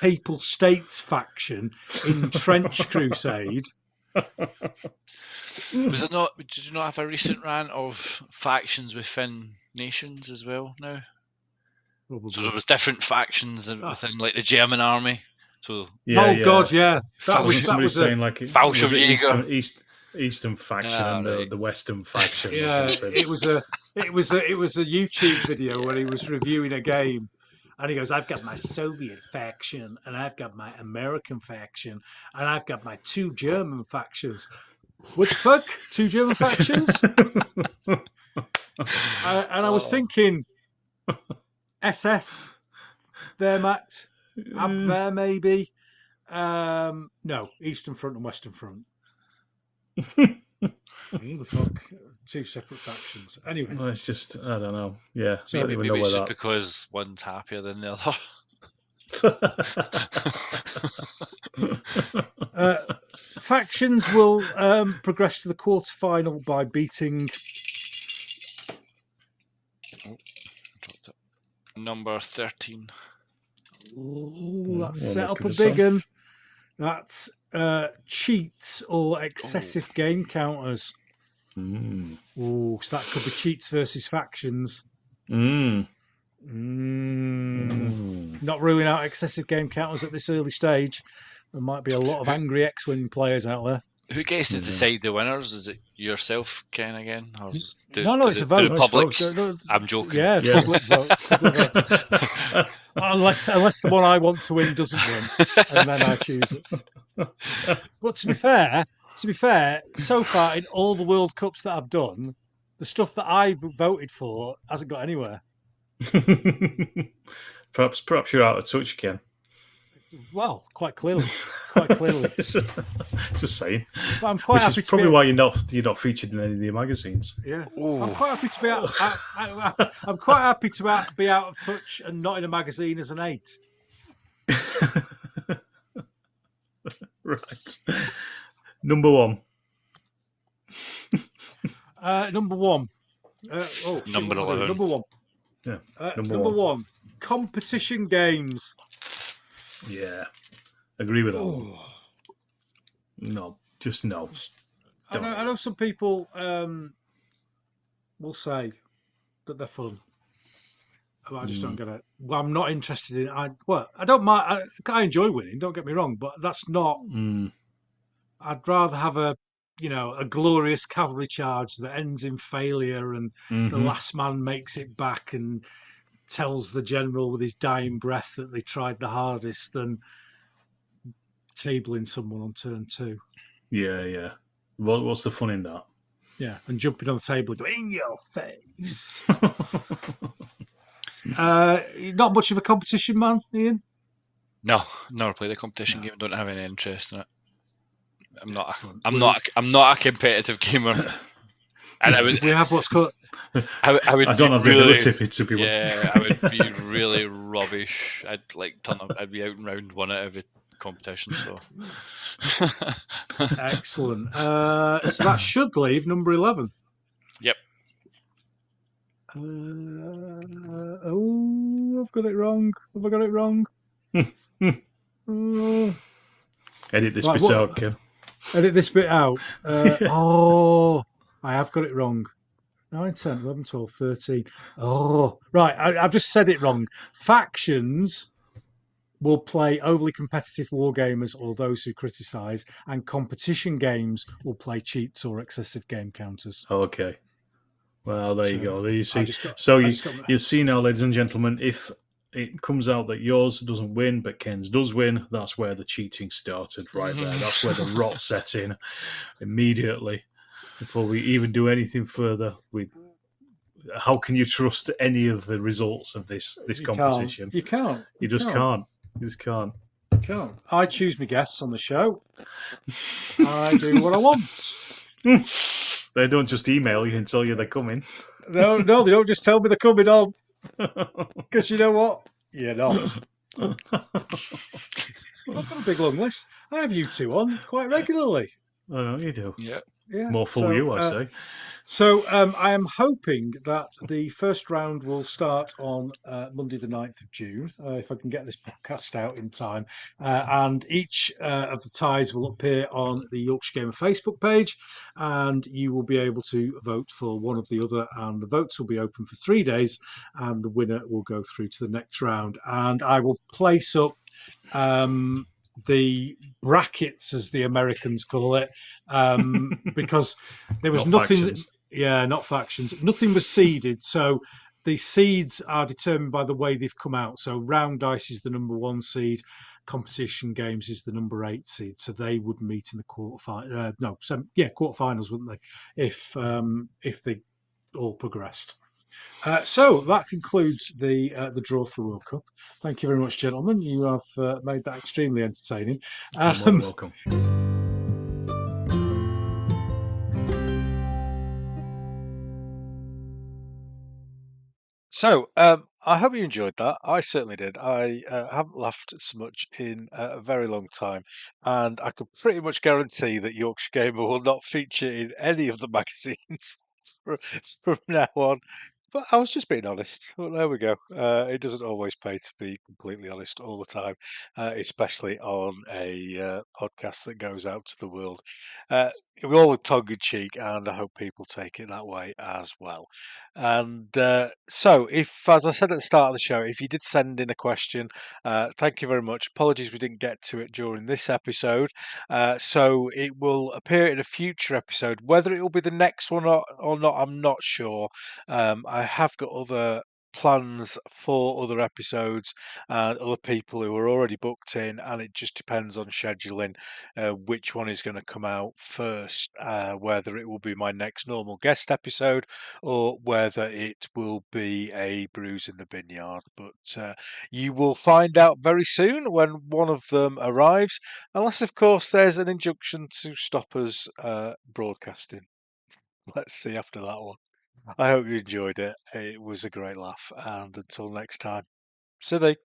Speaker 2: Papal States faction in Trench Crusade.
Speaker 3: Was it not? Did you not have a recent rant of factions within nations as well now?
Speaker 2: Probably.
Speaker 3: So there was different factions within, like, the German army. So
Speaker 2: God, yeah. That was
Speaker 4: saying like Eastern faction and the Western faction.
Speaker 2: Yeah, it was a YouTube video where he was reviewing a game, and he goes, "I've got my Soviet faction, and I've got my American faction, and I've got my 2 German factions." What the fuck? 2 German factions? I was thinking. SS, Wehrmacht, Abwehr maybe. No, Eastern Front and Western Front. Who the fuck? 2 separate factions. Anyway.
Speaker 4: Well, it's just, I don't know. Yeah.
Speaker 3: So maybe it's just because one's happier than the
Speaker 2: other. Factions will progress to the quarterfinal by beating...
Speaker 3: Number 13.
Speaker 2: Ooh, that's set up a big one. That's cheats or excessive game counters. Ooh, so that could be cheats versus factions. Not ruling out excessive game counters at this early stage. There might be a lot of angry X-Wing players out there.
Speaker 3: Who gets to decide the winners? Is it yourself, Ken, again? Or
Speaker 2: No, it's a vote.
Speaker 3: Public?
Speaker 2: No,
Speaker 3: I'm joking.
Speaker 2: Yeah, public vote. Public vote. Unless the one I want to win doesn't win, and then I choose it. But to be fair, so far in all the World Cups that I've done, the stuff that I've voted for hasn't got anywhere.
Speaker 4: Perhaps you're out of touch, Ken.
Speaker 2: Well, quite clearly.
Speaker 4: Just saying.
Speaker 2: But I'm quite happy
Speaker 4: Which is probably why you're not featured in any of the magazines.
Speaker 2: Yeah,
Speaker 3: Ooh.
Speaker 2: I'm quite happy to be out. I'm quite happy to be out of touch and not in a magazine as an 8.
Speaker 4: Right. Number 1.
Speaker 2: Number 1.
Speaker 3: Number 11.
Speaker 2: Number 1.
Speaker 4: Yeah.
Speaker 2: Number 1. Competition games.
Speaker 4: Yeah. Agree with that. No, just no.
Speaker 2: I know some people will say that they're fun. I just don't get it. Well, I'm not interested in. I don't mind. I enjoy winning. Don't get me wrong, but that's not. I'd rather have a glorious cavalry charge that ends in failure, and the last man makes it back and tells the general with his dying breath that they tried the hardest, than tabling someone on turn 2.
Speaker 4: Yeah. What's the fun in that?
Speaker 2: Yeah, and jumping on the table and going, in your face. Not much of a competition man, Ian?
Speaker 3: No, never play the competition game. Don't have any interest in it. I'm not a competitive gamer. And
Speaker 2: we have what's called.
Speaker 3: I don't have
Speaker 4: the ability to be.
Speaker 3: Yeah, I would be really rubbish. I'd be out in round 1 at every competition. So
Speaker 2: excellent. So that should leave number 11.
Speaker 3: Yep.
Speaker 2: I've got it wrong. Have I got it wrong?
Speaker 4: Edit this bit out, Ken.
Speaker 2: Edit this bit out. I have got it wrong. 9, 10, 11, 12, 13. Oh, right. I've just said it wrong. Factions will play overly competitive wargamers or those who criticise, and competition games will play cheats or excessive game counters.
Speaker 4: Okay. Well, there you go. There you see. You see now, ladies and gentlemen, if it comes out that yours doesn't win, but Ken's does win, that's where the cheating started right there. That's where the rot set in immediately. Before we even do anything further, how can you trust any of the results of this competition?
Speaker 2: You can't.
Speaker 4: You just can't.
Speaker 2: I choose my guests on the show. I do what I want.
Speaker 4: They don't just email you and tell you they're coming.
Speaker 2: No, they don't just tell me they're coming on. Because you know what? You're not. I've got a big long list. I have you two on quite regularly.
Speaker 4: I know you do.
Speaker 3: Yeah.
Speaker 4: More for you, I say.
Speaker 2: So I am hoping that the first round will start on Monday the 9th of June, if I can get this podcast out in time. And each of the ties will appear on the Yorkshire Gamer Facebook page, and you will be able to vote for one of the other, and the votes will be open for 3 days, and the winner will go through to the next round. And I will place up the brackets, as the Americans call it, because there was nothing.
Speaker 4: Factions.
Speaker 2: Not factions. Nothing was seeded, so the seeds are determined by the way they've come out. So Round Dice is the number 1 seed, Competition Games is the number 8 seed. So they would meet in the quarterfinals, wouldn't they? If they all progressed. So that concludes the draw for the World Cup. Thank you very much, gentlemen. You have made that extremely entertaining.
Speaker 4: You're welcome.
Speaker 1: So, I hope you enjoyed that. I certainly did. I haven't laughed so much in a very long time, and I could pretty much guarantee that Yorkshire Gamer will not feature in any of the magazines from now on. But I was just being honest. Well, there we go. It doesn't always pay to be completely honest all the time, especially on a podcast that goes out to the world. We're all tongue in cheek, and I hope people take it that way as well. And so, if, as I said at the start of the show, if you did send in a question, thank you very much. Apologies we didn't get to it during this episode. So it will appear in a future episode. Whether it will be the next one or not, I'm not sure. I have got other plans for other episodes and other people who are already booked in, and it just depends on scheduling which one is going to come out first, whether it will be my next normal guest episode or whether it will be a Brews in the Binyard. But you will find out very soon when one of them arrives, unless, of course, there's an injunction to stop us broadcasting. Let's see after that one. I hope you enjoyed it. It was a great laugh. And until next time, see you.